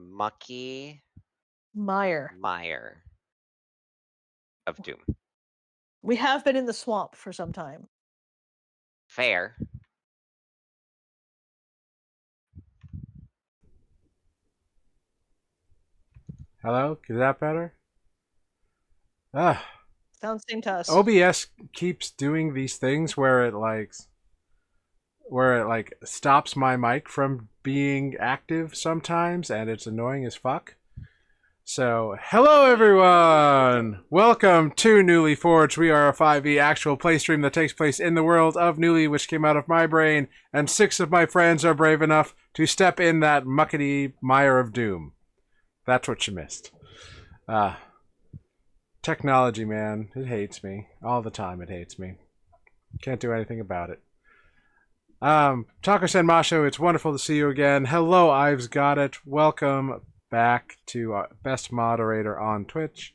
mucky Mire. mire of doom. We have been in the swamp for some time. Fair. Hello? Is that better? Ah, Sounds same to us. OBS keeps doing these things where it stops my mic from being active sometimes, and it's annoying as fuck. So, hello everyone! Welcome to Nuuli Forged. We are a 5e actual play stream that takes place in the world of Nuuli, which came out of my brain, and 6 of my friends are brave enough to step in that muckety mire of doom. That's what you missed. Technology, man. It hates me. All the time it hates me. Can't do anything about it. Taco-san Masho, it's wonderful to see you again. Hello, Ives Got It. Welcome back to Best Moderator on Twitch.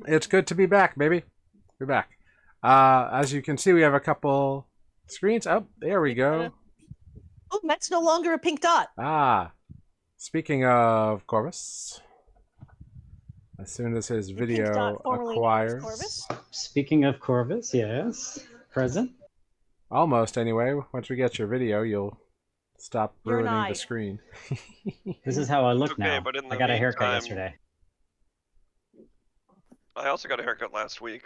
It's good to be back, baby. We're back. As you can see, we have a couple screens. Oh, there we go. Oh, Matt's no longer a pink dot. Speaking of Corvus, as soon as his video acquires. Speaking of Corvus, yes. Present. Almost, anyway. Once we get your video, you'll stop ruining the screen. This is how I look now. But in the I got a haircut meantime, yesterday. I also got a haircut last week.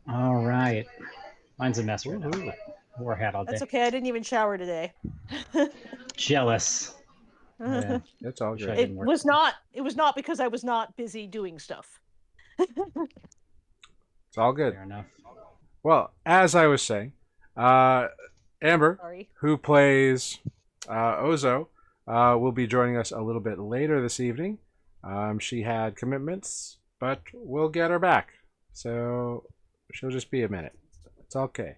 All right. Mine's a mess right now. Wore a hat all day. That's okay. I didn't even shower today. Jealous. Yeah, it's all good. It was not because I was not busy doing stuff. It's all good. Fair enough. Well, as I was saying, Amber, who plays Ozo, will be joining us a little bit later this evening. She had commitments, but we'll get her back. So she'll just be a minute. It's okay.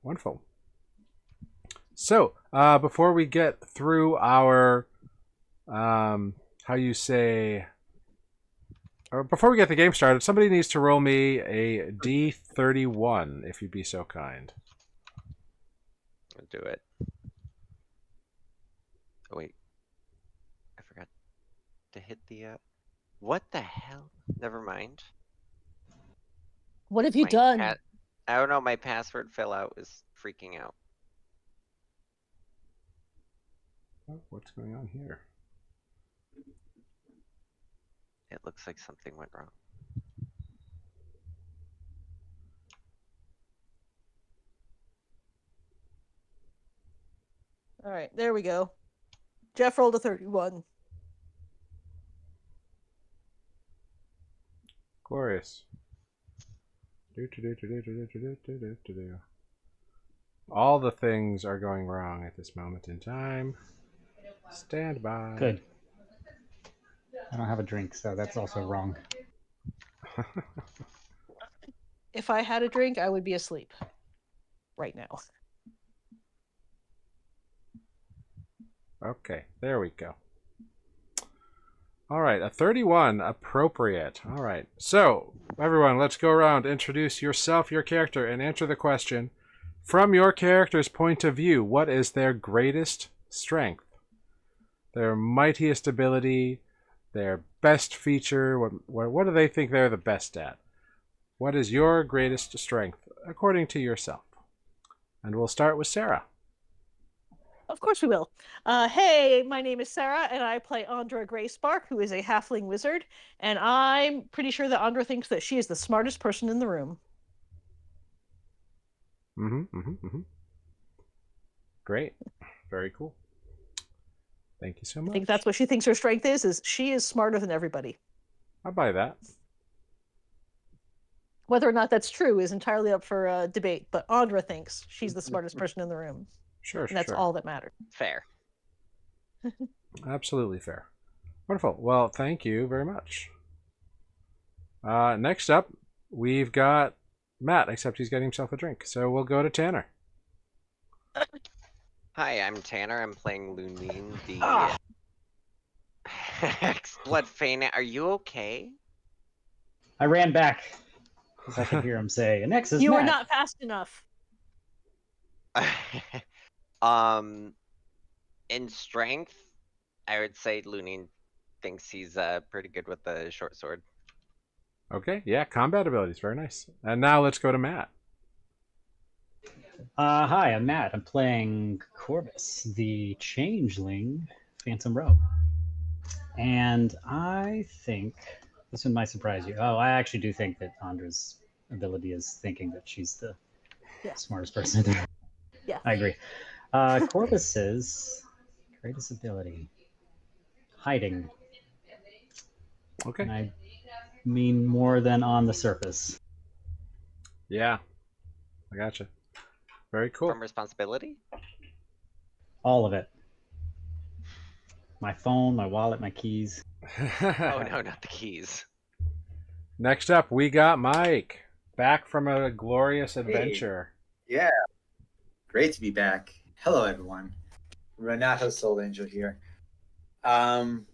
Wonderful. So, before we get through our, before we get the game started, somebody needs to roll me a D31, if you'd be so kind. I'll do it. Oh, wait. I forgot to hit the, what the hell? Never mind. What have you done? I don't know, my password fill out is freaking out. Oh, what's going on here? It looks like something went wrong. All right, there we go. Jeff rolled a 31. Glorious. All the things are going wrong at this moment in time. Stand by. Good. I don't have a drink, so that's also wrong. If I had a drink, I would be asleep right now. Okay, there we go. All right, a 31, appropriate. All right, so everyone, let's go around, introduce yourself, your character, and answer the question. From your character's point of view, what is their greatest strength? Their mightiest ability, their best feature, what do they think they're the best at? What is your greatest strength, according to yourself? And we'll start with Sarah. Of course we will. Hey, my name is Sarah, and I play Andra Greyspark, who is a halfling wizard, and I'm pretty sure that Andra thinks that she is the smartest person in the room. Great. Very cool. Thank you so much. I think that's what she thinks her strength is she is smarter than everybody. I'll buy that. Whether or not that's true is entirely up for debate, but Andra thinks she's the smartest person in the room. Sure, and that's all that matters. Fair. Absolutely fair. Wonderful. Well, thank you very much. Next up, we've got Matt, except he's getting himself a drink. So we'll go to Tanner. Hi, I'm Tanner. I'm playing Lunine, the Blood Feign. Are you okay? I ran back because I could hear him say, "Next is You Matt." were not fast enough. Um, in strength, I would say Lunin thinks he's pretty good with the short sword. Okay, yeah, combat abilities, very nice. And now let's go to Matt. Hi, I'm Matt. I'm playing Corvus, the changeling Phantom Rogue. And I think this one might surprise you. Oh, I actually do think that Andra's ability is thinking that she's the Yeah. smartest person in there. Yeah. I agree. Corvus's greatest ability, hiding. Okay. And I mean more than on the surface. Yeah, I gotcha. Very cool. From responsibility? All of it. My phone, my wallet, my keys. Oh no, not the keys. Next up, we got Mike, back from a glorious adventure. Yeah, great to be back. Hello, everyone. Renato Soul Angel here. And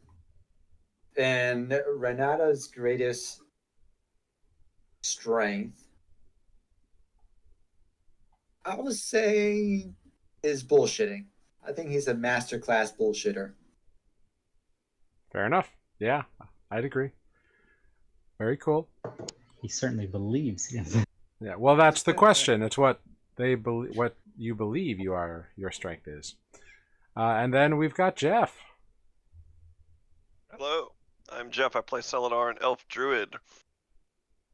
Renato's greatest strength, I would say, is bullshitting. I think he's a masterclass bullshitter. Fair enough. Yeah, I'd agree. Very cool. He certainly believes. Yes. Yeah, well, that's the question. It's what they believe, what you believe your strength is. And then we've got Jeff. Hello, I'm Jeff. I play Celadar, an elf druid.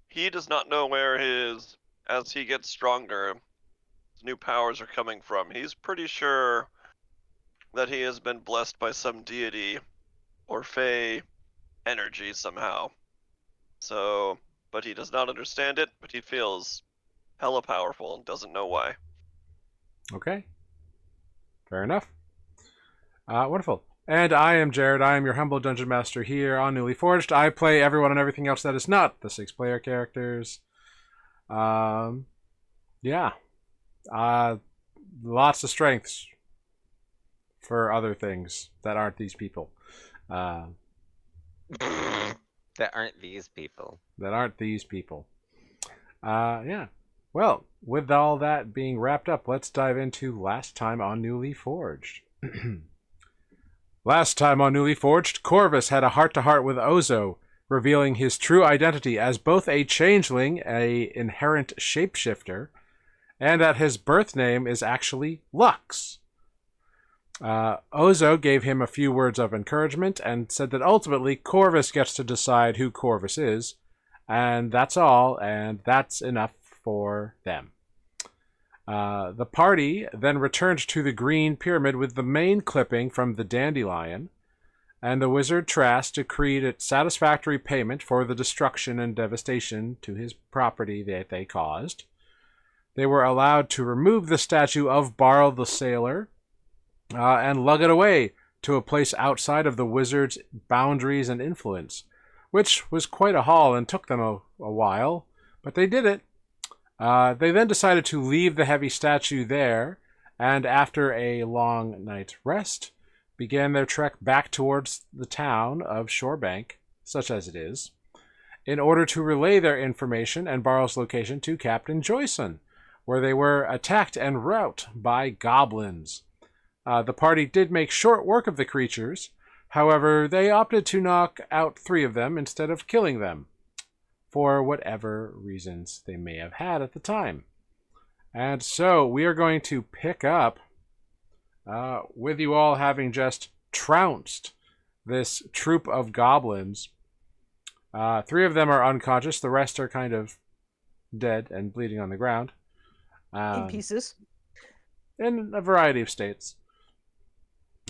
He does not know where as he gets stronger, his new powers are coming from. He's pretty sure that he has been blessed by some deity or fey energy somehow. So, but he does not understand it, but he feels hella powerful and doesn't know why. Okay. Fair enough. Wonderful. And I am Jared. I am your humble dungeon master here on Nuuli Forged. I play everyone and everything else that is not the 6-player characters. Yeah. Lots of strengths for other things that aren't these people. That aren't these people. Yeah. Well, with all that being wrapped up, let's dive into last time on Nuuli Forged. Last time on Nuuli Forged, Corvus had a heart-to-heart with Ozo, revealing his true identity as both a changeling, a inherent shapeshifter, and that his birth name is actually Lux. Ozo gave him a few words of encouragement and said that ultimately Corvus gets to decide who Corvus is, and that's all, and that's enough for them. The party then returned to the Green Pyramid with the main clipping from the Dandelion, and the wizard Trask decreed a satisfactory payment for the destruction and devastation to his property that they caused. They were allowed to remove the statue of Barl the Sailor and lug it away to a place outside of the wizard's boundaries and influence, which was quite a haul and took them a while, but they did it. They then decided to leave the heavy statue there, and after a long night's rest, began their trek back towards the town of Shorebank, such as it is, in order to relay their information and Barl's location to Captain Joyson, where they were attacked en route by goblins. The party did make short work of the creatures. However, they opted to knock out 3 of them instead of killing them, for whatever reasons they may have had at the time. And so we are going to pick up with you all having just trounced this troop of goblins. 3 of them are unconscious. The rest are kind of dead and bleeding on the ground. In pieces. In a variety of states.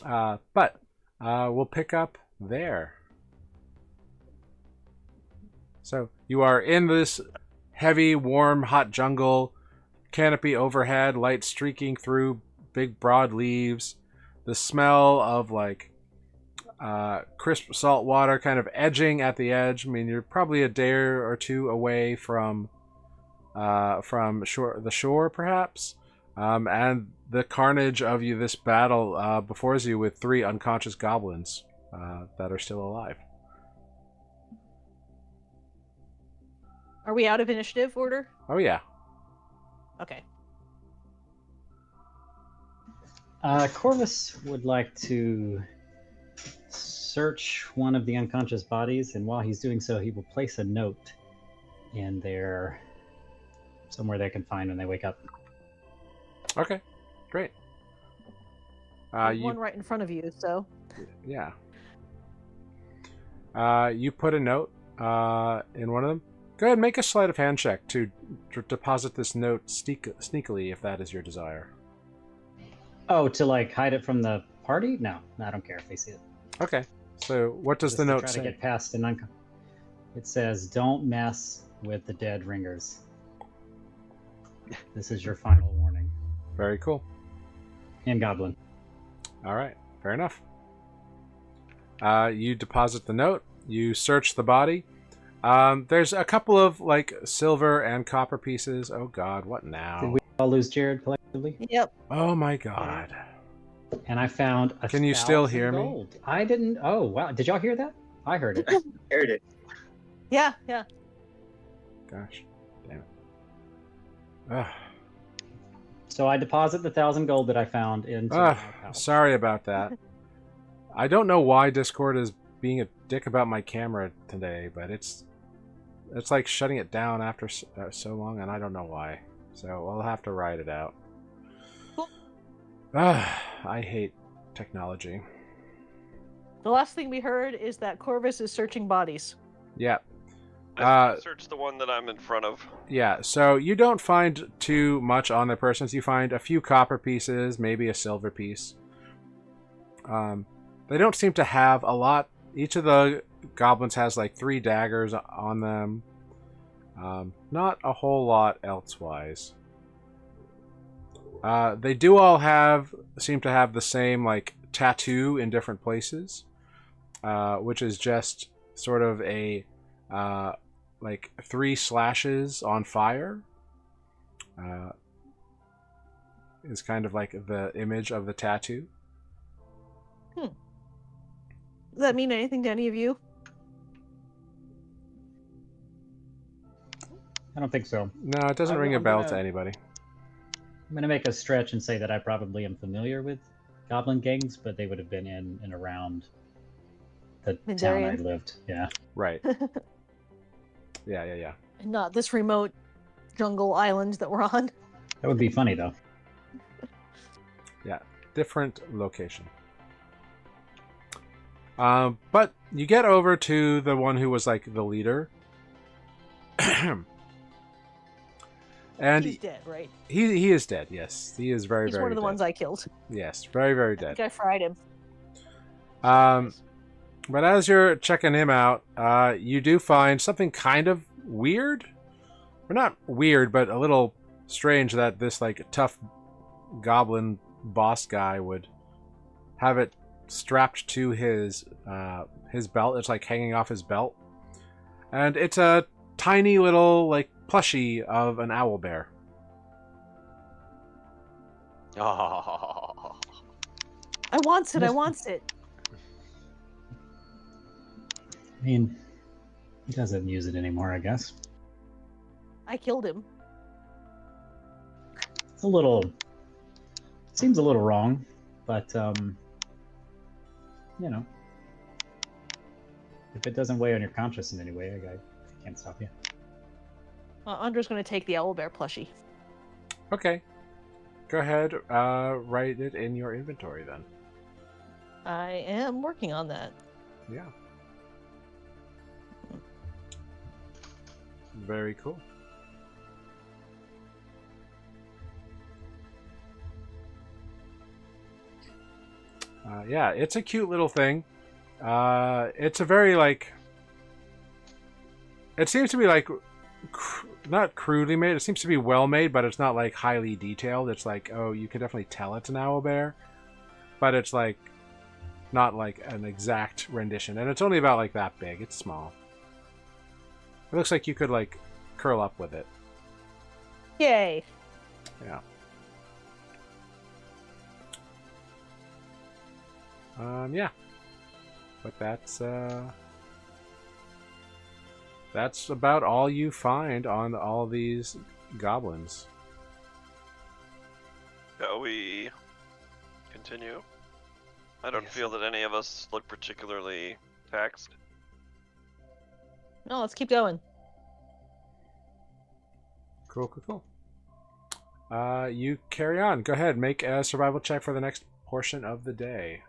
But we'll pick up there. So you are in this heavy, warm, hot jungle, canopy overhead, light streaking through big, broad leaves. The smell of like crisp salt water kind of edging at the edge. I mean, you're probably a day or 2 away from the shore, perhaps. And the carnage of this battle before you with 3 unconscious goblins that are still alive. Are we out of initiative order? Oh yeah. Okay. Corvus would like to search one of the unconscious bodies, and while he's doing so, he will place a note in there somewhere they can find when they wake up. Okay, great. There's one right in front of you, so. Yeah. You put a note in one of them. Go ahead and make a sleight of hand check to deposit this note sneakily, if that is your desire. Oh, to like hide it from the party? No, I don't care if they see it. Okay. So what does Just the to note try say? to get past an It says, "Don't mess with the dead ringers. This is your final warning." Very cool. And Goblin. All right. Fair enough. You deposit the note. You search the body. There's a couple of like silver and copper pieces. Oh God, what now? Did we all lose Jared collectively? Yep. Oh my God. And I found a Can you still 1,000 hear me? gold. I didn't. Oh wow! Did y'all hear that? I heard it. Heard it. Yeah. Gosh, damn it. Ugh. So I deposit the 1,000 gold that I found into my pouch. Sorry about that. I don't know why Discord is being a dick about my camera today, but it's like shutting it down after so long, and I don't know why. So we'll have to ride it out. Cool. I hate technology. The last thing we heard is that Corvus is searching bodies. Yeah. I searched the one that I'm in front of. Yeah, so you don't find too much on the persons. You find a few copper pieces, maybe a silver piece. They don't seem to have a lot. Each of the goblins has like 3 daggers on them. Not a whole lot elsewise. They do all seem to have the same like tattoo in different places, which is just sort of a like 3 slashes on fire. Is kind of like the image of the tattoo. Does that mean anything to any of you? I don't think so. No, it doesn't ring a I'm bell gonna- to anybody. I'm gonna make a stretch and say that I probably am familiar with goblin gangs, but they would have been in and around the town I Mindarian? lived. Yeah. Right. Yeah. And not this remote jungle island that we're on. That would be funny though. Yeah, different location. But you get over to the one who was like the leader. And He's dead, right? he is dead, yes. He is very, He's very one of the dead. ones I killed. Yes, very, very I think dead. I fried him. But as you're checking him out, you do find something kind of weird. Or not weird, but a little strange that this like tough goblin boss guy would have it strapped to his belt. It's like hanging off his belt. And it's a tiny little like plushie of an owl bear. Oh. I wants it. I wants it. I mean, he doesn't use it anymore, I guess. I killed him. It's a little. Seems a little wrong, but you know, if it doesn't weigh on your conscience in any way, I can't stop you. Andra's going to take the owlbear plushie. Okay. Go ahead, write it in your inventory then. I am working on that. Yeah. Very cool. Yeah, it's a cute little thing. It's a very like. It seems to be like, not crudely made. It seems to be well made, but it's not like highly detailed. It's like, oh, you can definitely tell it's an owlbear, but it's like not like an exact rendition, and it's only about like that big. It's small. It looks like you could like curl up with it. Yay. Yeah. Yeah. But that's about all you find on all these goblins. Shall we continue. I don't Yes. feel that any of us look particularly taxed. No, let's keep going. Cool, cool, cool. You carry on. Go ahead. Make a survival check for the next portion of the day.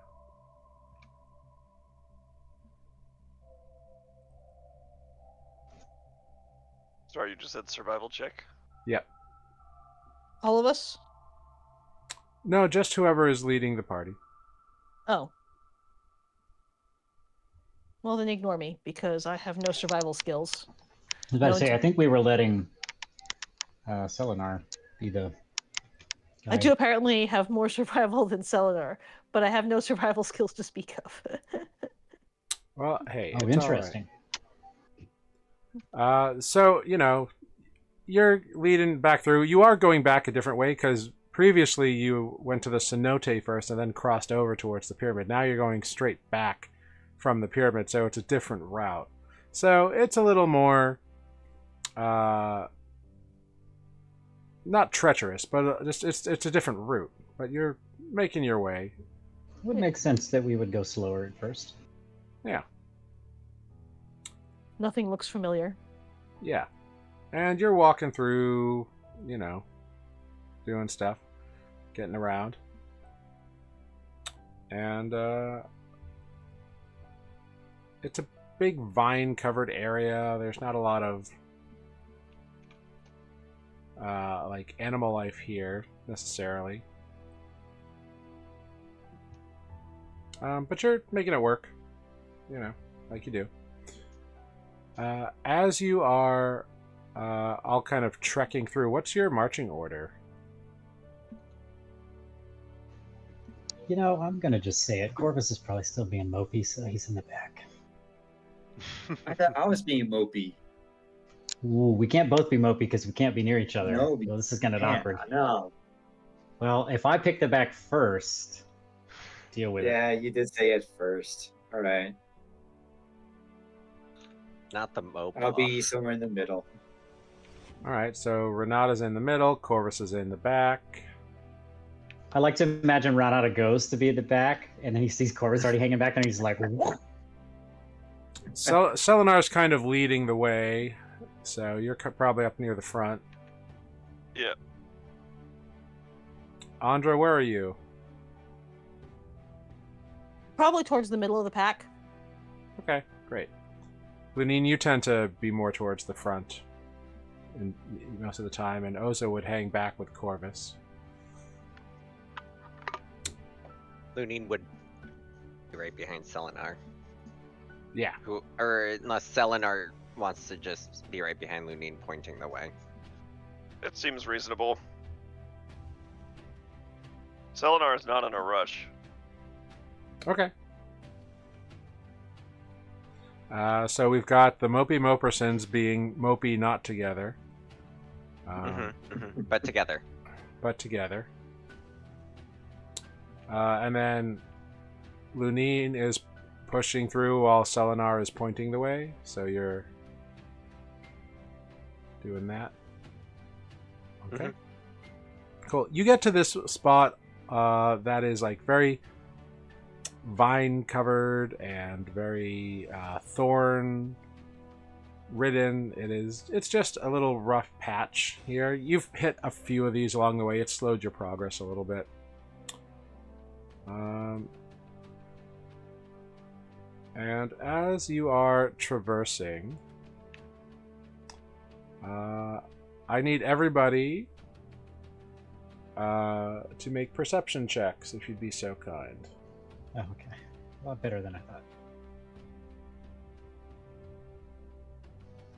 Sorry, you just said survival check? Yep. All of us? No, just whoever is leading the party. Oh. Well, then ignore me, because I have no survival skills. I was about No to say, I intent- think we were letting Selenar be the guy. I do apparently have more survival than Selenar, but I have no survival skills to speak of. Well, hey, Oh, it's interesting. all right. So, you're leading back through. You are going back a different way because previously you went to the cenote first and then crossed over towards the pyramid. Now you're going straight back from the pyramid, so it's a different route. So it's a little more, not treacherous, but just it's a different route. But you're making your way. It would make sense that we would go slower at first. Yeah, Nothing looks familiar. yeah. And you're walking through, doing stuff, getting around. And it's a big vine-covered area. There's not a lot of like animal life here necessarily. But you're making it work, like you do. As you are all kind of trekking through, what's your marching order? I'm gonna just say it. Corvus is probably still being mopey, so he's in the back. I thought I was being mopey. Ooh, we can't both be mopey because we can't be near each other. No, Well, this is gonna get Can't- awkward. No. Well, if I pick the back first, deal with it. Yeah, you did say it first. All right. Not the mope. I'll be somewhere in the middle. All right, so Renata's in the middle, Corvus is in the back. I like to imagine Renata goes to be at the back, and then he sees Corvus already hanging back, and he's like, "What?" Selenar's kind of leading the way, so you're probably up near the front. Yeah. Andra, where are you? Probably towards the middle of the pack. Okay, great. Lunine, you tend to be more towards the front most of the time, and Ozo would hang back with Corvus. Lunine would be right behind Selenar. Yeah. Or unless Selenar wants to just be right behind Lunine, pointing the way. It seems reasonable. Selenar is not in a rush. Okay. So we've got the Mopey Mopersons being Mopey not together. But together. But together. And then Lunine is pushing through while Selenar is pointing the way. So you're doing that. Okay. Cool. You get to this spot that is like very vine covered and very thorn ridden. It's just a little rough patch here. You've hit a few of these along the way. It's slowed your progress a little bit. And as you are traversing, I need everybody to make perception checks, if you'd be so kind. Oh, okay. A lot better than I thought.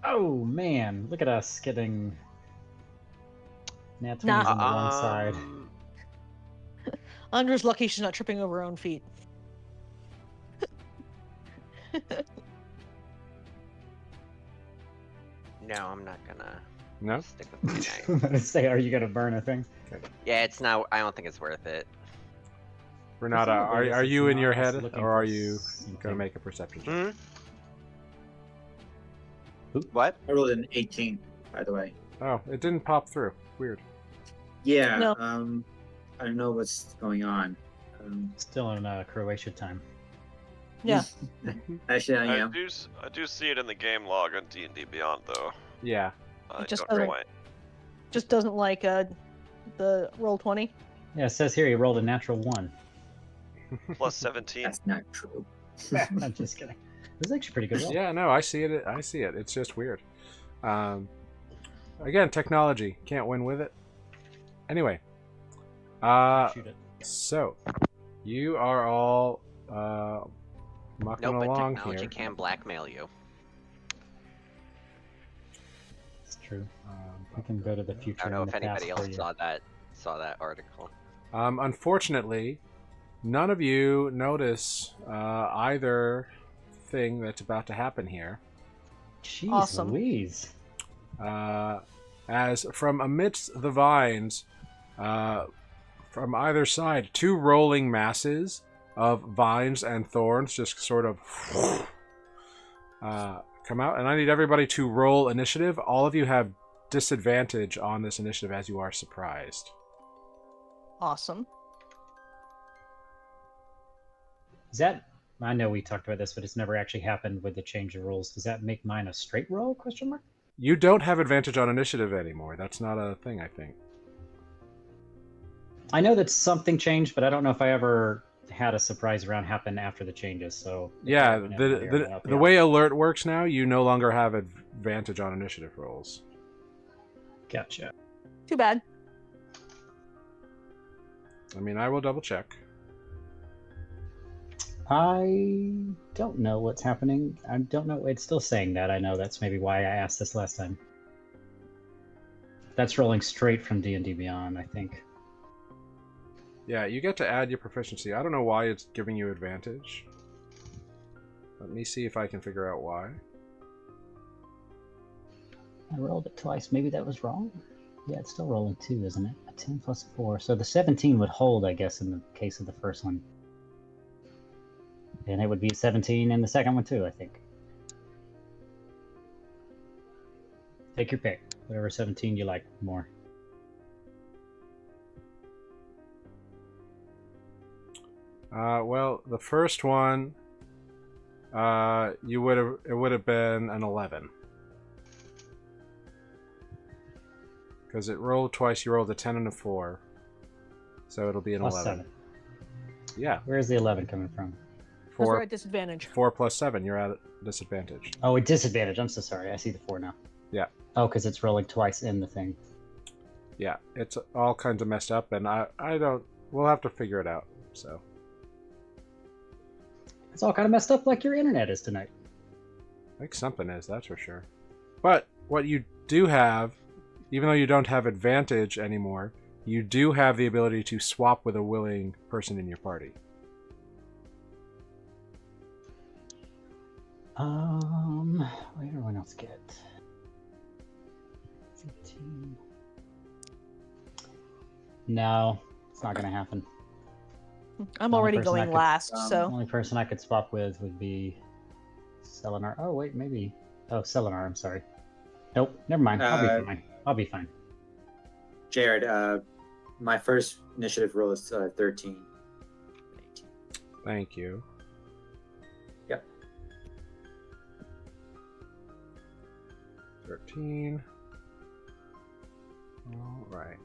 Oh, man. Look at us getting nat 20s Nah. on the wrong side. Andra's lucky she's not tripping over her own feet. No, I'm not gonna No? stick with the I'm guy. gonna say, are you gonna burn a thing? Yeah, it's not. I don't think it's worth it. Renata, Presumably are this you is in not your us head, looking or for are you something. going to make a perception check? What? I rolled an 18, by the way. Oh, it didn't pop through. Weird. Yeah. No. I don't know what's going on. Still in Croatia time. Yeah. Actually, I I am. do see it in the game log on D&D Beyond though. Yeah. It just don't doesn't- know why. Just doesn't like the roll 20. Yeah, it says here he rolled a natural 1. Plus 17. That's not true. I'm just kidding. It was actually a pretty good roll. Yeah, no, I see it. I see it. It's just weird. Again, technology. Can't win with it. Anyway. Shoot it. So, you are all mucking No, but along technology here. can blackmail you. It's true. I can go to the future. I don't know and if the past anybody for else you. saw that article. Unfortunately, none of you notice either thing that's about to happen here. Jeez Awesome. Louise. As from amidst the vines, from either side, two rolling masses of vines and thorns just sort of come out. And I need everybody to roll initiative. All of you have disadvantage on this initiative as you are surprised. Awesome. Is that? I know we talked about this, but it's never actually happened with the change of rules. Does that make mine a straight roll? Question mark. You don't have advantage on initiative anymore. That's not a thing, I think. I know that something changed, but I don't know if I ever had a surprise round happen after the changes. So Yeah, if anybody or the help the you out. way alert works now, you no longer have advantage on initiative rolls. Gotcha. Too bad. I mean, I will double check. I don't know what's happening. I don't know. It's still saying that. I know that's maybe why I asked this last time. That's rolling straight from D&D Beyond, I think. Yeah, you get to add your proficiency. I don't know why it's giving you advantage. Let me see if I can figure out why. I rolled it twice. Maybe that was wrong. Yeah, it's still rolling 2, isn't it? A 10 plus 4. So the 17 would hold, I guess, in the case of the first one. And it would be 17 in the second one, too, I think. Take your pick. Whatever 17 you like more. Well, the first one, it would have been an 11. Because it rolled twice, you rolled a 10 and a 4. So it'll be an Plus 11. 7. Yeah. Where's the 11 coming from? Because we're 4, at disadvantage. 4 plus 7, you're at disadvantage. Oh, a disadvantage. I'm so sorry. I see the 4 now. Yeah. Oh, because it's rolling twice in the thing. Yeah, it's all kinds of messed up, and I don't... We'll have to figure it out, so... It's all kind of messed up like your internet is tonight. I think something is, that's for sure. But what you do have, even though you don't have advantage anymore, you do have the ability to swap with a willing person in your party. What did everyone else get? 15. No, it's not gonna happen. I'm Only already person I going could- last, The so only person I could swap with would be Selenar. Oh wait, maybe. Oh, Selenar. I'm sorry. Nope. Never mind. I'll be fine. I'll be fine. Jared, my first initiative roll is 13. 18. Thank you. Yep. 13. Alright.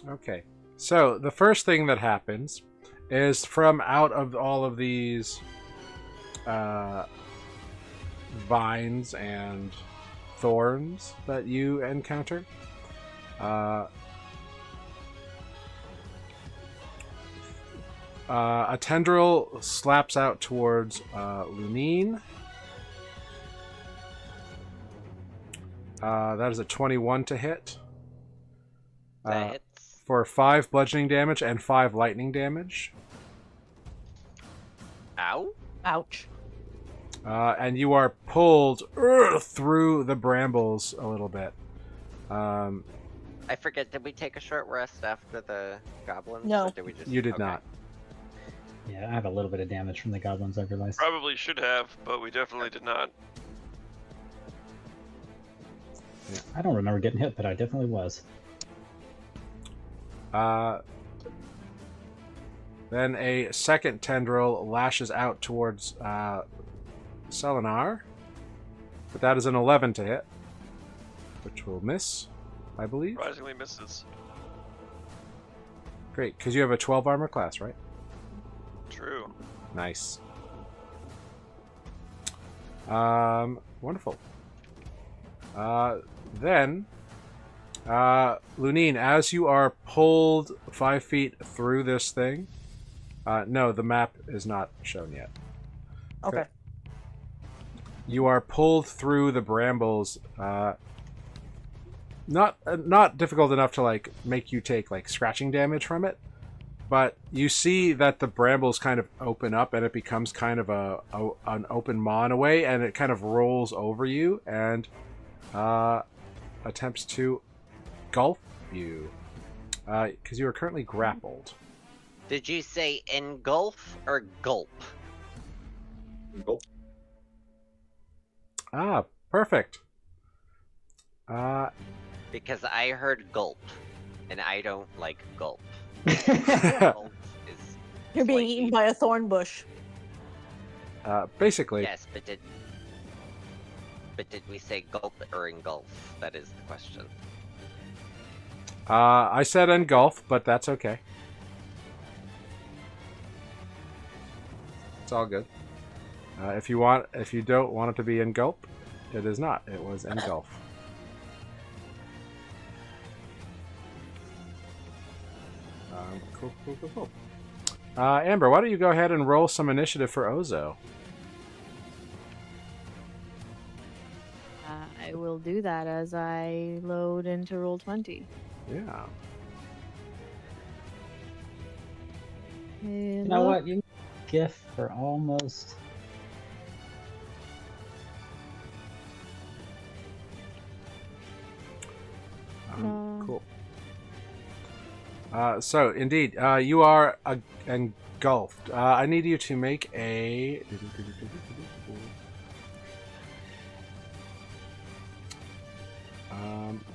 Okay. So, the first thing that happens is from out of all of these vines and thorns that you encounter, a tendril slaps out towards Lunine. That is a 21 to hit. That hits. For 5 bludgeoning damage and 5 lightning damage. Ow. ouch. And you are pulled through the brambles a little bit. I forget, did we take a short rest after the goblins? No. Or did we just... You did okay. not. Yeah, I have a little bit of damage from the goblins, I realized. Probably should have, but we definitely did not. I don't remember getting hit, but I definitely was. Then a second tendril lashes out towards Selenar. But that is an 11 to hit, which will miss, I believe. Surprisingly misses. Great, because you have a 12 armor class, right? True. Nice. Wonderful. Then, Lunine, as you are pulled 5 feet through this thing, no, the map is not shown yet. Okay. You are pulled through the brambles. Not difficult enough to like make you take like scratching damage from it, but you see that the brambles kind of open up and it becomes kind of an open maw in a way, and it kind of rolls over you and attempts to gulp you because you are currently grappled. Did you say engulf or gulp? Gulp. Ah, perfect. Because I heard gulp, and I don't like gulp. Uh, Gulp is You're being slightly- eaten by a thorn bush. basically, Yes, but did we say gulp or engulf? That is the question. I said engulf, but that's okay. It's all good. If you don't want it to be engulp, it is not. It was engulf. Cool. Amber, why don't you go ahead and roll some initiative for Ozo? I will do that as I load into roll 20. Yeah. You know what? You GIF for almost. Cool. So, indeed, you are engulfed. I need you to make a...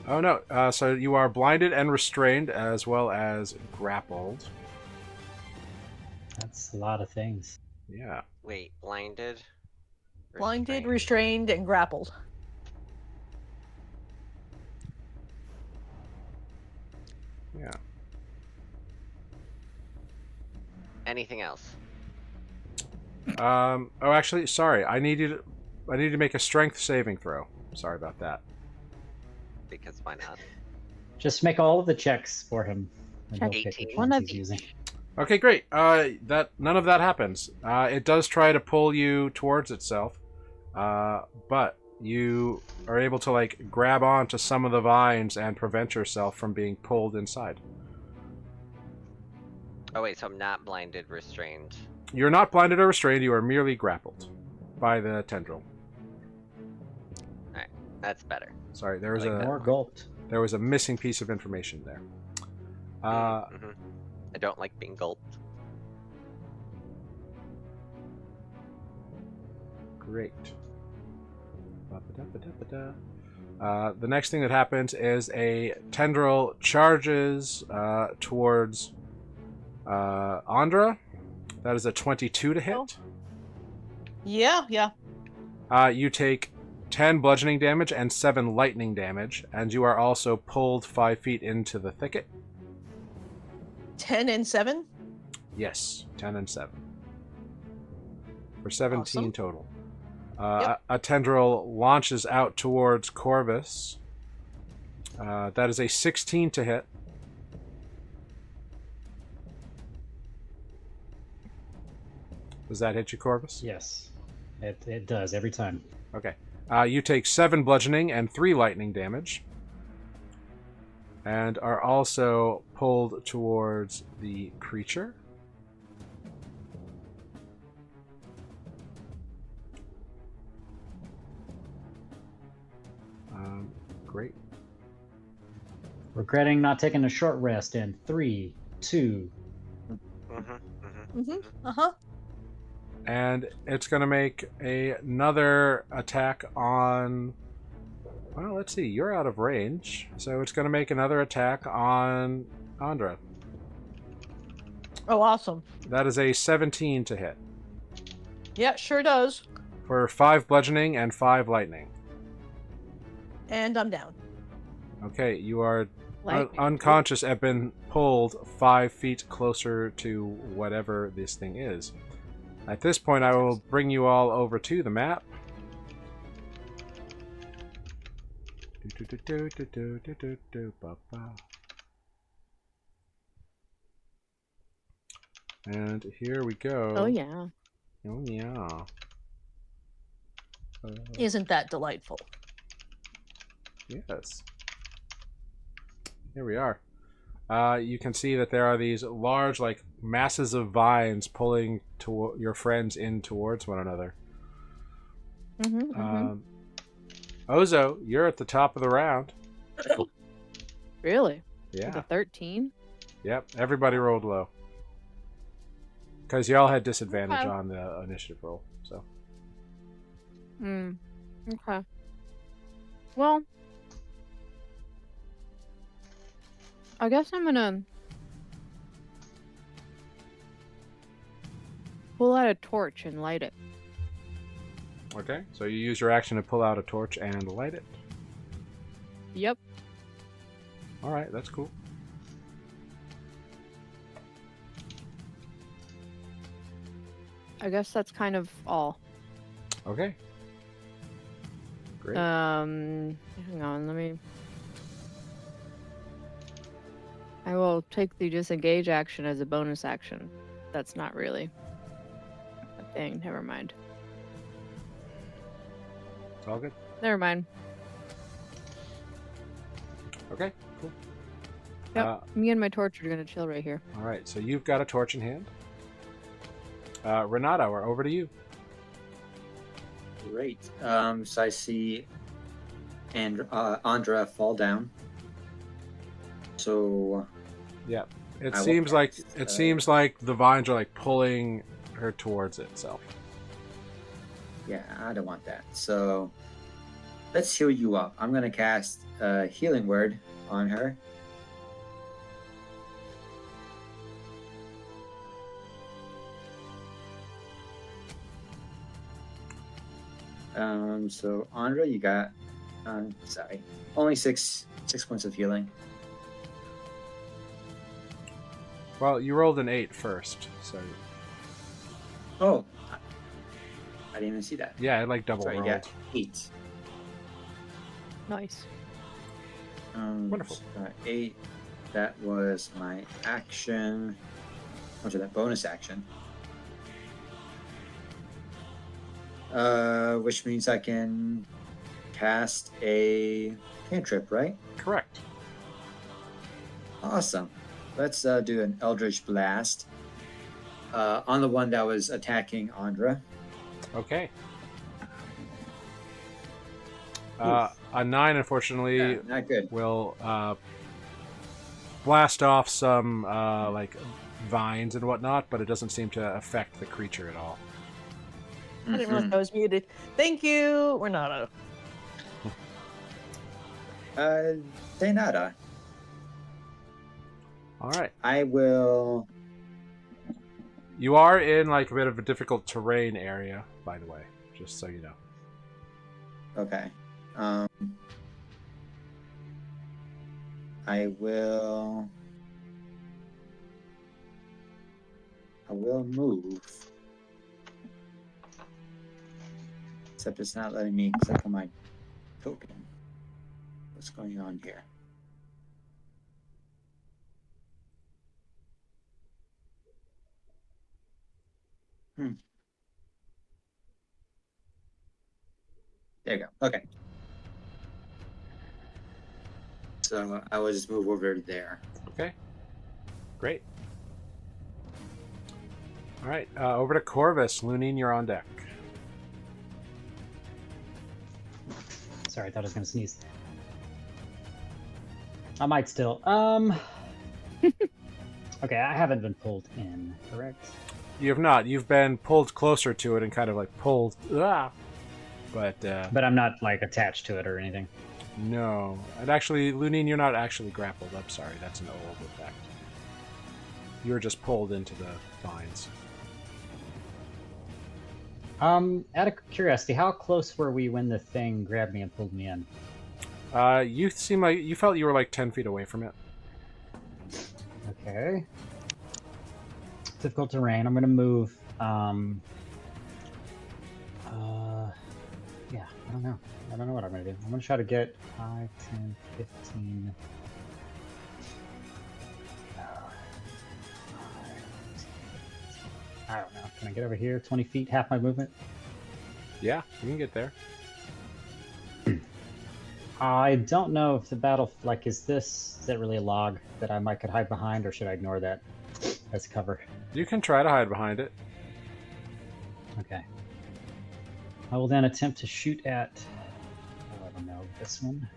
oh no, so you are blinded and restrained as well as grappled. That's a lot of things. Yeah. Wait, blinded? Blinded, restrained, and grappled. Yeah. Anything else? Oh, actually, sorry. I need to make a strength saving throw. Sorry about that. Because why not? Just make all of the checks for him. And Check he'll pick 18. which One ones of he's each. using. Okay, great. That none of that happens. It does try to pull you towards itself, but you are able to like grab onto some of the vines and prevent yourself from being pulled inside. Oh wait, so I'm not blinded, restrained. You're not blinded or restrained. You are merely grappled by the tendril. That's better. Sorry, there was I like a More gulped. there was a missing piece of information there. Mhm. I don't like being gulped. Great. The next thing that happens is a tendril charges towards Andra. That is a 22 to hit. Yeah. You take 10 bludgeoning damage and 7 lightning damage, and you are also pulled 5 feet into the thicket. 10 and 7. Yes, 10 and 7. For 17 Awesome. total. Yep. A tendril launches out towards Corvus. That is a 16 to hit. Does that hit you, Corvus? Yes. It does every time. Okay. You take 7 bludgeoning and 3 lightning damage. And are also pulled towards the creature. Great. Regretting not taking a short rest in 3, 2. And it's going to make another attack on... Well, let's see. You're out of range. So it's going to make another attack on Andra. Oh, awesome. That is a 17 to hit. Yeah, sure does. For 5 bludgeoning and 5 lightning. And I'm down. Okay, you are Lightning. unconscious and been pulled 5 feet closer to whatever this thing is. At this point, I will bring you all over to the map. And here we go. Oh yeah. Oh, yeah. Isn't that delightful? Yes. Here we are. You can see that there are these large, like, masses of vines pulling your friends in towards one another. Ozo, you're at the top of the round. Really? Yeah. With a 13? Yep. Everybody rolled low. Because y'all had disadvantage Okay. on the initiative roll. So. Hmm. Okay. Well, I guess I'm gonna pull out a torch and light it. Okay. So you use your action to pull out a torch and light it. Yep. All right. That's cool. I guess that's kind of all. Okay. Great. Hang on, let me. I will take the disengage action as a bonus action. That's not really a thing. Never mind. It's all good. Never mind. Okay. Cool. Yep. Me and my torch are gonna chill right here. All right. So you've got a torch in hand. Renata, we're over to you. Great. So I see Andra fall down. So Yeah. It I will seems like cast, the vines are like pulling her towards itself. yeah, I don't want that. So let's heal you up. I'm gonna cast a healing word on her. So Andra, you got sorry, only six points of healing. Well, you rolled an 8 first, so Oh, I didn't even see that. yeah, it like double Sorry, you rolled. got 8. Nice. Wonderful. 8. That was my action. What's that bonus action? Which means I can cast a cantrip, right? Correct. Awesome. Let's do an Eldritch Blast on the one that was attacking Andra. Okay. A 9, unfortunately, Yeah, not good. will blast off some like vines and whatnot, but it doesn't seem to affect the creature at all. I didn't realize I was muted. Thank you, Renata. De nada. All right. I will. You are in like a bit of a difficult terrain area, by the way, just so you know. Okay. I will move. Except it's not letting me click on my token. What's going on here? There you go. Okay. So I will just move over there. Okay. Great. All right. Over to Corvus. Lunine, you're on deck. Sorry, I thought I was gonna sneeze. I might still. Okay, I haven't been pulled in, correct? You have not. You've been pulled closer to it and kind of like pulled. But I'm not like attached to it or anything. no. And actually, Lunine, you're not actually grappled. I'm sorry. That's an old effect. You were just pulled into the vines. Out of curiosity, how close were we when the thing grabbed me and pulled me in? You seem like you felt you were like 10 feet away from it. Okay. Difficult terrain. I'm gonna move. Yeah, I don't know. I don't know what I'm gonna do. I'm gonna try to get 5, 10, 15. I don't know. Can I get over here? 20 feet, half my movement? Yeah, you can get there. I don't know if the battle, like, is that really a log that I could hide behind, or should I ignore that as cover? You can try to hide behind it. Okay. I will then attempt to shoot at, I don't know, this one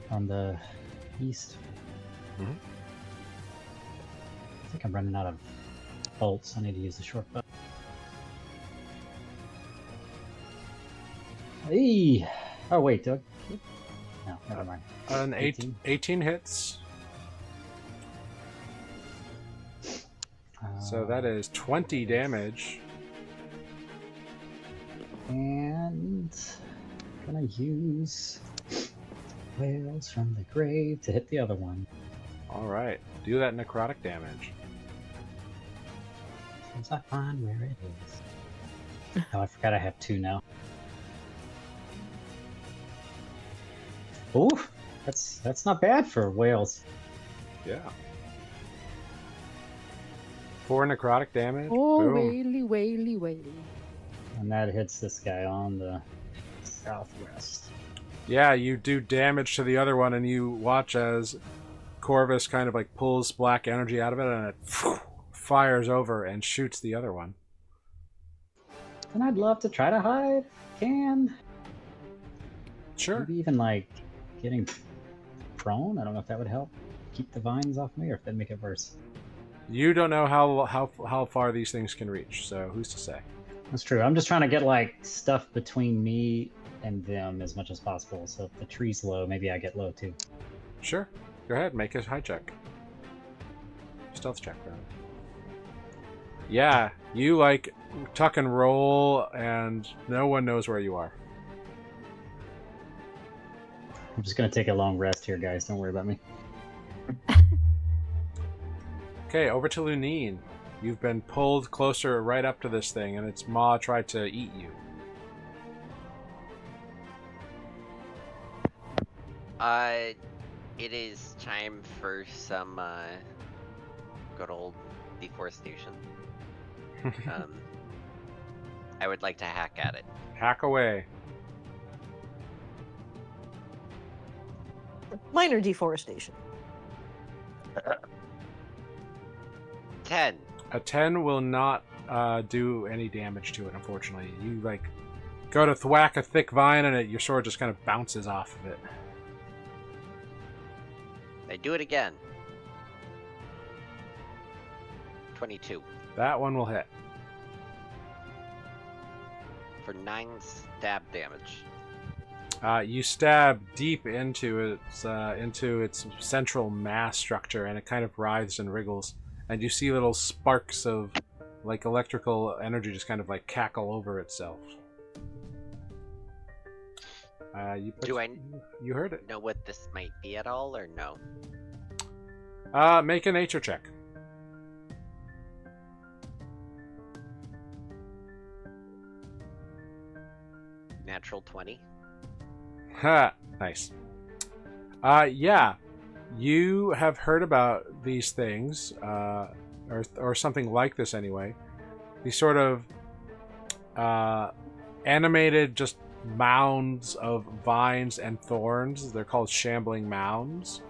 on the east. Mhm. I think I'm running out of bolts. I need to use the short bow. Hey! Oh wait, do I... No, never mind. An 18 hits. So that is 20 damage. And gonna use Whales from the Grave to hit the other one. Alright, do that necrotic damage. As I find where it is. Oh, I forgot I have 2 now. Ooh, that's not bad for whales. Yeah. 4 necrotic damage. Oh, Boom. whaley, whaley, whaley. And that hits this guy on the southwest. Yeah, you do damage to the other one, and you watch as Corvus kind of like pulls black energy out of it, and it fires over and shoots the other one. And I'd love to try to hide. Can. Sure. Maybe even like getting prone. I don't know if that would help keep the vines off me, or if that'd make it worse. You don't know how far these things can reach, so who's to say? That's true. I'm just trying to get like stuff between me and them as much as possible. So if the tree's low, maybe I get low too. Sure. Go ahead, make a high check. Stealth check, rather. Yeah, you like tuck and roll, and no one knows where you are. I'm just gonna take a long rest here, guys. Don't worry about me. Okay, over to Lunine. You've been pulled closer right up to this thing, and its maw tried to eat you. It is time for some good old deforestation. I would like to hack at it. Hack away. Minor deforestation. 10. A 10 will not do any damage to it, unfortunately. You like go to thwack a thick vine, and your sword just kind of bounces off of it. I do it again. 22. That one will hit. For 9 stab damage. You stab deep into its central mass structure, and it kind of writhes and wriggles. And you see little sparks of like electrical energy just kind of like cackle over itself. You heard it. Know what this might be at all, or no? Make a nature check. Natural 20. Ha! Nice. Yeah. You have heard about these things, or something like this anyway. These sort of animated just mounds of vines and thorns. They're called shambling mounds.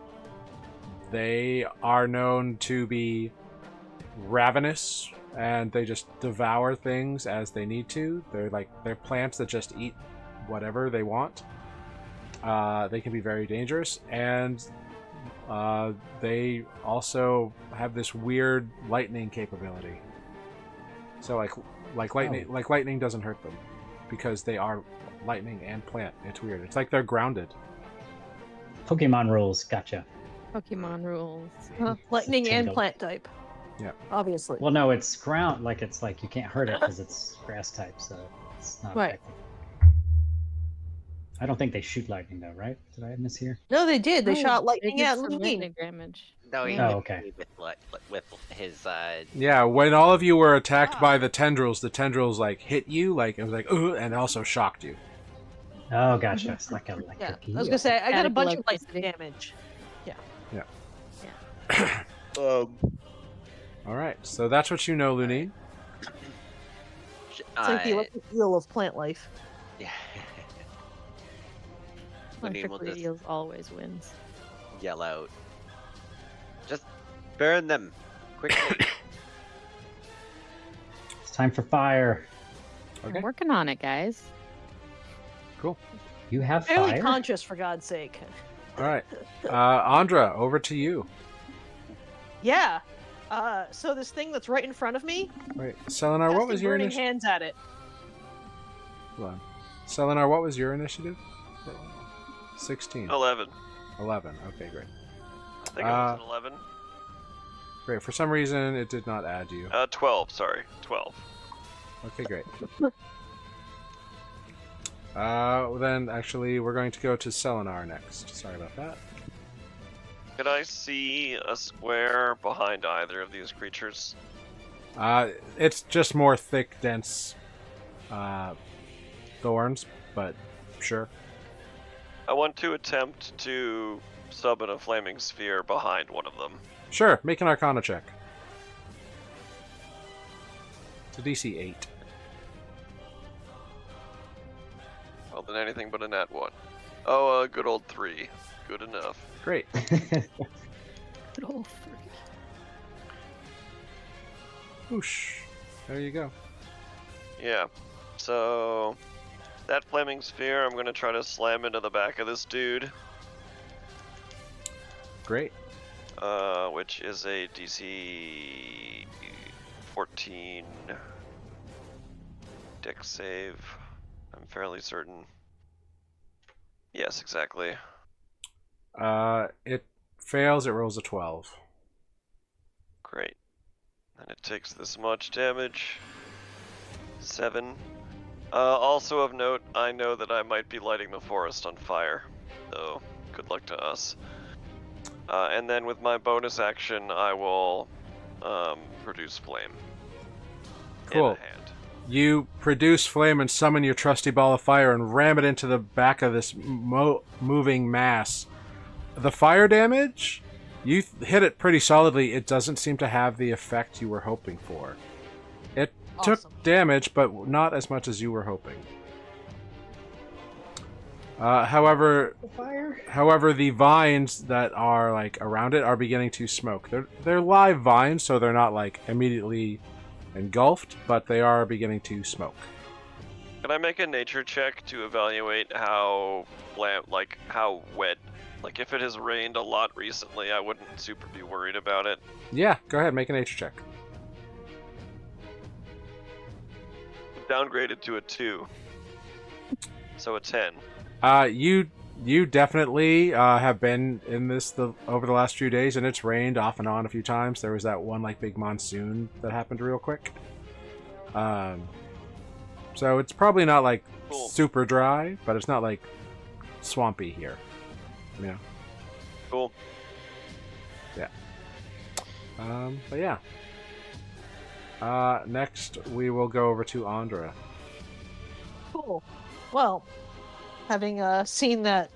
They are known to be ravenous, and they just devour things as they need to. They're plants that just eat whatever they want. They can be very dangerous, and they also have this weird lightning capability. So lightning doesn't hurt them because they are lightning and plant. It's weird. It's like they're grounded. Pokemon rules. Gotcha. Pokemon rules. Lightning and Tingle. plant type. Yeah. Obviously. Well, no, it's ground. Like it's like you can't hurt it because it's grass type, so it's not Right. affected. I don't think they shoot lightning though, right? Did I miss here? No, they did. They Oh, shot they lightning did at some Lunine. lightning damage. No, he Yeah. hit Oh, okay. me with his Yeah, when all of you were attacked Ah. by the tendrils like hit you, like it was like, and also shocked you. Oh, gotcha. It's like a Yeah, electric I was gonna say I got a Static bunch of electricity. lightning damage. All right, so that's what you know, Lunine. It's like the electric eel of plant life. Yeah. Lunine will Electric just eels always wins. yell out. Just burn them quickly. It's time for fire. Okay. I'm working on it, guys. Cool. You have Fairly fire. conscious, for God's sake. All right, Andra, over to you. Yeah. So this thing that's right in front of me. Wait, Selenar, what casting was your burning initiative? hands at it? Hold on. Selenar, what was your initiative? 16. 11. 11. Okay, great. I think it was an 11. Great. For some reason, it did not add you. 12, sorry. 12. Okay, great. Then actually, we're going to go to Selenar next. Sorry about that. Could I see a square behind either of these creatures? It's just more thick, dense thorns, but sure. I want to attempt to summon a flaming sphere behind one of them. Sure, make an Arcana check. It's a DC 8. Well, then anything but a nat 1. Oh, a good old 3. Good enough. Great. Good old three. Whoosh. There you go. Yeah. So, that flaming sphere, I'm going to try to slam into the back of this dude, Great. which is a DC 14 dex save. I'm fairly certain. Yes, exactly. It fails, it rolls a 12. Great. And it takes this much damage. 7. Also of note, I know that I might be lighting the forest on fire. So, good luck to us. And then with my bonus action, I will produce flame. Cool. In a hand. You produce flame and summon your trusty ball of fire and ram it into the back of this moving mass. The fire damage, you hit it pretty solidly. It doesn't seem to have the effect you were hoping for. It Awesome. took damage, but not as much as you were hoping. However, the vines that are like around it are beginning to smoke. They're live vines, so they're not like immediately engulfed, but they are beginning to smoke. Can I make a nature check to evaluate how how wet? Like if it has rained a lot recently, I wouldn't super be worried about it. Yeah, go ahead, make a nature check. Downgraded to a 2. So a 10. You definitely have been in this over the last few days, and it's rained off and on a few times. There was that one like big monsoon that happened real quick. So it's probably not like Cool. super dry, but it's not like swampy here. You know? Cool. Yeah. But yeah. Next we will go over to Andra. Cool. Well, having seen that,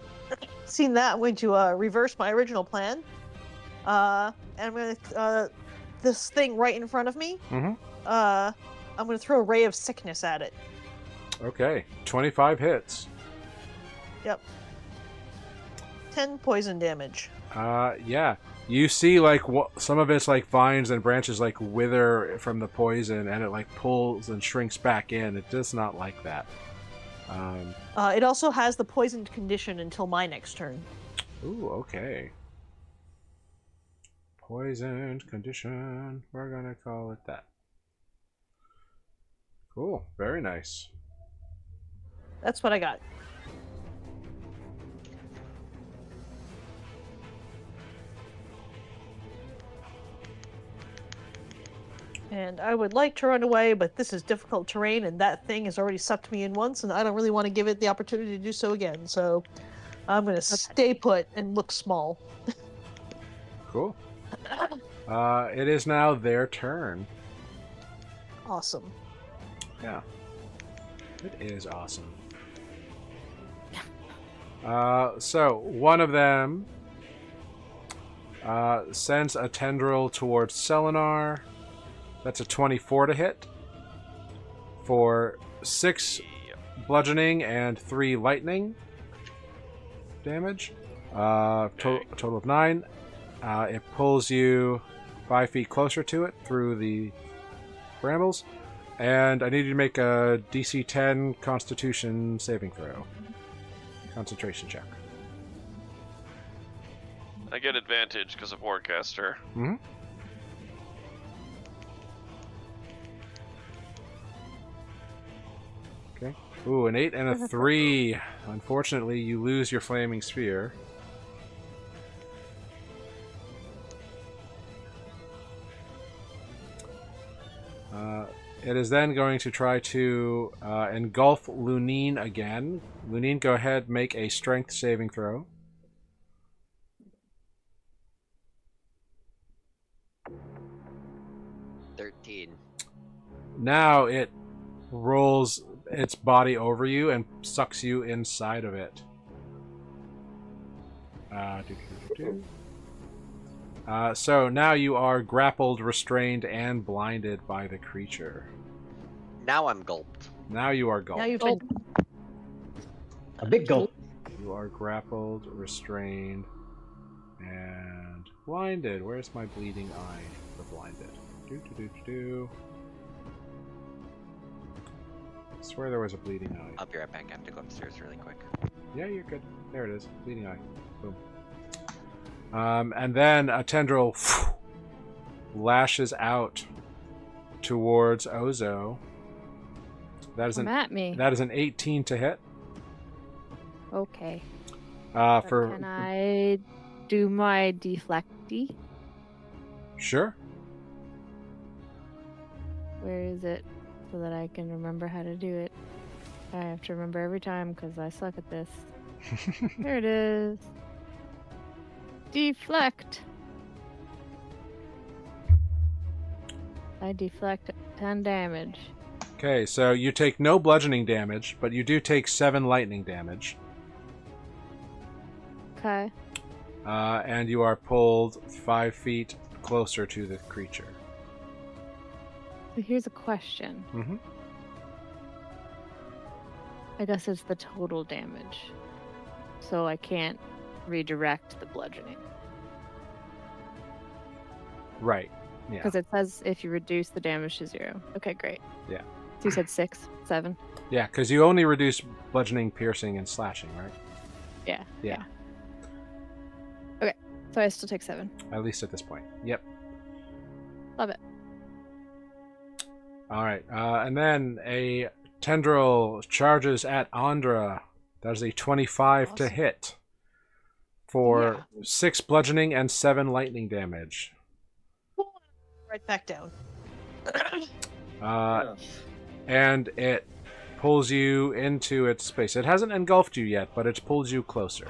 I'm going to reverse my original plan. And I'm going to this thing right in front of me. Mm-hmm. I'm going to throw a ray of sickness at it. Okay, 25 hits. Yep. 10 poison damage. Yeah. You see, like, some of its, like, vines and branches, like, wither from the poison, and it, like, pulls and shrinks back in. It does not like that. It also has the poisoned condition until my next turn. Ooh, okay. Poisoned condition. We're gonna call it that. Cool. Very nice. That's what I got. And I would like to run away, but this is difficult terrain, and that thing has already sucked me in once, and I don't really want to give it the opportunity to do so again. So I'm going to stay put and look small. Cool. It is now their turn. Awesome. Yeah. It is awesome. So one of them sends a tendril towards Selenar. That's a 24 to hit for 6 bludgeoning and 3 lightning damage. Total of 9. It pulls you 5 feet closer to it through the brambles. And I need you to make a DC 10 Constitution saving throw. Concentration check. I get advantage because of Warcaster. Mm-hmm. Okay. Ooh, an 8 and a 3. Unfortunately, you lose your flaming sphere. It is then going to try to engulf Lunine again. Lunine, go ahead, make a strength saving throw. Now it rolls its body over you and sucks you inside of it. So now you are grappled, restrained, and blinded by the creature. Now I'm gulped. Now you are gulped. Now you've been... A big gulp. You are grappled, restrained, and blinded. Where's my bleeding eye for blinded? I swear there was a bleeding eye. I'll be right back. I have to go upstairs really quick. Yeah, you're good. There it is. Bleeding eye. Boom. And then a tendril lashes out towards Ozo. That is Come at me. That is an 18 to hit. Okay. For Can I do my deflecty? Sure. Where is it? So that I can remember how to do it. I have to remember every time because I suck at this. There it is. Deflect. I deflect 10 damage. Okay, so you take no bludgeoning damage, but you do take 7 lightning damage. Okay. And you are pulled 5 feet closer to the creature. So here's a question. Mm-hmm. I guess it's the total damage. So I can't redirect the bludgeoning. Right. Yeah. Because it says if you reduce the damage to 0. Okay, great. Yeah. So you said 6, 7? Yeah, because you only reduce bludgeoning, piercing, and slashing, right? Yeah. Yeah. Okay, so I still take 7. At least at this point. Yep. Love it. All right. And then a tendril charges at Andra. That is a 25 to hit for 6 bludgeoning and 7 lightning damage. Right back down. And it pulls you into its space. It hasn't engulfed you yet, but it's pulled you closer.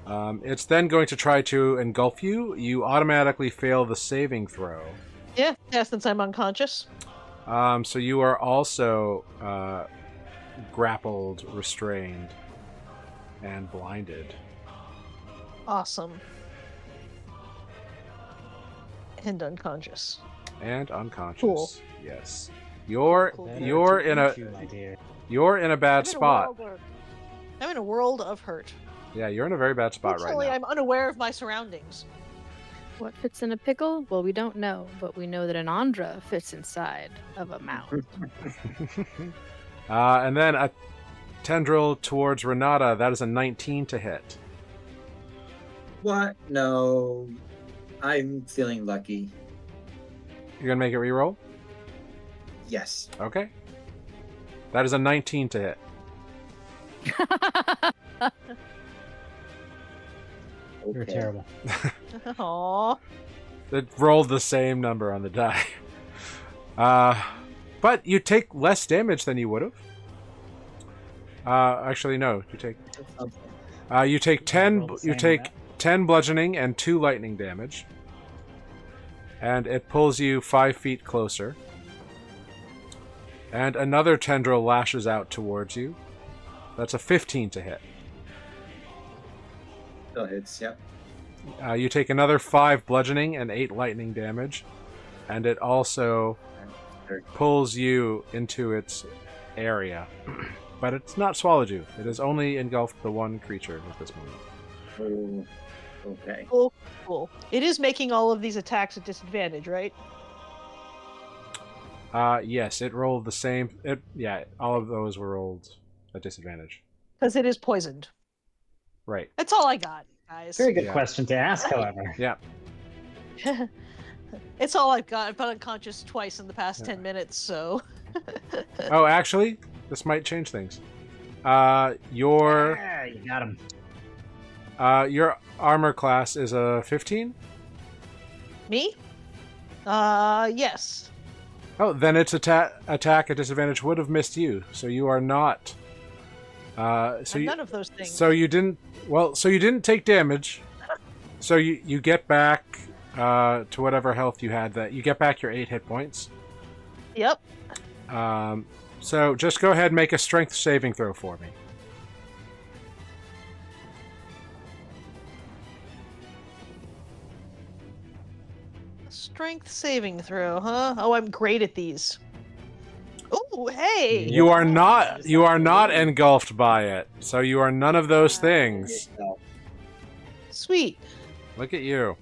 It's then going to try to engulf you. You automatically fail the saving throw. Yeah, since I'm unconscious. So you are also grappled, restrained, and blinded. Awesome. And unconscious. And unconscious. Cool. Yes. You're in a bad spot. I'm in a world of hurt. Yeah, you're in a very bad spot right now. I'm unaware of my surroundings. What fits in a pickle? Well, we don't know, but we know that an Andra fits inside of a mouth. And then a tendril towards Renata. That is a 19 to hit. What? No. I'm feeling lucky. You're going to make it reroll? Yes. Okay. That is a 19 to hit. You're terrible. Aww. It rolled the same number on the die. But you take less damage than you would have. Actually, no. You take. You take 10. Roll the You same take amount. 10 bludgeoning and 2 lightning damage, and it pulls you 5 feet closer. And another tendril lashes out towards you. That's a 15 to hit. Still hits. Yep. You take another 5 bludgeoning and 8 lightning damage, and it also pulls you into its area. But it's not swallowed you. It has only engulfed the one creature at this moment. Oh, okay. Cool. It is making all of these attacks at disadvantage, right? Yes, it rolled the same. All of those were rolled at disadvantage. Because it is poisoned. Right. That's all I got, guys. Very good Yeah. question to ask, however. Yeah. It's all I've got. I've been unconscious twice in the past Yeah. 10 minutes, so. Oh, actually, this might change things. Your Yeah, you got him. your armor class is a 15. Me? Yes. Oh, then its attack at disadvantage would have missed you, so you are not. None of those things. So you didn't. Well, so you didn't take damage. So you get back to whatever health you had. That you get back your 8 hit points. Yep. So just go ahead and make a strength saving throw for me. Strength saving throw, huh? Oh, I'm great at these. Oh, hey! You are not engulfed by it, so you are none of those things. Sweet. Look at you.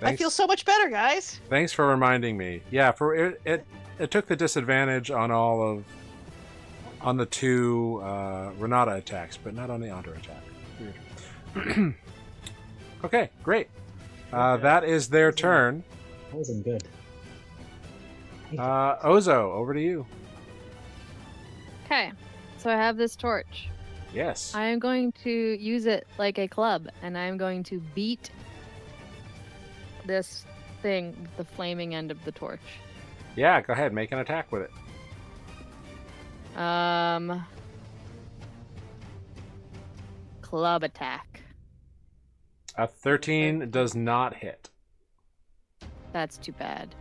I feel so much better, guys. Thanks for reminding me. Yeah, for it took the disadvantage on the 2 Renata attacks, but not on the Andre attack. Weird. Okay, great. That is their turn. That wasn't good. Ozo, over to you. Okay, so I have this torch. Yes. I am going to use it like a club, and I am going to beat this thing with the flaming end of the torch. Yeah, go ahead, make an attack with it. Club attack. A 13 does not hit. That's too bad.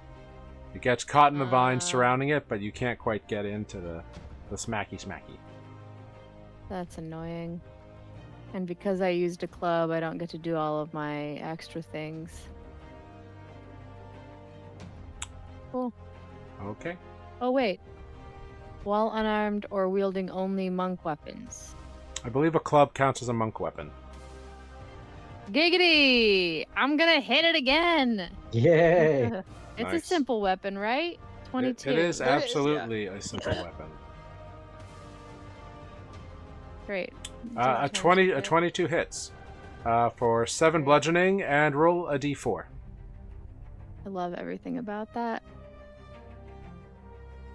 It gets caught in the vines surrounding it, but you can't quite get into the smacky. That's annoying. And because I used a club, I don't get to do all of my extra things. Cool. Okay. Oh, wait. While unarmed or wielding only monk weapons. I believe a club counts as a monk weapon. Giggity! I'm gonna hit it again! Yay! It's a Nice. simple weapon, right? 22. It is It is, absolutely a simple weapon. Great. A 22 hits for 7 bludgeoning, and roll a d4. I love everything about that.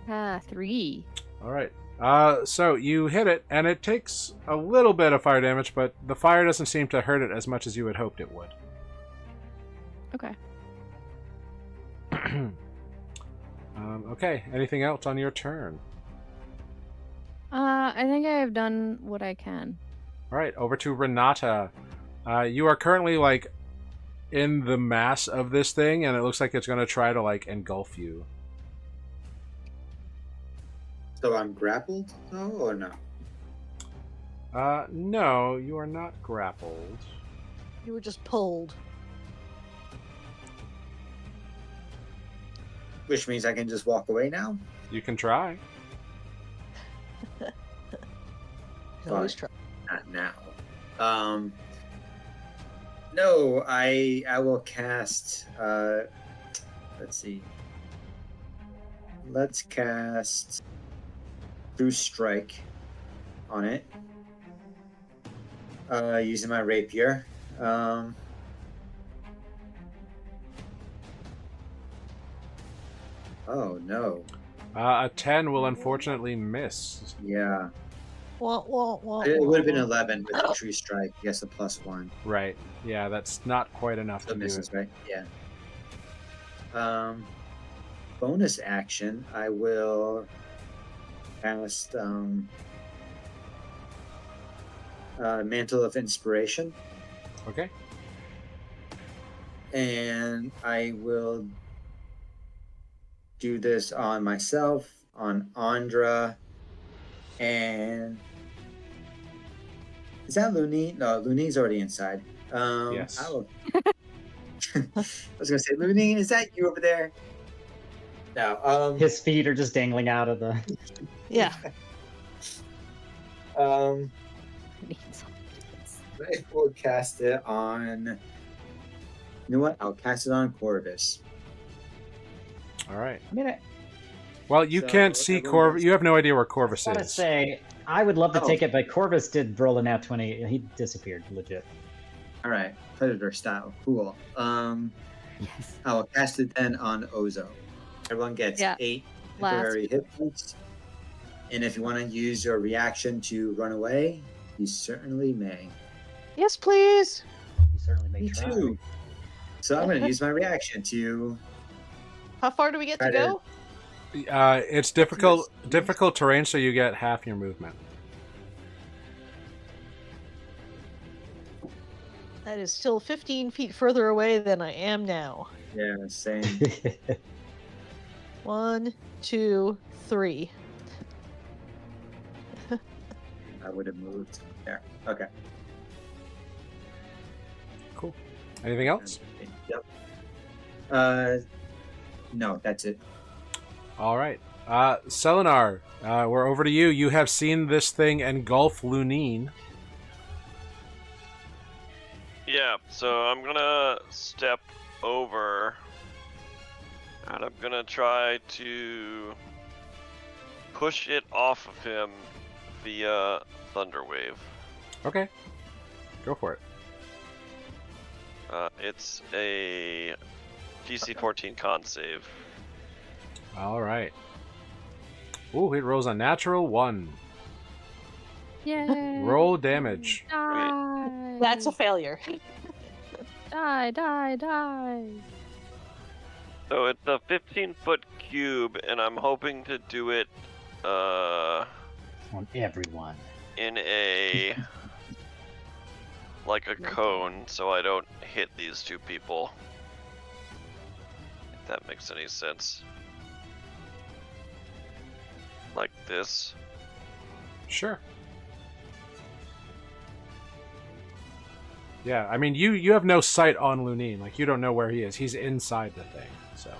3. All right. So you hit it, and it takes a little bit of fire damage, but the fire doesn't seem to hurt it as much as you had hoped it would. Okay. Okay. Anything else on your turn? I think I have done what I can. All right. Over to Renata. You are currently in the mass of this thing, and it looks like it's going to try to engulf you. So I'm grappled, though, or no? No, you are not grappled. You were just pulled. Which means I can just walk away now? You can try. You can always try. Not now. No, I will cast. Let's see. Let's cast True Strike on it. Using my rapier. Oh no. A 10 will unfortunately miss. Yeah. It would have been 11 with the true strike. Yes, a +1. Right. Yeah, that's not quite enough So to do misses, it. right? Yeah. Bonus action, I will cast Mantle of Inspiration, Okay. and I will do this on myself, on Andra, and is that Looney? No, Looney's already inside. Yes. I was gonna say, Looney, is that you over there? No. His feet are just dangling out of the. Yeah. I will cast it on. You know what? I'll cast it on Corvus. All right. I mean, Well, you So, can't see everyone Corvus. gets- You have no idea where Corvus I gotta is. say, I would love to Oh. take it, but Corvus did roll a nat 20. He disappeared, legit. All right, Predator style, cool. Yes. I will cast it then on Ozo. Everyone gets Yeah, 8 last. temporary hit points, and if you want to use your reaction to run away, you certainly may. Yes, please. You certainly may Me try. too. So I'm going to use my reaction to. How far do we get to Try to- go? It's difficult terrain, so you get half your movement. That is still 15 feet further away than I am now. Yeah, same. 1, 2, 3. I would have moved there. Okay. Cool. Anything else? Yep. No, that's it. All right. Selenar, we're over to you. You have seen this thing engulf Lunine. Yeah, so I'm gonna step over and I'm gonna try to push it off of him via Thunderwave. Okay. Go for it. It's a DC 14 con save. All right. Ooh, it rolls a natural 1. Yay. Roll damage. Die. That's a failure. Die, die, die. So it's a 15-foot cube, and I'm hoping to do it On everyone. in a like a cone, so I don't hit these two people. If that makes any sense. Like this. Sure. Yeah, I mean, you have no sight on Lunine. Like, you don't know where he is. He's inside the thing, so.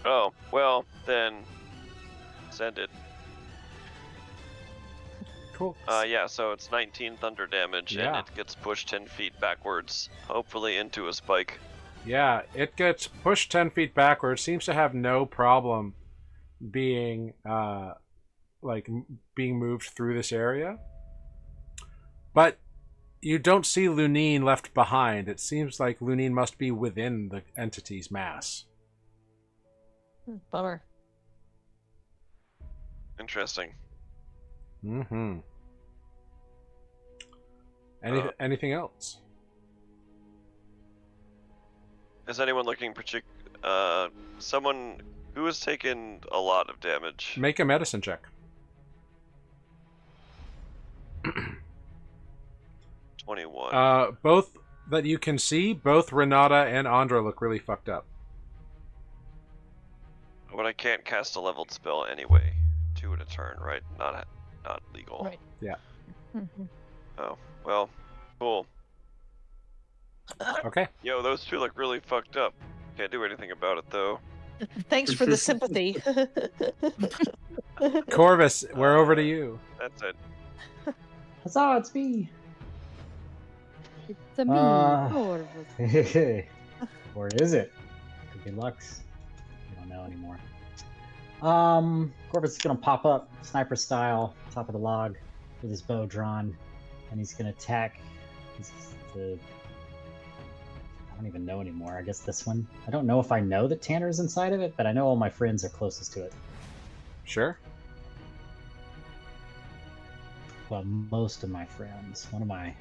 Oh, well, then send it. Cool. Yeah, so it's 19 thunder damage, Yeah. and it gets pushed 10 feet backwards, hopefully into a spike. Yeah, it gets pushed 10 feet backwards. Seems to have no problem being, being moved through this area. But you don't see Lunine left behind. It seems like Lunine must be within the entity's mass. Bummer. Interesting. Mm-hmm. Anything else? Is anyone looking someone who has taken a lot of damage? Make a medicine check. 21. Both that you can see, both Renata and Andra look really fucked up. But I can't cast a leveled spell anyway. 2 in a turn, right? Not legal. Right. Yeah. Oh, well, cool. Okay. Yo, those two look really fucked up. Can't do anything about it though. Thanks for the sympathy. Corvus, we're over to you. That's it. Huzzah, it's me! It's a me. Corvus. Or is it? Could be Lux. We don't know anymore. Corvus is gonna pop up, sniper style, top of the log, with his bow drawn, and he's gonna attack I don't even know anymore. I guess this one. I don't know if I know that Tanner's inside of it, but I know all my friends are closest to it. Sure. well, most of my friends. One of my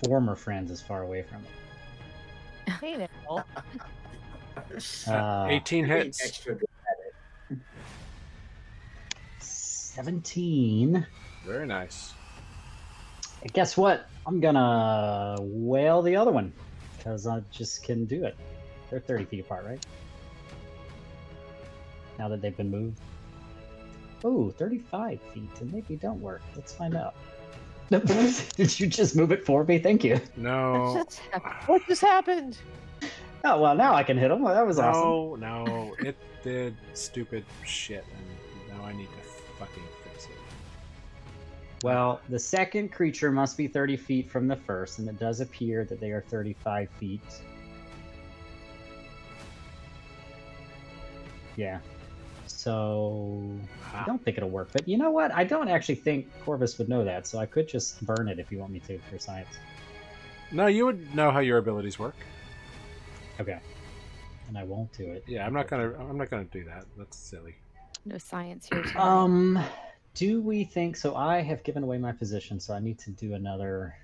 former friends is far away from it. Hey now. 18 You're being hits. extra good at it. 17. Very nice. And guess what? I'm gonna whale the other one because I just can do it. They're 30 feet apart, right? Now that they've been moved. Oh, 35 feet, and maybe don't work. Let's find out. Did you just move it for me? Thank you. No. What just happened? What just happened? Oh, well, now I can hit him. Well, that was awesome. No, it did stupid shit, and now I need to fucking fix it. Well, the second creature must be 30 feet from the first, and it does appear that they are 35 feet. Yeah. So I don't think it'll work. But you know what? I don't actually think Corvus would know that, so I could just burn it if you want me to for science. No, you would know how your abilities work. Okay. And I won't do it. Yeah, I'm not gonna do that. That's silly. No science here tonight. Do we think so? I have given away my position, so I need to do another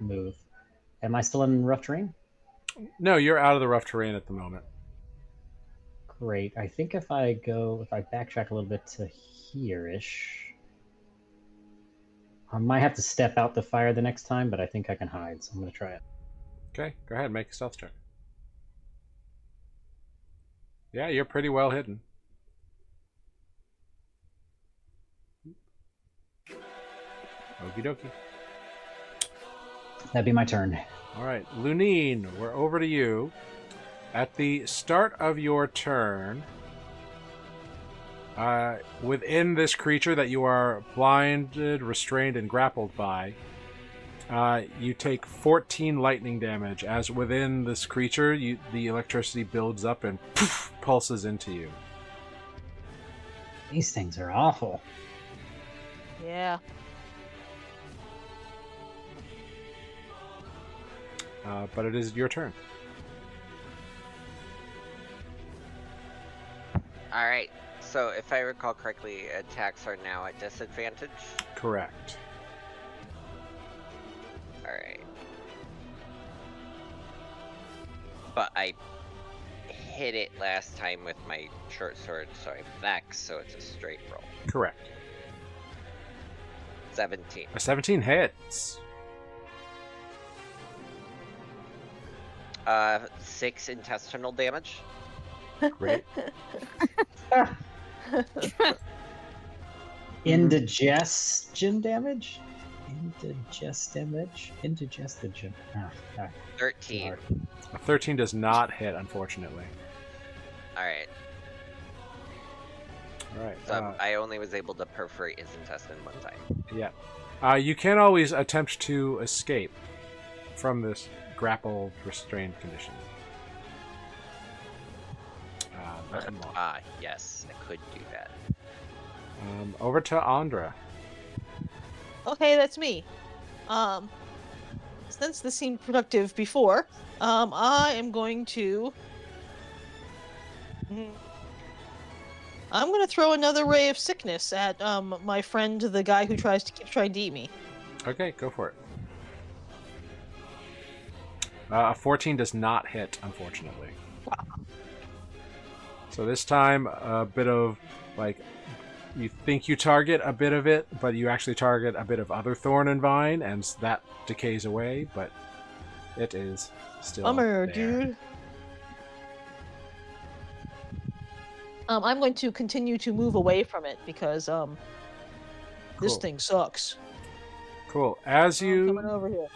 move. Am I still in rough terrain? No, you're out of the rough terrain at the moment. Great. I think if I backtrack a little bit to here-ish, I might have to step out the fire the next time, but I think I can hide, so I'm going to try it. Okay, go ahead, make a stealth check. Yeah, you're pretty well hidden. Okie dokie. That'd be my turn. All right, Lunine, we're over to you. At the start of your turn, within this creature that you are blinded, restrained, and grappled by, you take 14 lightning damage. As within this creature, the electricity builds up and poof, pulses into you. These things are awful. Yeah. But it is your turn. Alright, so if I recall correctly, attacks are now at disadvantage. Correct. Alright. But I hit it last time with my short sword, so I vex, so it's a straight roll. Correct. 17. A 17 hits. 6 intestinal damage. Great. Indigestion damage? Indigestion. 13. A 13 does not hit, unfortunately. Alright, All right. so I only was able to perforate his intestine one time. Yeah. You can always attempt to escape from this grapple restrained condition. Nothing more. Yes, I could do that. Over to Andra. Okay, that's me. Since this seemed productive before, I am going to. I'm going to throw another ray of sickness at my friend, the guy who keeps trying to eat me. Okay, go for it. A 14 does not hit, unfortunately. So this time, a bit of, like, you think you target a bit of it, but you actually target a bit of other thorn and vine, and that decays away, but it is still Bummer, there. dude. I'm going to continue to move away from it because this Cool. thing sucks. Cool. As I'm coming you over here.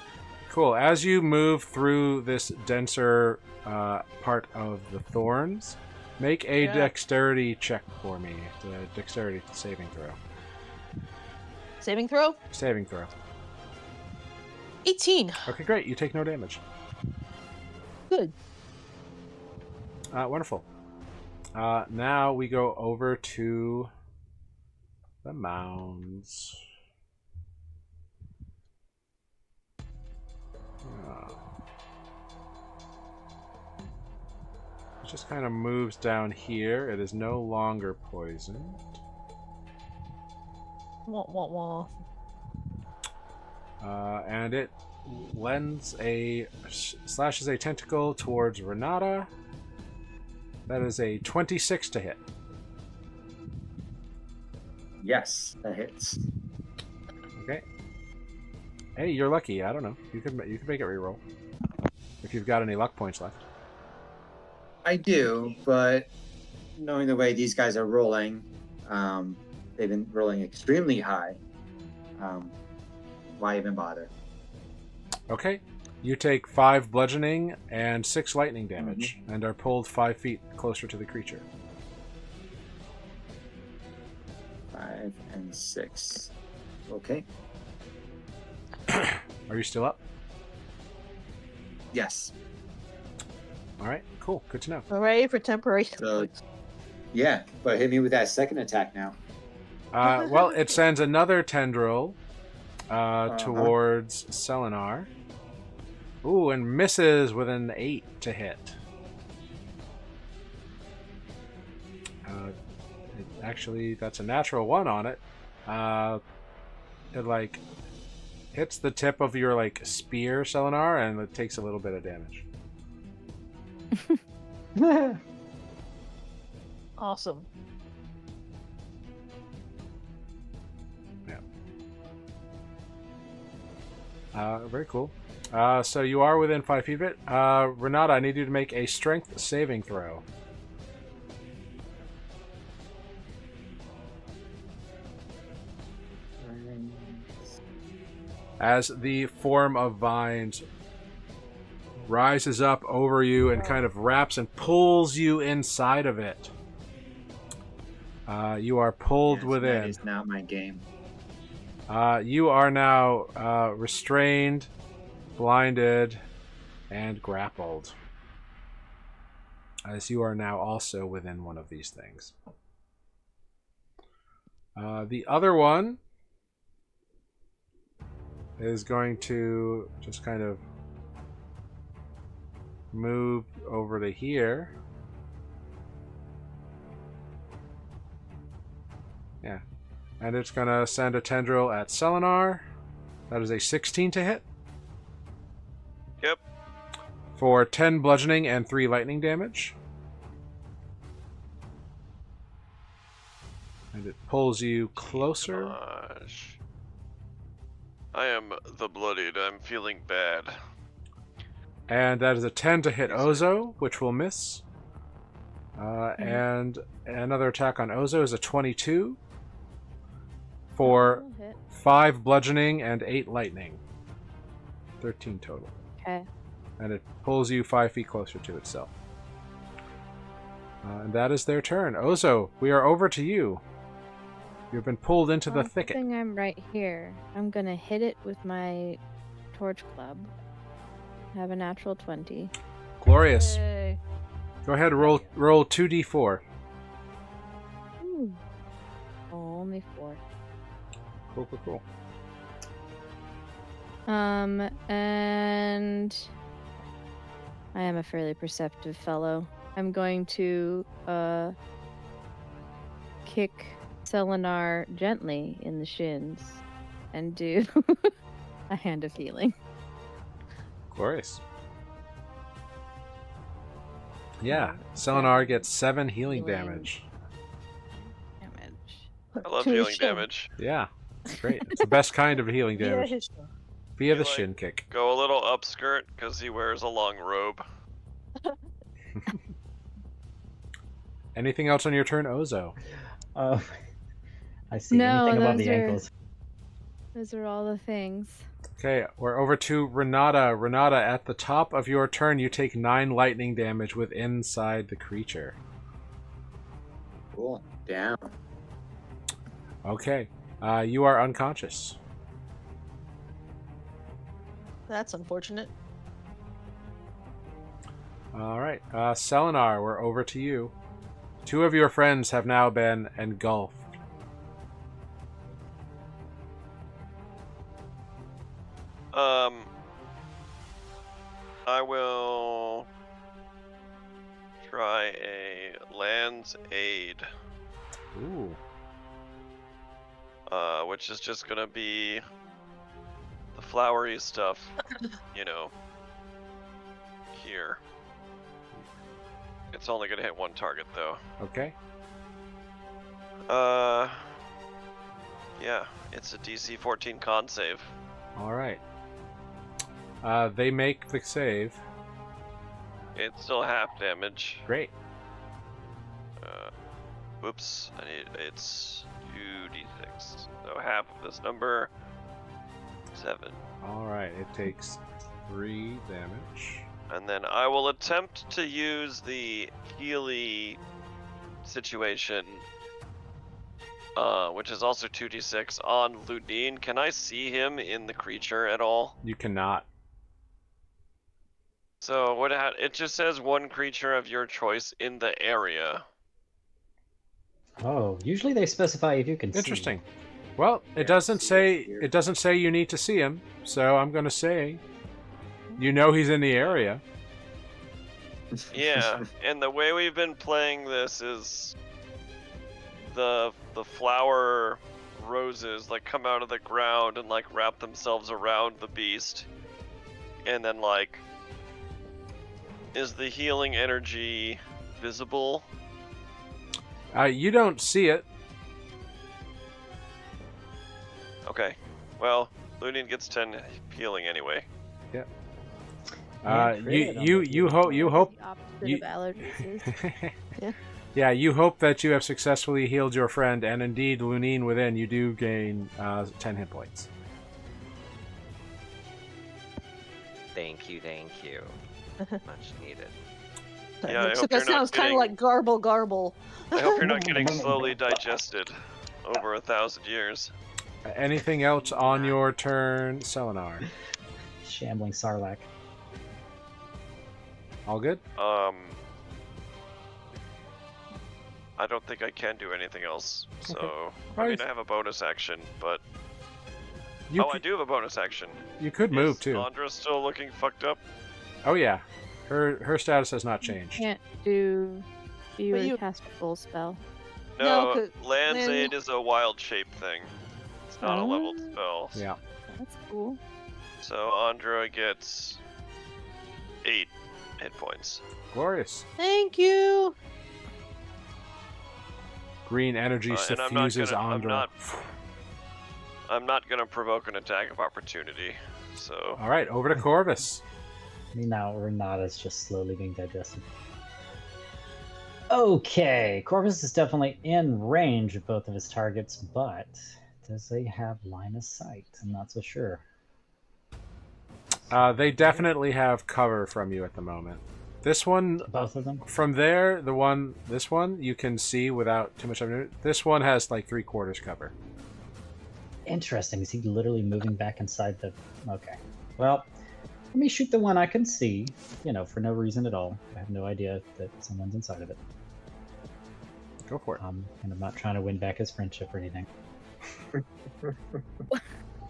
Cool. As you move through this denser part of the thorns, make a Yeah. dexterity check for me. The dexterity saving throw. Saving throw? Saving throw. 18. Okay, great. You take no damage. Good. Wonderful. Now we go over to the mounds. It just kind of moves down here. It is no longer poisoned. Wah, wah, wah. And it slashes a tentacle towards Renata. That is a 26 to hit. Yes, that hits. Okay. Hey, you're lucky. I don't know. You could make it reroll if you've got any luck points left. I do, but knowing the way these guys are rolling, they've been rolling extremely high. Why even bother? Okay. You take 5 bludgeoning and 6 lightning damage, and are pulled 5 feet closer to the creature. 5 and 6. Okay. Are you still up? Yes. All right. Cool. Good to know. Hooray for temporary. So, yeah, but hit me with that second attack now. Well, it sends another tendril towards Selenar. Ooh, and misses with an 8 to hit. Actually, that's a natural 1 on it. It like hits the tip of your like spear, Selenar, and it takes a little bit of damage. Awesome. Very cool. So you are within 5 feet of it. Renata, I need you to make a strength saving throw. As the form of vines rises up over you and kind of wraps and pulls you inside of it. You are pulled within. That is not my game. You are now restrained, blinded, and grappled. As you are now also within one of these things. The other one is going to just kind of move over to here. Yeah. And it's going to send a tendril at Selenar. That is a 16 to hit. Yep. For 10 bludgeoning and 3 lightning damage. And it pulls you closer. Gosh. I am the bloodied. I'm feeling bad. And that is a 10 to hit Ozo, which will miss. And another attack on Ozo is a 22 for 5 bludgeoning and 8 lightning. 13 total. Okay. And it pulls you 5 feet closer to itself. And that is their turn. Ozo, we are over to you. You've been pulled into the thicket. Good thing I'm right here. I'm gonna hit it with my torch club. I have a natural 20. Glorious. Yay. Go ahead, roll 2d4. Ooh. Oh, only 4. Cool. And I am a fairly perceptive fellow. I'm going to kick Selenar gently in the shins and do a hand of healing. Glorious. Yeah, Selenar gets 7 healing damage. I love To his healing shin. damage. Yeah, it's great. It's the best kind of healing Yeah, damage. his shin. Via the Like- shin kick. Go a little upskirt because he wears a long robe. Anything else on your turn, Ozo? I see. No, Anything above those the are- ankles. Those are all the things. Okay, we're over to Renata. Renata, at the top of your turn, you take 9 lightning damage with inside the creature. Cool. Down. Okay, you are unconscious. That's unfortunate. All right, Selenar, we're over to you. 2 of your friends have now been engulfed. I will try a Land's Aid. Ooh. which is just gonna be the flowery stuff, you know, here. It's only gonna hit one target though. Okay. Yeah, it's a DC 14 con save. All right. They make the save. It's still half damage. Great. Whoops, it's 2d6. So half of this number, 7. All right. It takes 3 damage. And then I will attempt to use the Healy situation, which is also 2d6 on Ludine. Can I see him in the creature at all? You cannot. So it just says one creature of your choice in the area. Oh, usually they specify if you can Interesting. see. Well, it doesn't see say it here. it doesn't say you need to see him, so I'm going to say you know he's in the area. Yeah, and the way we've been playing this is the flower roses like come out of the ground and like wrap themselves around the beast, and then like, is the healing energy visible? You don't see it. Okay, well, Ludine gets 10 healing anyway. You hope The opposite you- of allergies is. Yeah, you hope that you have successfully healed your friend, and indeed, Lunine within, you do gain 10 hit points. Thank you. Much needed. Yeah, I hope Except that you're not sounds kind getting- of like garble. I hope you're not getting slowly digested over 1,000 years. Anything else on your turn, Selenar? Shambling Sarlacc. All good? I don't think I can do anything else. So, Okay. I mean, I have a bonus action, but You I could, do have a bonus action. you could move Is too. Andra still looking fucked up? Oh yeah, her status has not changed. Can't do. You But already you- cast a full spell. No, No, 'cause Land's Land- Aid is a wild shape thing. It's not a leveled Oh. spell. Yeah. That's cool. So Andra gets 8 hit points. Glorious. Thank you. Green energy And I'm not suffuses gonna- Andra. I'm not gonna provoke an attack of opportunity. So All right, over to Corvus. Now Renata's just slowly being digested. Okay, Corvus is definitely in range of both of his targets, but does he have line of sight? I'm not so sure. They definitely have cover from you at the moment. This one, Both of them? from there, this one, you can see without too much of it. This one has like 3/4 cover. Interesting. Is he literally moving back inside the... Okay. Well, let me shoot the one I can see, for no reason at all. I have no idea that someone's inside of it. Go for it. And I'm not trying to win back his friendship or anything.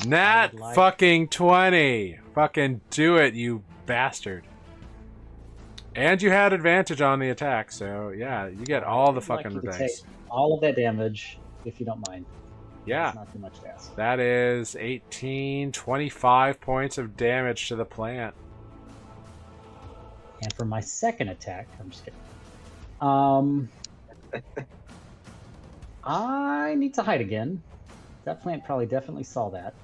Nat would like- fucking 20. Fucking do it, you bastard. And you had advantage on the attack, so yeah, you get all the I'd like fucking you to revenge. take all of that damage, if you don't mind. Yeah, It's not too much to ask. that is 18, 25 points of damage to the plant. And for my second attack, I'm just kidding. I need to hide again. That plant probably definitely saw that.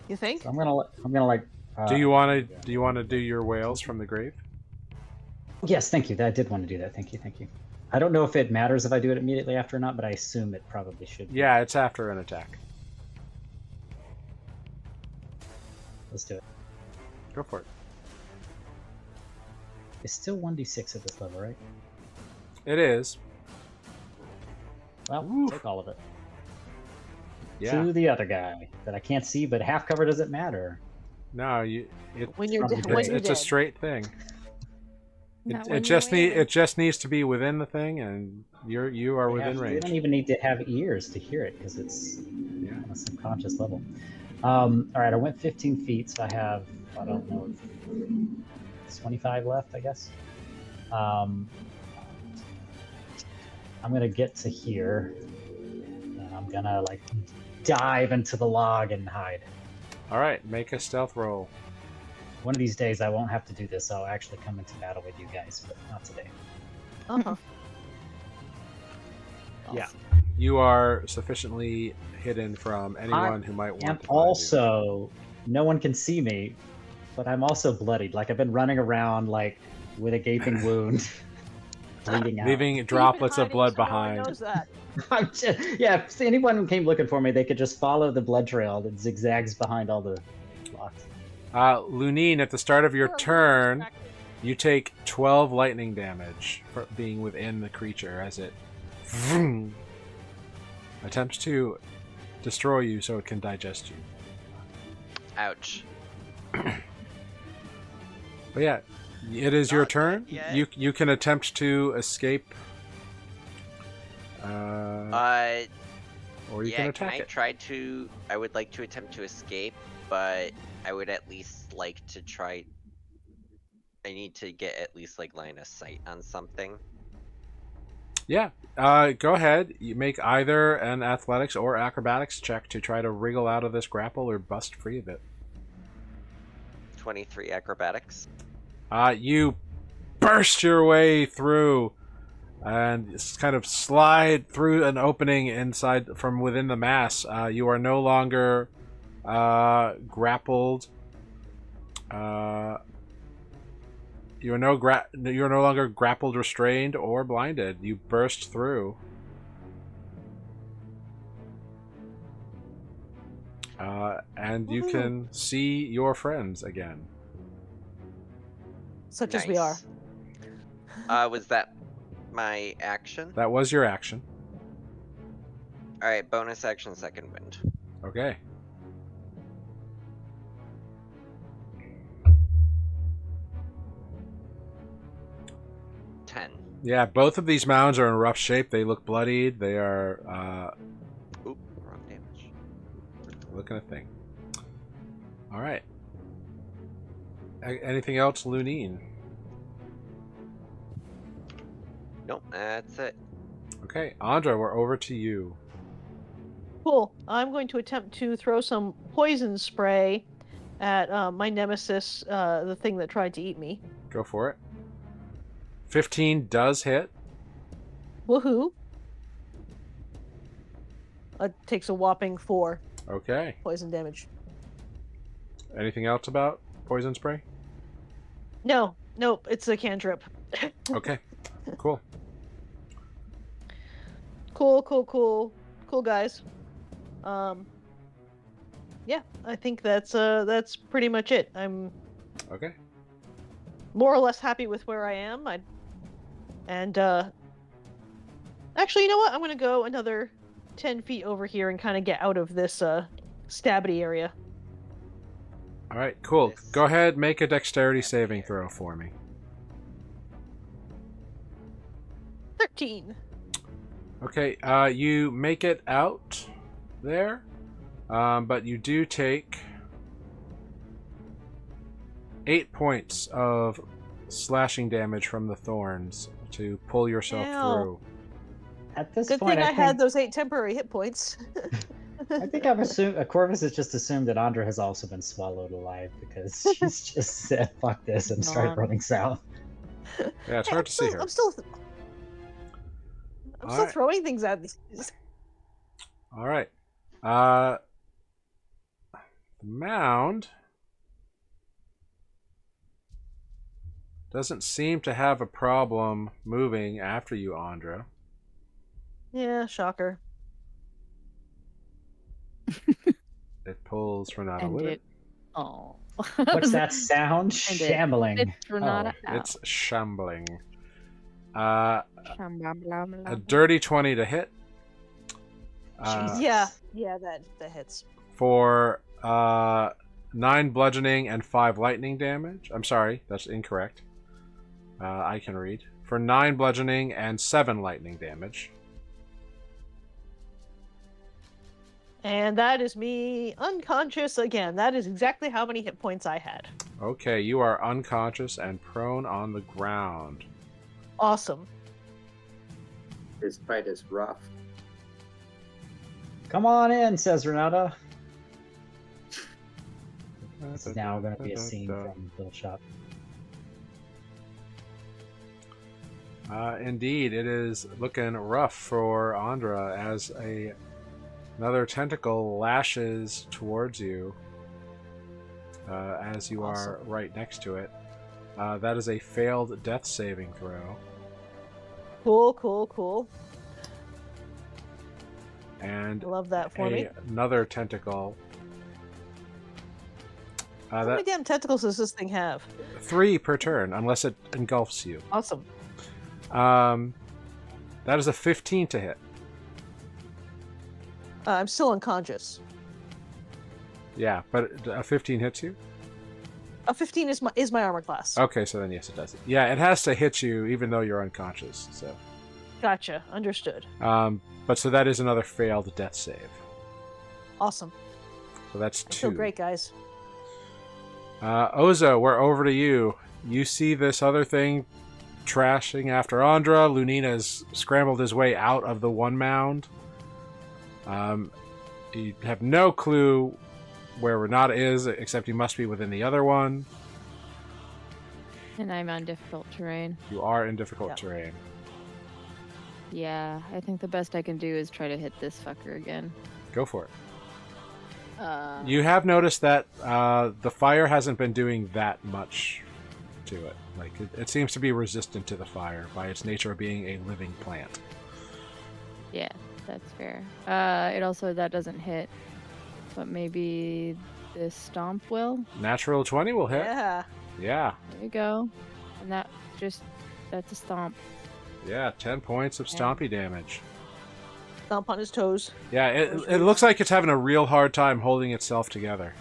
You think? So I'm gonna like. Do you want to do your whales from the grave? Yes, thank you. I did want to do that. Thank you. I don't know if it matters if I do it immediately after or not, but I assume it probably should. Yeah, it's after an attack. Let's do it. Go for it. It's still 1d6 at this level, right? It is. Well, Oof. take all of it. Yeah. To the other guy that I can't see, but half cover doesn't matter. No, When you're It's- dead, when you're it's a dead. straight thing. Not It when just you're wailing. it just needs to be within the thing, and you are within We range. don't even need to have ears to hear it because it's Yeah. on a subconscious level. All right, I went 15 feet, so I have, I don't know, 25 left, I guess. I'm gonna get to here. I'm gonna like dive into the log and hide. All right, make a stealth roll. One of these days I won't have to do this. I'll actually come into battle with you guys, but not today. Uh-huh. Yeah. You are sufficiently hidden from anyone who might want And to find you. also, no one can see me, but I'm also bloodied. Like I've been running around like with a gaping wound, bleeding out. Leaving droplets of blood No one behind. knows that. Yeah, if anyone who came looking for me, they could just follow the blood trail that zigzags behind all the blocks. Lunine, at the start of your We're turn, distracted. you take 12 lightning damage for being within the creature as it attempts to destroy you so it can digest you. Ouch. But yeah, it is your Not turn. dead yet. You can attempt to escape, or you Yeah, can attack I it. try to? I would like to attempt to escape, but I would at least like to try. I need to get at least like line of sight on something. Yeah, go ahead. You make either an athletics or acrobatics check to try to wriggle out of this grapple or bust free of it. 23 acrobatics. You burst your way through and kind of slide through an opening inside from within the mass. You are no longer grappled. You are no longer grappled, restrained, or blinded. You burst through. And you can see your friends again. Such as we are. Was that my action? That was your action. Alright, bonus action, second wind. Okay. Yeah, both of these mounds are in rough shape. They look bloodied. They are Oop, wrong damage. looking at thing. All right. Anything else, Lunine? Nope, that's it. Okay, Andra, we're over to you. Cool. I'm going to attempt to throw some poison spray at my nemesis, the thing that tried to eat me. Go for it. 15 does hit. Woohoo! It takes a whopping 4 Okay. poison damage. Anything else about poison spray? No, nope, it's a cantrip. Okay, cool. Cool, guys. Yeah, I think that's pretty much it. I'm Okay. more or less happy with where I am. Actually, you know what? I'm gonna go another 10 feet over here and kind of get out of this stabby area. All right, cool. Yes. Go ahead, make a dexterity saving throw for me. 13. Okay, you make it out there, but you do take 8 points of slashing damage from the thorns to pull yourself Ow. through. At this Good point, thing I think, had those 8 temporary hit points. I think I've assumed Corvus has just assumed that Andra has also been swallowed alive because she's just said "fuck this" and started Non. running south. Yeah, it's Hey, hard to see her. I'm still Alright. throwing things at these. All right. The mound doesn't seem to have a problem moving after you, Andra. Yeah, shocker. It pulls Renata And with it. it. Oh. What's that sound? And it Shambling. It's Renata out. It's shambling. A Shambling. dirty 20 to hit. Yeah, that hits. For 9 bludgeoning and 5 lightning damage. I'm sorry, that's incorrect. I can read. For 9 bludgeoning and 7 lightning damage. And that is me unconscious again. That is exactly how many hit points I had. Okay, you are unconscious and prone on the ground. Awesome. This fight is rough. Come on in, says Renata. This is now going to be a scene from Little Shop. Indeed, it is looking rough for Andra as another tentacle lashes towards you as you are right next to it. That is a failed death saving throw. Cool. And I love that for me. another tentacle. How many damn tentacles does this thing have? 3 per turn, unless it engulfs you. Awesome. That is a 15 to hit. I'm still unconscious. Yeah, but a 15 hits you? A 15 is my armor class. Okay, so then yes, it does. Yeah, it has to hit you even though you're unconscious. So. Gotcha. Understood. But so that is another failed death save. Awesome. So that's I 2. feel great, guys. Ozo, we're over to you. You see this other thing trashing after Andra. Lunina's scrambled his way out of the one mound. You have no clue where Renata is, except he must be within the other one. And I'm on difficult terrain. You are in difficult terrain. Yeah, I think the best I can do is try to hit this fucker again. Go for it. You have noticed that the fire hasn't been doing that much to it. Like it seems to be resistant to the fire by its nature of being a living plant. Yeah, that's fair. It also, that doesn't hit, but maybe this stomp will. Natural 20 will hit. Yeah. Yeah. There you go. And that's a stomp. Yeah, 10 points of stompy damage. Stomp on his toes. Yeah, it looks like it's having a real hard time holding itself together.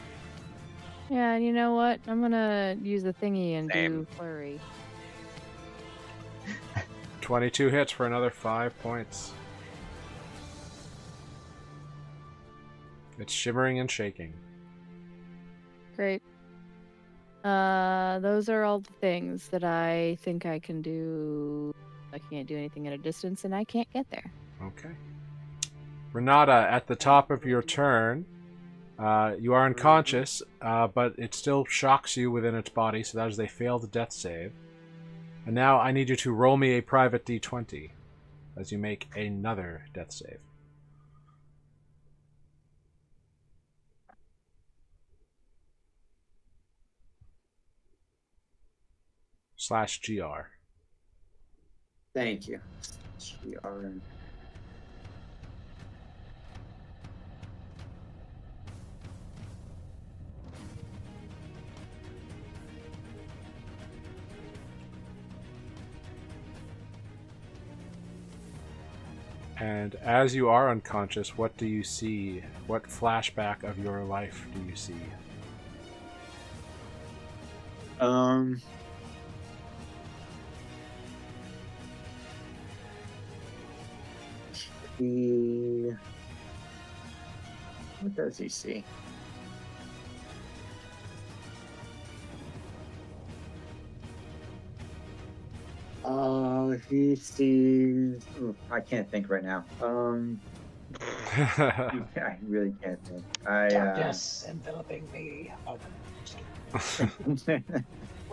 Yeah, and you know what? I'm gonna use the thingy and Same. do flurry. 22 hits for another 5 points. It's shimmering and shaking. Great. Those are all the things that I think I can do. I can't do anything at a distance, and I can't get there. Okay. Renata, at the top of your turn, you are unconscious, but it still shocks you within its body, so that is a failed death save. And now I need you to roll me a private d20 as you make another death save. /GR. Thank you. GR. And as you are unconscious, what do you see? What flashback of your life do you see? What does he see? He sees. I can't think right now. I really can't think. Darkness enveloping me.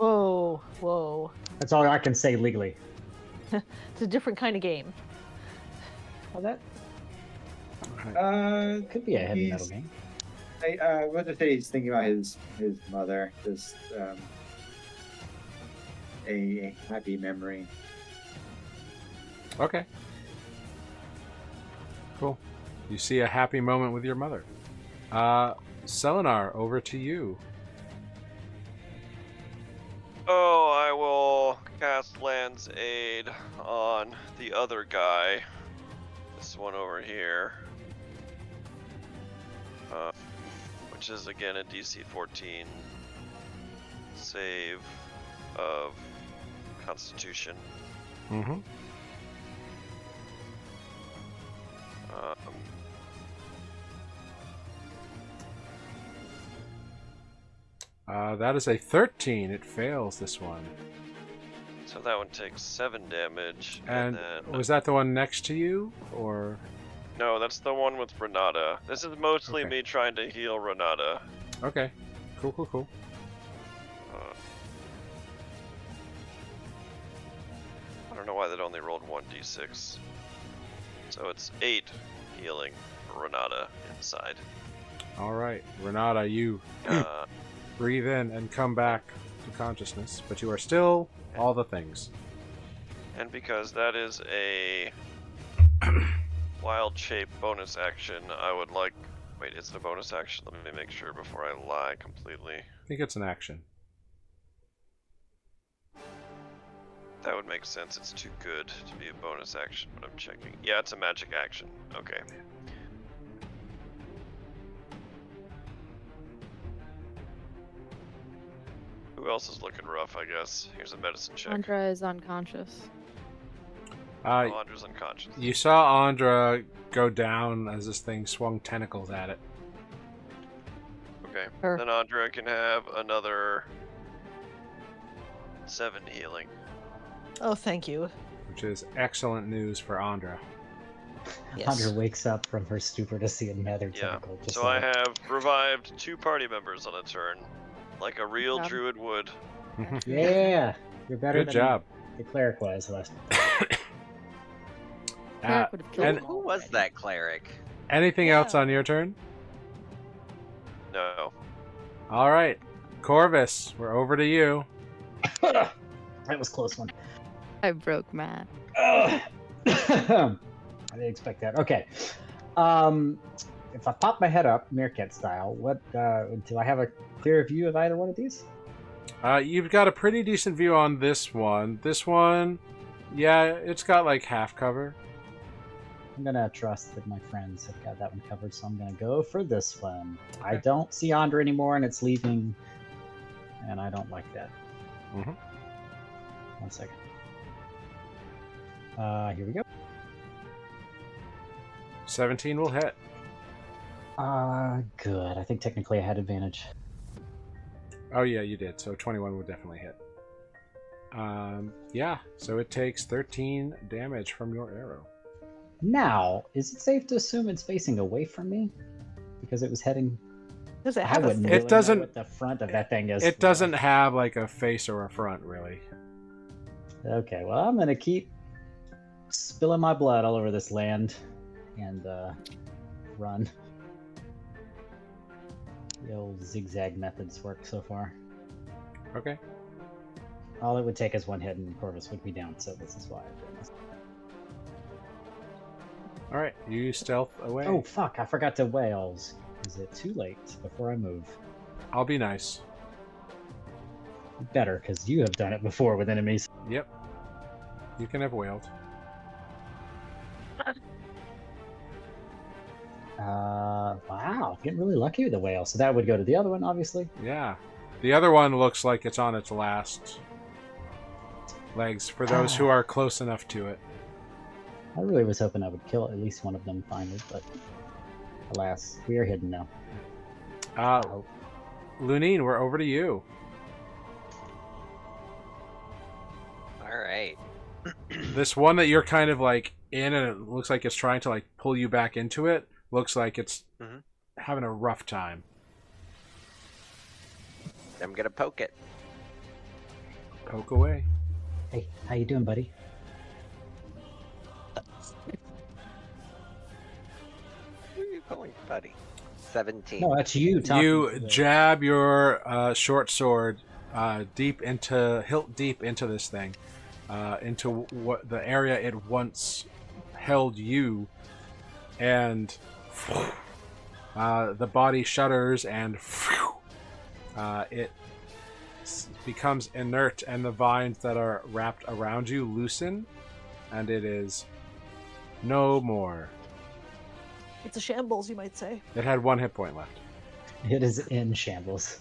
Oh, Whoa. that's all I can say legally. It's a different kind of game. Oh, that Could could be a heavy metal game. What to say? He's thinking about his mother. Just a happy memory. Okay. Cool. You see a happy moment with your mother. Selenar, over to you. Oh, I will cast Land's Aid on the other guy. This one over here. Which is again a DC 14 save of Constitution. Mm-hmm. That is a 13. It fails this one. So that one takes 7 damage. And then was that the one next to you, or? No, that's the one with Renata. This is mostly Okay. me trying to heal Renata. Okay. Cool, cool, cool. I don't know why that only rolled 1d6. So it's 8 healing for Renata inside. All right, Renata, you breathe in and come back to consciousness, but you are still all the things. And because that is a wild shape bonus action, I would like... Wait, is it a bonus action? Let me make sure before I lie completely. I think it's an action. That would make sense. It's too good to be a bonus action, but I'm checking. Yeah, it's a magic action. Okay. Who else is looking rough, I guess? Here's a medicine check. Andra is unconscious. Andra's unconscious. You saw Andra go down as this thing swung tentacles at it. Okay. Her. Then Andra can have another 7 healing. Oh, thank you. Which is excellent news for Andra. Yes. Andra wakes up from her stupor to see another Yeah. tentacle. Just So I have revived 2 party members on a turn, like a real job. druid would. Yeah, you're better Good than job. the cleric was last. Cleric would have killed and them Who was already. that cleric? Anything else Yeah. on your turn? No. All right, Corvus, we're over to you. That was a close one. I broke Matt. I didn't expect that. Okay. If I pop my head up, meerkat style, what do I have a clear view of either one of these? You've got a pretty decent view on this one. This one, yeah, it's got like half cover. I'm gonna trust that my friends have got that one covered, so I'm gonna go for this one. I Okay. don't see Andra anymore, and it's leaving, and I don't like that. Mhm. 1 second. Here we go. 17 will hit. Good. I think technically I had advantage. Oh yeah, you did. So 21 would definitely hit. Yeah. So it takes 13 damage from your arrow. Now, is it safe to assume it's facing away from me? Because it was heading. Does it I have a wouldn't thing? It really doesn't- know what the front of that thing is. It doesn't have like a face or a front, really. Okay, well, I'm gonna keep spilling my blood all over this land and run. The old zigzag methods work so far. Okay. All it would take is one hit and Corvus would be down, so this is why I'm doing this. All right. You stealth away. Oh, fuck, I forgot to wails. Is it too late before I move? I'll be nice. Better, because you have done it before with enemies. Yep. You can have wailed. Wow, getting really lucky with the whale. So that would go to the other one, obviously. Yeah. The other one looks like it's on its last legs for those who are close enough to it. I really was hoping I would kill at least one of them finally, but alas, we are hidden now. Oh. Lunine, we're over to you. Alright. This one that you're kind of like in and it looks like it's trying to like pull you back into it, looks like it's Mhm. having a rough time. I'm gonna poke it. Poke away. Hey, how you doing, buddy? Who are you calling, buddy? 17. No, that's you talking. You to the- jab your short sword hilt deep into this thing, into what the area it once held you, and the body shudders and it becomes inert, and the vines that are wrapped around you loosen, and it is no more. It's a shambles, you might say. It had 1 hit point left. It is in shambles.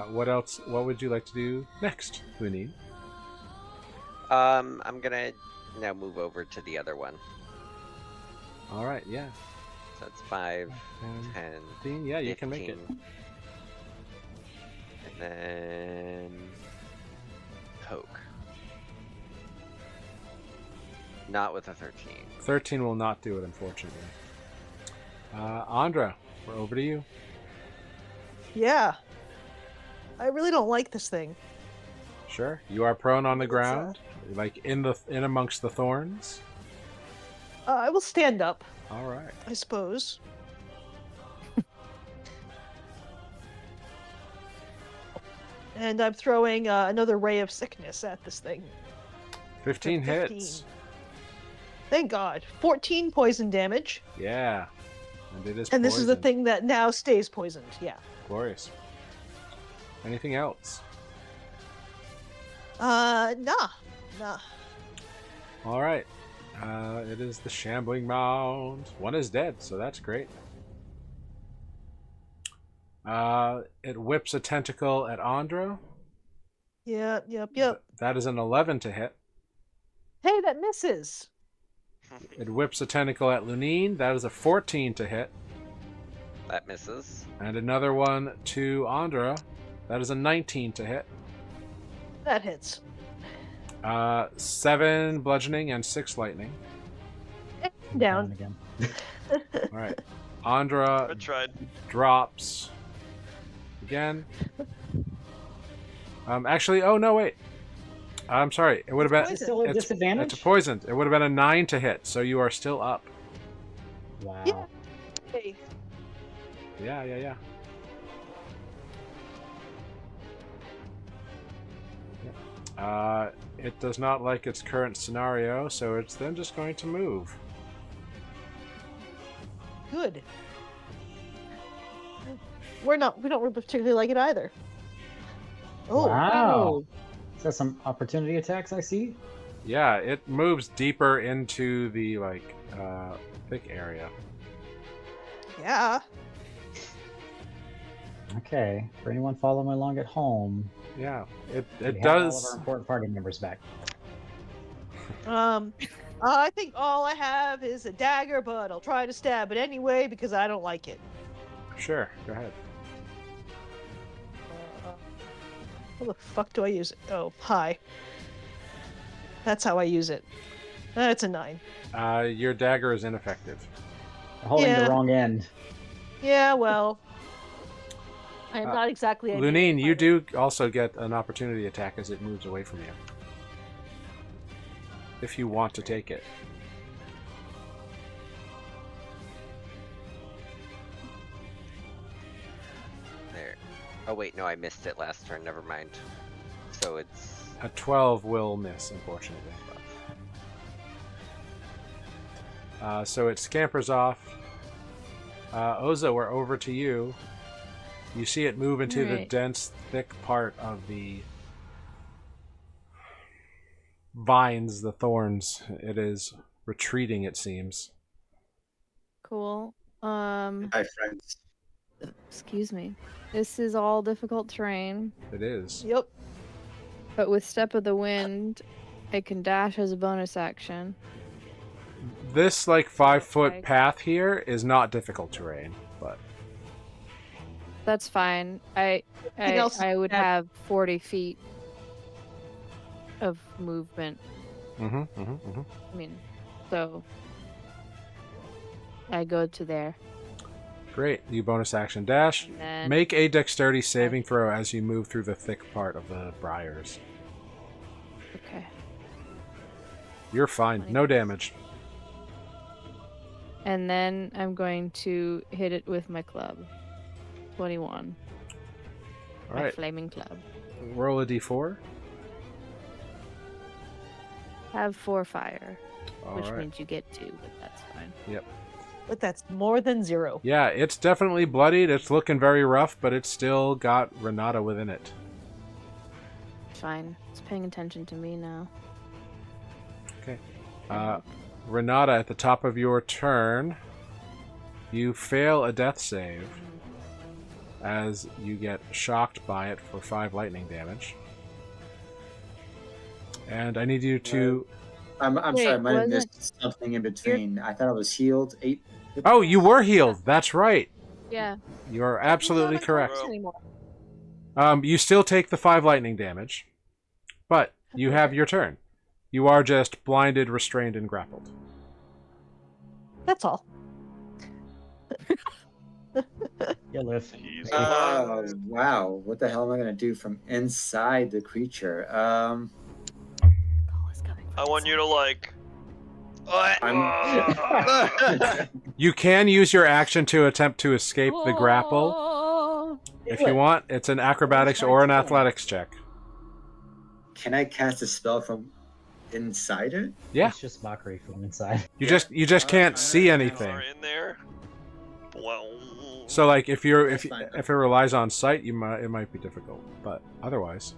What else? What would you like to do next, Lunine? I'm gonna now move over to the other one. All right, yeah. So it's 5, 10, 10, 15. Yeah, you can make it. 15. And Then poke. Not with a 13. 13 will not do it, unfortunately. Andra, we're over to you. Yeah. I really don't like this thing. Sure. You are prone on the It's, ground, like in amongst the thorns. I will stand up, All right. I suppose. And I'm throwing another ray of sickness at this thing. 15 For 15. hits. Thank God. 14 poison damage. Yeah. And it is And this is the poisoned. thing that now stays poisoned. Yeah. Glorious. Anything else? Nah. All right. It is the shambling mound. One is dead, so that's great. It whips a tentacle at Andra. Yep. That is an 11 to hit. Hey, that misses. It whips a tentacle at Lunine. That is a 14 to hit. That misses. And another one to Andra. That is a 19 to hit. That hits. 7 bludgeoning and 6 lightning. Down. again. All right. Andra I tried. drops again. Actually, oh no, wait. I'm sorry. It would have been. Is it still a disadvantage? It's poisoned. It would have been a 9 to hit, so you are still up. Wow. Yeah. Hey. Yeah. It does not like its current scenario, so it's then just going to move. Good. We don't particularly like it either. Oh. Wow. Is that some opportunity attacks I see? Yeah, it moves deeper into the thick area. Yeah. Okay. For anyone following along at home, Yeah, it we have all of does. our important party members back. I think all I have is a dagger, but I'll try to stab it anyway because I don't like it. Sure, go ahead. How the fuck do I use it? Oh, hi. That's how I use it. That's a 9. Your dagger is ineffective. Holding Yeah. the wrong end. Yeah, well. I am not exactly a Lunine, you fighter. do also get an opportunity attack as it moves away from you. If you want to take it. There. Oh wait, no, I missed it last turn. Never mind. So it's A 12 will miss, unfortunately. So it scampers off. Oza, we're over to you. You see it move into the Right. dense, thick part of the vines, the thorns. It is retreating, it seems. Cool. Hi, friends. Excuse me. This is all difficult terrain, It is. Yep. but with Step of the Wind, I can dash as a bonus action. This 5-foot Okay. path here is not difficult terrain, but That's fine. I else would that- have 40 feet of movement. I mean, so I go to there. Great. You bonus action dash. And then Make a dexterity saving throw as you move through the thick part of the briars. okay. You're fine. No damage. And then I'm going to hit it with my club. 21. All My right. flaming club. Roll a d4. Have 4 fire, All which right. means you get 2, but that's fine. Yep. But that's more than 0. Yeah, it's definitely bloodied. It's looking very rough, but it's still got Renata within it. Fine. It's paying attention to me now. Okay. Renata, at the top of your turn, you fail a death save as you get shocked by it for 5 lightning damage. And I need you to... I'm Wait, sorry, I might have wasn't- missed something in between. I thought I was healed. 8. Oh, you were healed. That's right. Yeah. You are absolutely Not correct. anymore. You still take the 5 lightning damage, but you have your turn. You are just blinded, restrained, and grappled. That's all. Yeah, Liv. He's Oh, alive. wow. What the hell am I going to do from inside the creature? Call is coming from I want you to like. You can use your action to attempt to escape the grapple Oh, if you want. It's an acrobatics or an athletics check. Can I cast a spell from inside it? Yeah. It's just mockery from inside. You just can't see anything. Are in there. Well. So like if That's fine. it relies on sight, it might be difficult, but otherwise,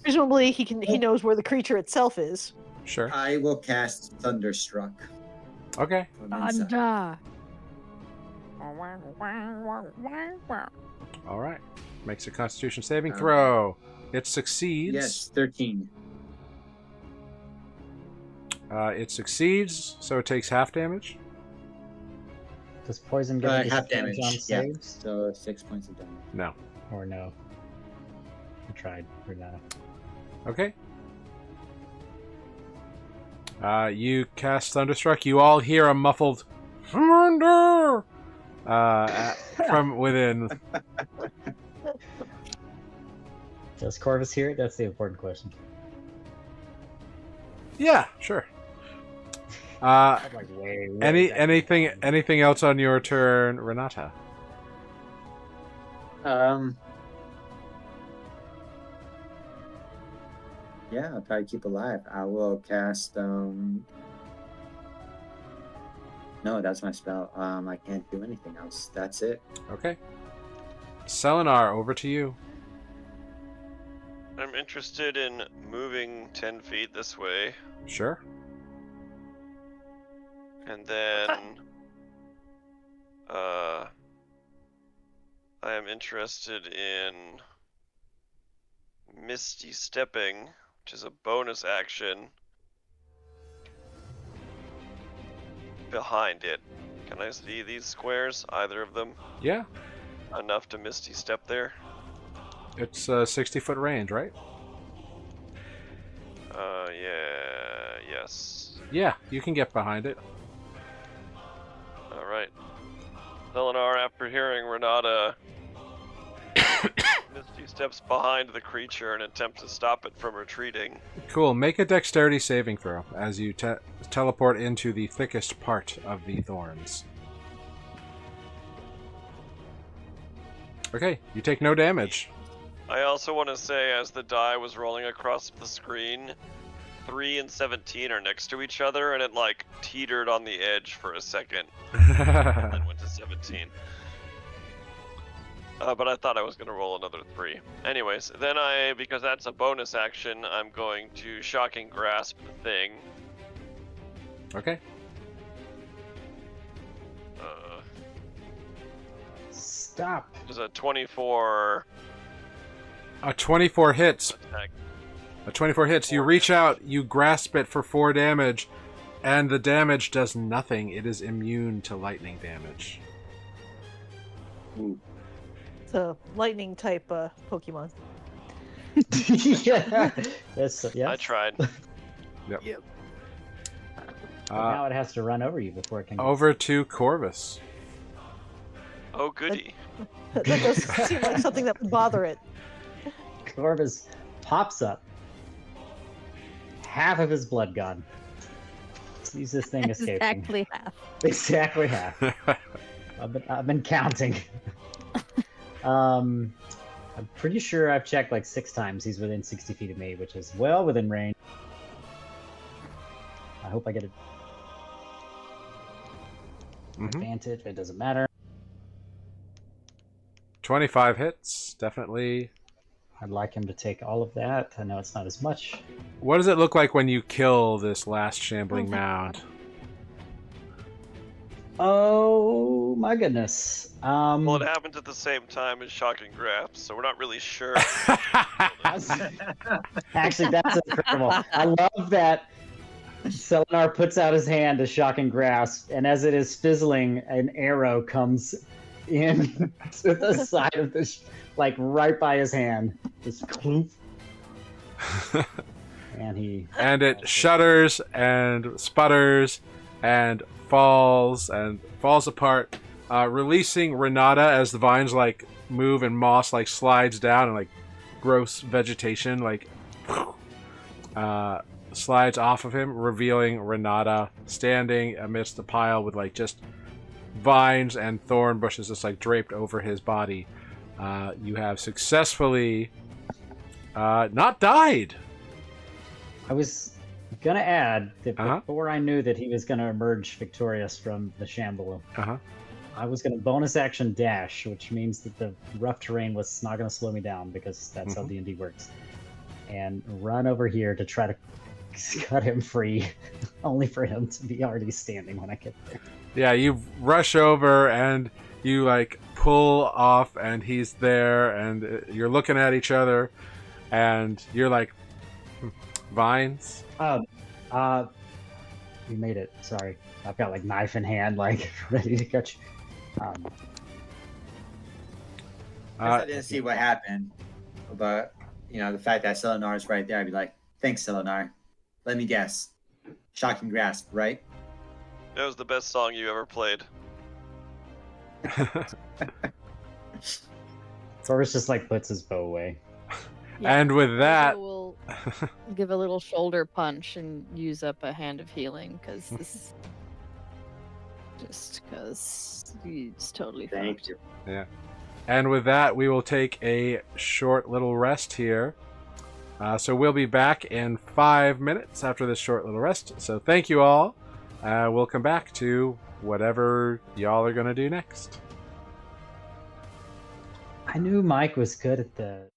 Presumably, he knows where the creature itself is. sure. I will cast Thunderstruck Okay. from inside. Thunder. All right. Makes a Constitution saving throw. It succeeds. Yes, 13. It succeeds, so it takes half damage. Does poison give a Half disadvantage damage. on Yeah. saves? So 6 points of damage. No. Or no? I tried. Or not. Okay. You cast Thunderstruck. You all hear a muffled thunder from within. Does Corvus hear it? That's the important question. Yeah, sure. I'm like way back. Anything else on your turn, Renata? Yeah, I'll probably keep alive. I will cast no, that's my spell. I can't do anything else. That's it. Okay. Selenar, over to you. I'm interested in moving 10 feet this way, Sure. and then I am interested in Misty Stepping, which is a bonus action behind it. Can I see these squares? Either of them? Yeah. Enough to Misty Step there? It's a 60-foot range, right? Yes. Yeah, you can get behind it. Alright. Selenar, after hearing Renata, Misty steps behind the creature and attempts to stop it from retreating. Cool. Make a dexterity saving throw as you teleport into the thickest part of the thorns. Okay, you take no damage. I also want to say, as the die was rolling across the screen, 3 and 17 are next to each other, and it like teetered on the edge for a second, and then went to 17. But I thought I was going to roll another 3. Anyways, then because that's a bonus action, I'm going to Shocking Grasp the thing. Okay. Stop. There's a 24 A 24 hits. attack. A 24 hits. You reach out, you grasp it for 4 damage, and the damage does nothing. It is immune to lightning damage. Ooh. It's a lightning type Pokemon. Yeah. Yes. Yes. I tried. Now it has to run over you before it can. Over to Corvus. Oh, goody. That does seem like something that would bother it. Corvus pops up. Half of his blood gone. Sees this thing escaping. Exactly half. Exactly half. I've been counting. I'm pretty sure I've checked like 6 times. He's within 60 feet of me, which is well within range. I hope I get an advantage. It doesn't matter. 25 hits, definitely. I'd like him to take all of that. I know it's not as much. What does it look like when you kill this last shambling mound? Oh my goodness. Well, it happens at the same time as Shocking Grasp, so we're not really sure. Actually, that's incredible. I love that Selenar puts out his hand to Shocking Grasp, and as it is fizzling, an arrow comes in to the side of the, like right by his hand. Just cloop. And he. And it shudders and sputters and falls apart, releasing Renata as the vines like move and moss like slides down and like gross vegetation like slides off of him, revealing Renata standing amidst a pile with like just vines and thorn bushes just like draped over his body. You have successfully not died. I was gonna add that Uh-huh. before I knew that he was gonna emerge victorious from the shamble, Uh-huh. I was gonna bonus action dash, which means that the rough terrain was not gonna slow me down because that's how D&D works, and run over here to try to cut him free, only for him to be already standing when I get there. Yeah, you rush over and you like pull off and he's there and you're looking at each other and you're like, vines? We made it. Sorry. I've got like knife in hand, like ready to cut you. I didn't see what happened, but the fact that Selenar is right there, I'd be like, "Thanks, Selenar." Let me guess, Shocking Grasp, right? That was the best song you ever played. Zorus just like puts his bow away. And with that, we'll give a little shoulder punch and use up a hand of healing because this just because he's totally Thank fucked. you. yeah. And with that, we will take a short little rest here. So we'll be back in 5 minutes after this short little rest. So thank you all. We'll come back to whatever y'all are going to do next. I knew Mike was good at the.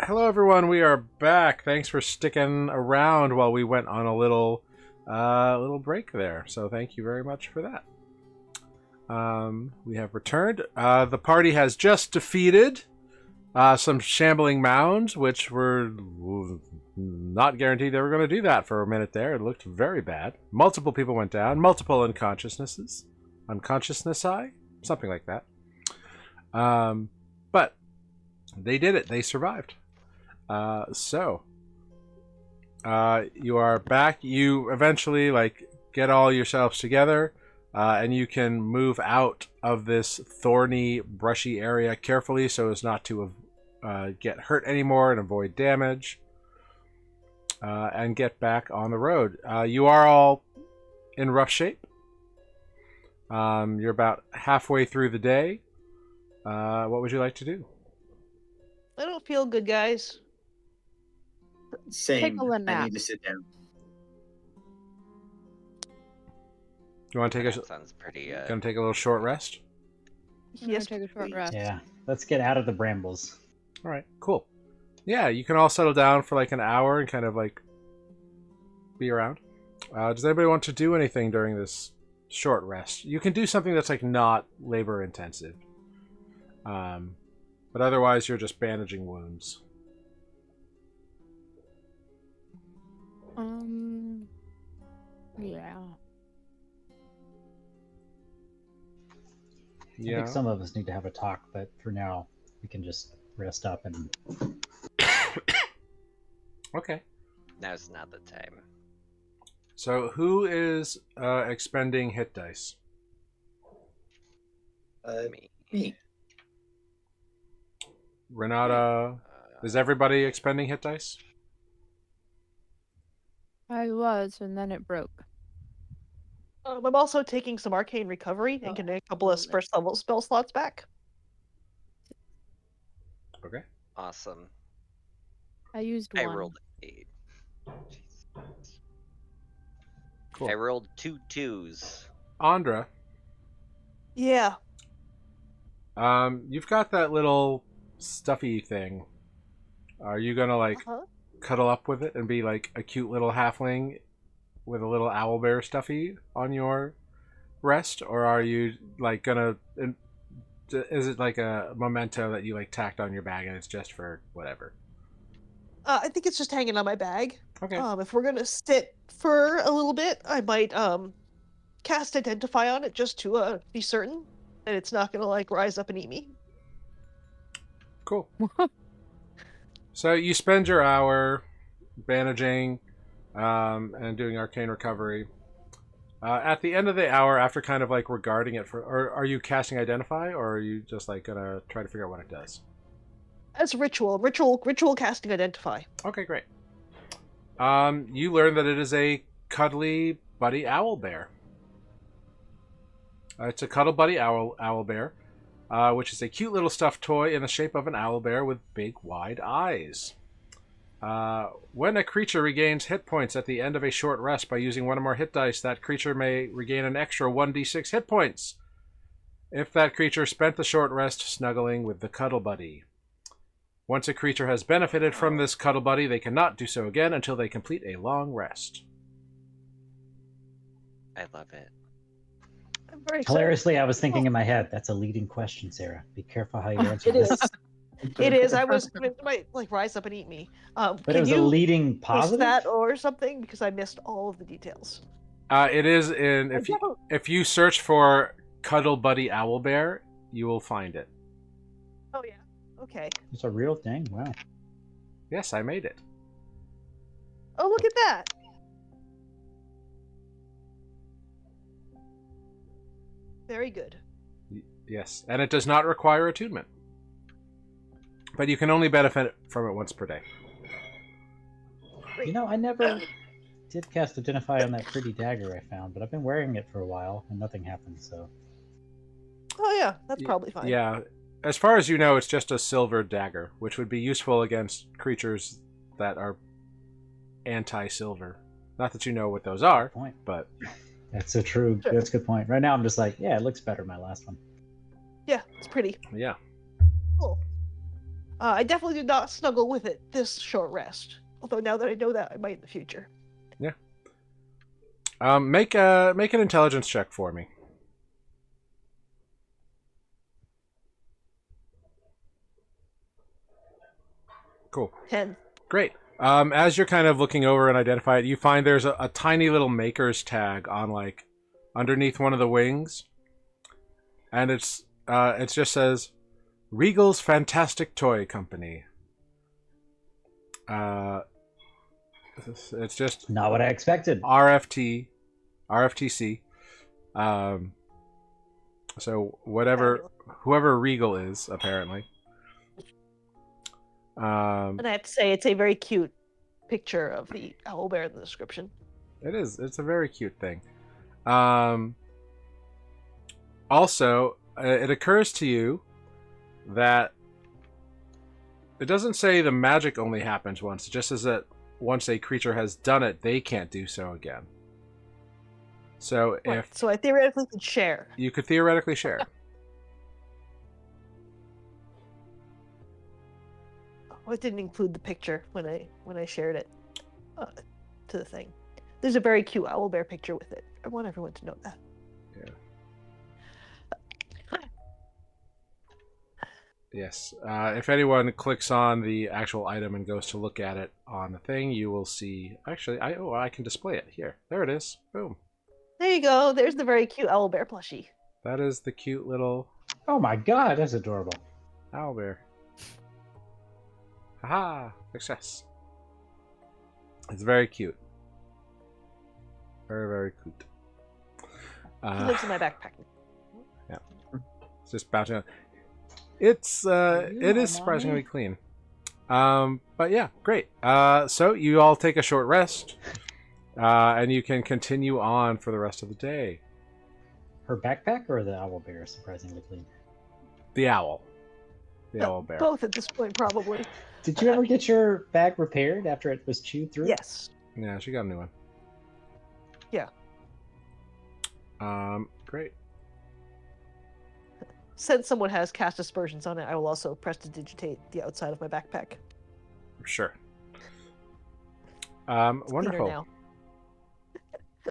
hello everyone. We are back. Thanks for sticking around while we went on a little break there. So thank you very much for that. We have returned. The party has just defeated some shambling mounds, which were not guaranteed they were going to do that for a minute there. It looked very bad. Multiple people went down. Multiple unconsciousness, something like that. But they did it. They survived. So you are back. You eventually get all yourselves together, and you can move out of this thorny, brushy area carefully so as not to get hurt anymore and avoid damage, and get back on the road. You are all in rough shape. You're about halfway through the day. What would you like to do? I don't feel good, guys. Same. a little I nap. need to sit down. You want to take That sounds pretty. gonna take a little short rest? Yes, take a short please. rest. Yeah, let's get out of the brambles. All right, cool. Yeah, you can all settle down for an hour and kind of be around. Does anybody want to do anything during this short rest? You can do something that's not labor intensive. But otherwise you're just bandaging wounds. Yeah. I think some of us need to have a talk, but for now we can just rest up and. Okay. Now's not the time. So who is expending hit dice? Me. Renata, is everybody expending hit dice? I was, and then it broke. I'm also taking some arcane recovery and getting a couple of first level spell slots back. Okay. Awesome. I used I one. rolled 8. Jeez. Cool. I rolled 2 2s. Andra, Yeah. you've got that little stuffy thing. Are you gonna cuddle up with it and be a cute little halfling with a little owlbear stuffy on your breast, or are you gonna? Is it a memento that you tacked on your bag and it's just for whatever? I think it's just hanging on my bag. Okay. If we're gonna sit for a little bit, I might cast Identify on it just to be certain that it's not gonna rise up and eat me. Cool. So you spend your hour bandaging and doing arcane recovery. At the end of the hour, after kind of regarding it or are you casting Identify, or are you just gonna try to figure out what it does? As ritual casting Identify. Okay, great. You learn that it is a cuddly buddy owl bear. It's a cuddle buddy owl bear, which is a cute little stuffed toy in the shape of an owl bear with big wide eyes. When a creature regains hit points at the end of a short rest by using one or more hit dice, that creature may regain an extra 1d6 hit points if that creature spent the short rest snuggling with the cuddle buddy. Once a creature has benefited from this cuddle buddy, they cannot do so again until they complete a long rest. I love it. I'm very excited. Hilariously, I was thinking in my head, that's a leading question, Sarah. Be careful how you answer It this. is. It is. I was it might rise up and eat me. But can it was a you leading post positive? that or something, because I missed all of the details. It is in if you search for cuddle buddy owlbear, you will find it. Oh yeah. Okay. It's a real thing? Wow. Yes, I made it. Oh, look at that. Very good. Yes, and it does not require attunement. But you can only benefit from it once per day. You know, I never did cast Identify on that pretty dagger I found, but I've been wearing it for a while and nothing happened, so. Oh yeah, that's probably fine. Yeah, as far as you know, it's just a silver dagger, which would be useful against creatures that are anti-silver. Not that you know what those are, Point. but That's a true, that's a good point. Right now I'm just yeah, it looks better than my last one. Yeah, it's pretty. yeah. Cool. I definitely did not snuggle with it this short rest. Although now that I know that, I might in the future. Yeah. Make an intelligence check for me. Cool. 10. Great. As you're kind of looking over and identify it, you find there's a tiny little maker's tag on like underneath one of the wings, and it just says Regal's Fantastic Toy Company. It's just Not what I expected. RFTC. So whoever Regal is, apparently. And I have to say, it's a very cute picture of the owlbear in the description. It is. It's a very cute thing. Also, it occurs to you that it doesn't say the magic only happens once. It just says that once a creature has done it, they can't do so again. So So I theoretically could share. You could theoretically share. Oh, it didn't include the picture when I shared it to the thing. There's a very cute owlbear picture with it. I want everyone to know that. Yeah. Yes. If anyone clicks on the actual item and goes to look at it on the thing, you will see. Actually, I can display it here. There it is. Boom. There you go. There's the very cute owlbear plushie. That is the cute little Oh my god, that's adorable. owlbear. Haha! Success. It's very cute. Very, very cute. He lives in my backpack. Yeah. It's just bouncing on. It is surprisingly clean. But yeah, great. So you all take a short rest, and you can continue on for the rest of the day. Her backpack or the owl bear is surprisingly clean? The owl. The owl bear. Both at this point, probably. Did you ever get your bag repaired after it was chewed through? Yes. Yeah, she got a new one. Yeah. Great. Since someone has cast aspersions on it, I will also prestidigitate the outside of my backpack. Sure. It's cleaner Wonderful. now.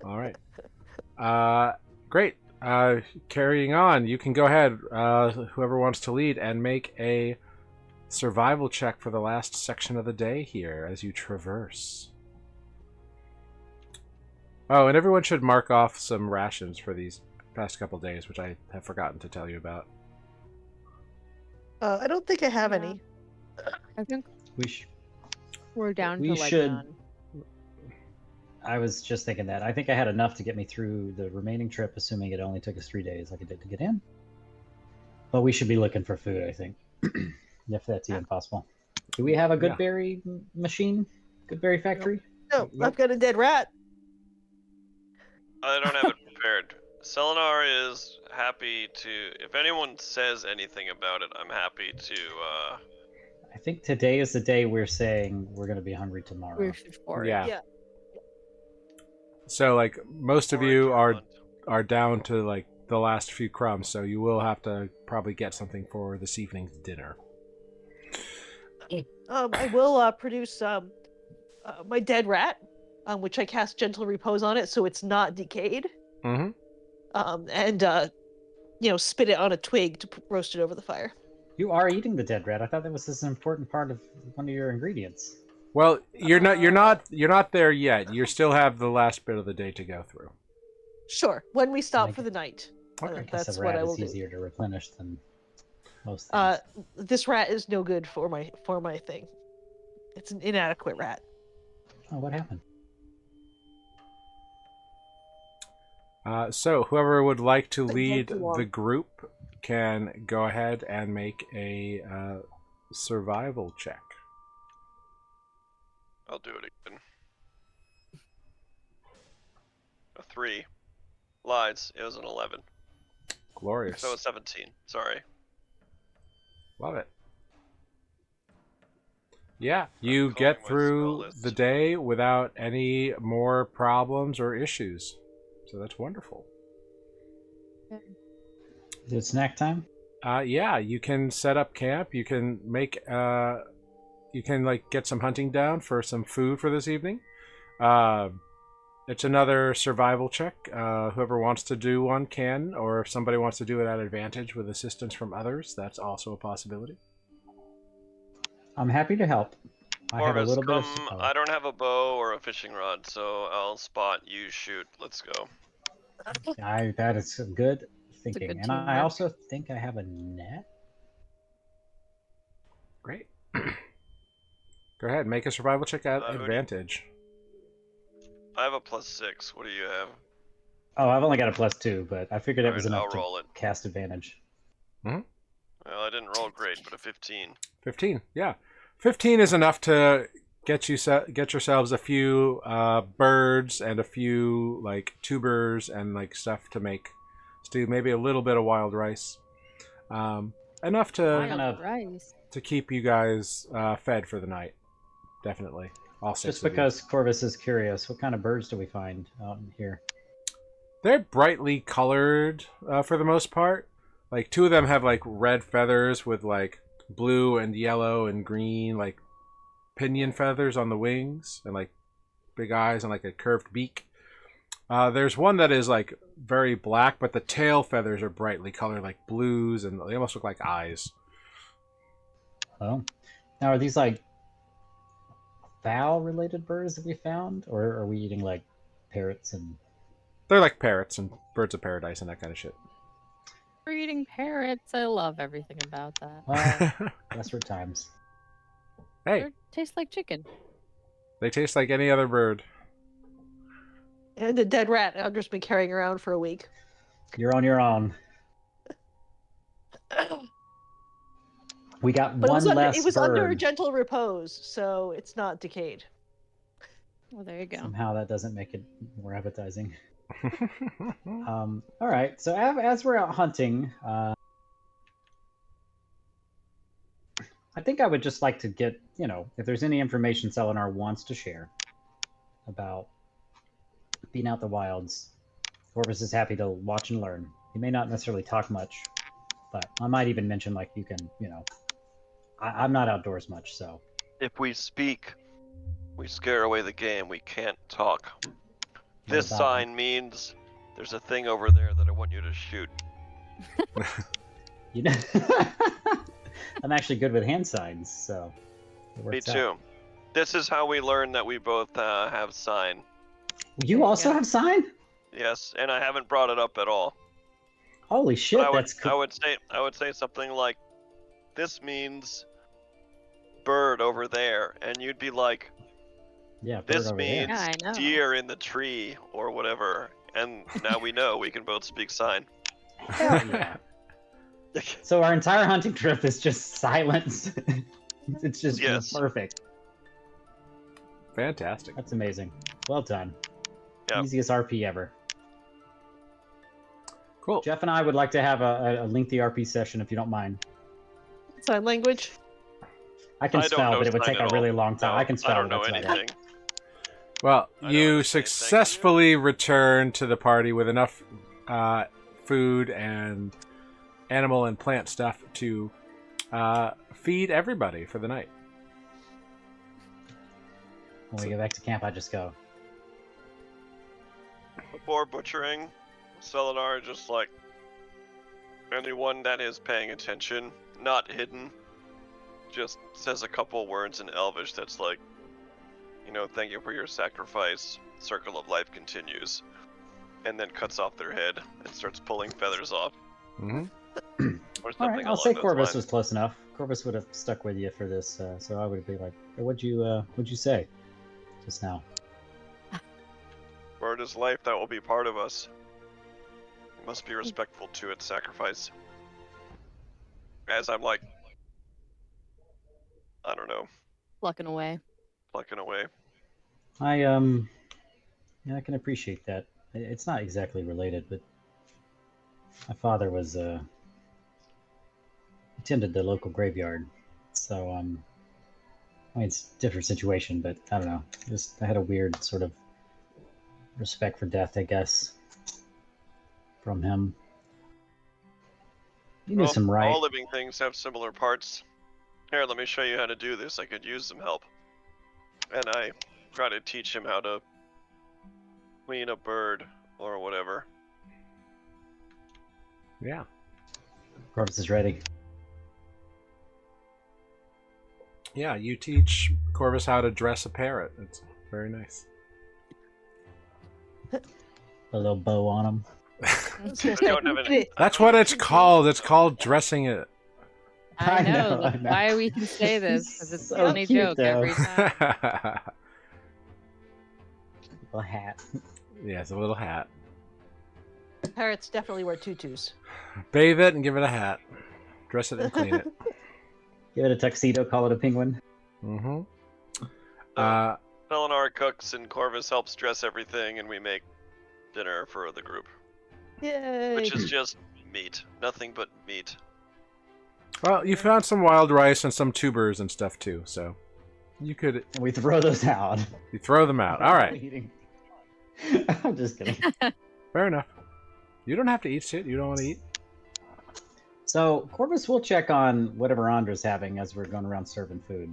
All right. Great. Carrying on, you can go ahead, whoever wants to lead, and make a survival check for the last section of the day here as you traverse. Oh, and everyone should mark off some rations for these past couple days, which I have forgotten to tell you about. I don't think I have any. I think We we're down we to like should- none. I was just thinking that. I think I had enough to get me through the remaining trip, assuming it only took us 3 days like it did to get in. But we should be looking for food, I think. If that's even possible. Do we have a good Yeah. berry machine? Good berry factory? No, Nope. I've got a dead rat. I don't have it prepared. Selenar is happy to. If anyone says anything about it, I'm happy to. I think today is the day we're saying we're going to be hungry tomorrow. We should forage. Yeah. Yeah. So, like, most of forage you or are hunt. are down to like the last few crumbs, so you will have to probably get something for this evening's dinner. I will produce my dead rat, which I cast Gentle Repose on it, so it's not decayed. Mm-hmm. And spit it on a twig to roast it over the fire. You are eating the dead rat. I thought that was this important part of one of your ingredients. Well, you're not there yet. You still have the last bit of the day to go through. Sure, when we stop Like- for the night. Okay. I guess That's a what rat I will is do. easier to replenish than most things. This rat is no good for my thing. It's an inadequate rat. Oh, what happened? So whoever would like to Like, lead too long. the group can go ahead and make a survival check. I'll do it again. A 3. Lies. It was an 11. Glorious. So it's 17. Sorry. Love it. Yeah, you calling get my through spell list. the day without any more problems or issues. So that's wonderful. Is it snack time? Yeah, you can set up camp. You can make you can like get some hunting down for some food for this evening. It's another survival check. Whoever wants to do one can, or if somebody wants to do it at advantage with assistance from others, that's also a possibility. I'm happy to help. I have a Orvis, little bit of. come. Oh. I don't have a bow or a fishing rod, so I'll spot, you shoot. Let's go. That is good thinking, good and I teamwork. also think I have a net. Great. Go ahead, make a survival check at Who do you- advantage. I have a +6. What do you have? Oh, I've only got a +2, but I figured it was Alright, enough I'll roll it. to cast advantage. Well, I didn't roll great, but a 15. 15, yeah. 15 is enough to get yourselves a few birds and a few like tubers and like stuff to make stew, maybe a little bit of wild rice. Enough Wild to keep you guys fed for the night. Definitely. All six Just of you. because Corvus is curious, what kind of birds do we find out in here? They're brightly colored for the most part. Like 2 of them have like red feathers with like blue and yellow and green like pinion feathers on the wings and like big eyes and like a curved beak. There's one that is like very black, but the tail feathers are brightly colored like blues and they almost look like eyes. Oh, now are these like fowl-related birds that we found, or are we eating like parrots and? They're like parrots and birds of paradise and that kind of shit. We're eating parrots. I love everything about that. Well, desperate times. Hey, They taste like chicken. they taste like any other bird. And a dead rat I'll just be carrying around for a week. You're on your own. We got But one less it was bird. under gentle repose, so it's not decayed. Well, there you go. Somehow that doesn't make it more appetizing. All right. So as we're out hunting, I think I would just like to get, if there's any information Selenar wants to share about being out the wilds, Corvus is happy to watch and learn. He may not necessarily talk much, but I might even mention like you can, I'm not outdoors much, so. If we speak, we scare away the game. We can't talk. This about sign means there's a thing over there that I want you to shoot. You know, I'm actually good with hand signs, so. It Me works out. too. This is how we learn that we both have sign. You also have sign? Yes, and I haven't brought it up at all. Holy shit, But that's cool. I would say something like, "This means bird over there," and you'd be like, Yeah, bird "This over there. means Yeah, I know. deer in the tree," or whatever. And now we know we can both speak sign. Hell yeah. So our entire hunting trip is just silence. It's just Yes. perfect. Fantastic. That's amazing. Well done. Yep. Easiest RP ever. Cool. Jeff and I would like to have a lengthy RP session if you don't mind. Sign language. I can I don't spell, know but it would sign take a at really all. long time. No, I can spell. I don't know that's about it. anything. Well, I don't you understand. Thank you. successfully return to the party with enough food and animal and plant stuff to feed everybody for the night. When we get back to camp, I just go. Before butchering, Selenar just like anyone that is paying attention, not hidden, just says a couple words in Elvish that's like, thank you for your sacrifice, circle of life continues, and then cuts off their head and starts pulling feathers off. Mm-hmm. Or All something right, I'll along say those Corvus lines. was close enough. Corvus would have stuck with you for this, so I would be like, hey, what'd you say just now? Bird is life that will be part of us. We must be respectful to its sacrifice. As I'm like, I don't know, Plucking away. plucking away. Yeah, I can appreciate that. It's not exactly related, but my father was attended the local graveyard, so I mean it's a different situation, but I don't know. Just I had a weird sort of respect for death, I guess, from him. You knew some right. All living things have similar parts. Here, let me show you how to do this. I could use some help. And I try to teach him how to clean a bird or whatever. Yeah. Corvus is ready. Yeah, you teach Corvus how to dress a parrot. It's very nice. A little bow on him. Don't have any- That's what it's called. It's called dressing it. I know. I That's know. why we can say this, because it's So the only cute, joke though. every time. A hat. Yeah, it's a little hat. Parrots definitely wear tutus. Bathe it and give it a hat. Dress it and clean it. Give it a tuxedo, call it a penguin. Mm-hmm. Selenar cooks and Corvus helps dress everything, and we make dinner for the group. Yay! Which is just meat. Nothing but meat. Well, you found some wild rice and some tubers and stuff too, so you could And we throw those out. you throw them out. All right, Eating. I'm just kidding. fair enough. You don't have to eat shit you don't want to eat. So Corvus will check on whatever Andra's having as we're going around serving food.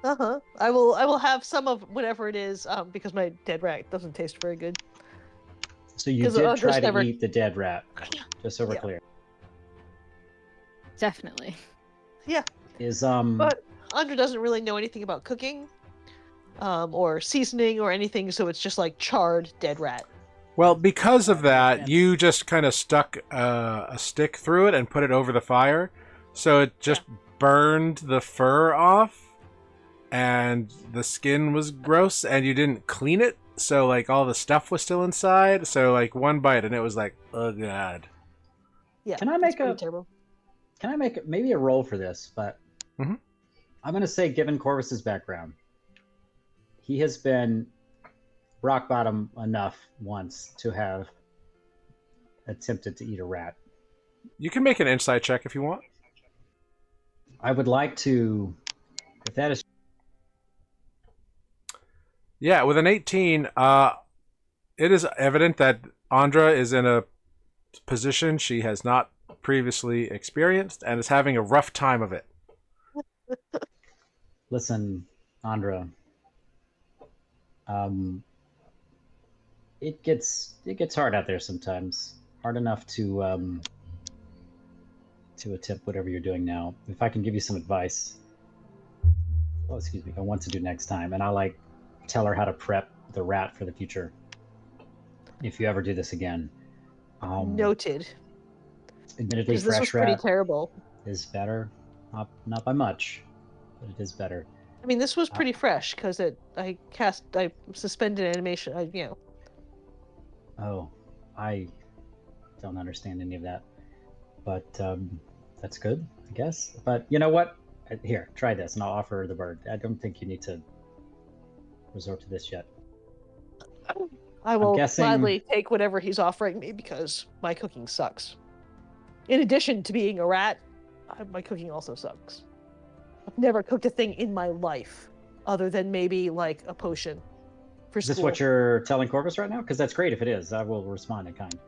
Uh-huh. I will have some of whatever it is, because my dead rat doesn't taste very good. So you 'Cause did Andra's try to never- eat the dead rat, just so we're Yeah. clear. Definitely. Is But Andra doesn't really know anything about cooking, or seasoning or anything, so it's just like charred dead rat. Well, because of that, Yeah. you just kind of stuck a stick through it and put it over the fire, so it just burned the fur off, and the skin was gross, and you didn't clean it, so like all the stuff was still inside. So like one bite, and it was like, oh god. Yeah. Can I it's make pretty a- terrible. can I make maybe a roll for this? But Mhm. I'm going to say, given Corvus's background, he has been rock bottom enough once to have attempted to eat a rat. You can make an insight check if you want. I would like to, if that is Yeah, with an 18, it is evident that Andra is in a position she has not previously experienced and is having a rough time of it. Listen, Andra. It gets hard out there sometimes. Hard enough to attempt whatever you're doing now. If I can give you some advice, I want to do next time, and I'll like tell her how to prep the rat for the future. If you ever do this again, Noted. admittedly, Because this was fresh pretty rat terrible. is better, not by much, but it is better. I mean, this was pretty fresh because I suspended animation. Oh, I don't understand any of that. But that's good, I guess. But you know what? Here, try this, and I'll offer her the bird. I don't think you need to resort to this yet. I will guessing- gladly take whatever he's offering me because my cooking sucks. In addition to being a rat, my cooking also sucks. I've never cooked a thing in my life other than maybe like a potion for Is this school. what you're telling Corvus right now? Because that's great if it is. I will respond in kind.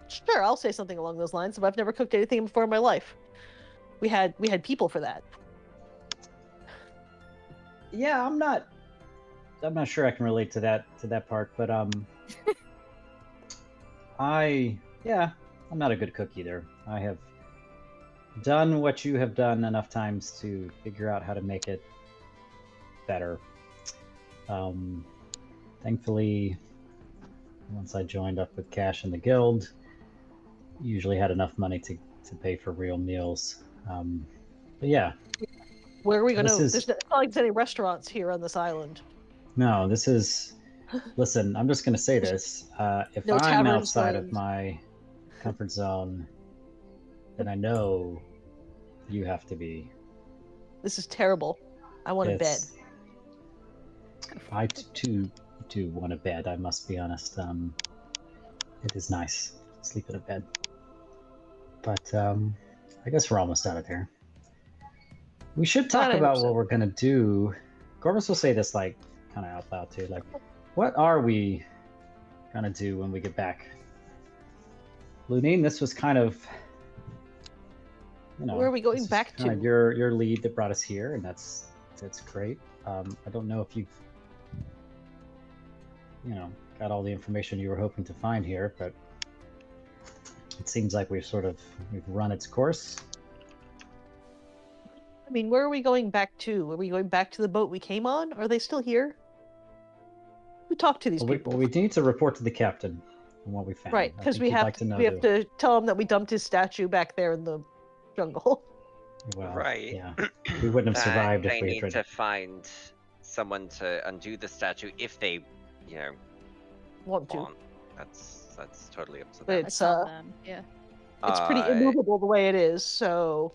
Sure, I'll say something along those lines, but I've never cooked anything before in my life. We had people for that. Yeah, I'm not sure I can relate to that part, but I'm not a good cook either. I have done what you have done enough times to figure out how to make it better. Thankfully, once I joined up with Cash in the guild, usually had enough money to pay for real meals. But yeah, Where are we gonna? This is- There's not like there's any restaurants here on this island. no, this is. Listen, I'm just gonna say this. If No I'm taverns, outside of friends. my comfort zone, then I know you have to be. This is terrible. I want a bed. It's- I too want a bed. I must be honest. It is nice to sleep in a bed, but I guess we're almost out of here. We should talk Not about 100%. what we're gonna do. Corvus will say this like kind of out loud too. Like, what are we gonna do when we get back? Lunine, this was kind of, Where are we going this was back kind to? of your lead that brought us here, and that's great. I don't know if you've, got all the information you were hoping to find here, but it seems like we've run its course. I mean, where are we going back to? Are we going back to the boat we came on? Are they still here? We talked to these people. We need to report to the captain on what we found. Right, because we have to to tell him that we dumped his statue back there in the jungle. Well, Right. yeah, we wouldn't have survived if I we need had to find someone to undo the statue if they, Want to. want. That's totally up to But them. it's Yeah. it's pretty immovable the way it is, so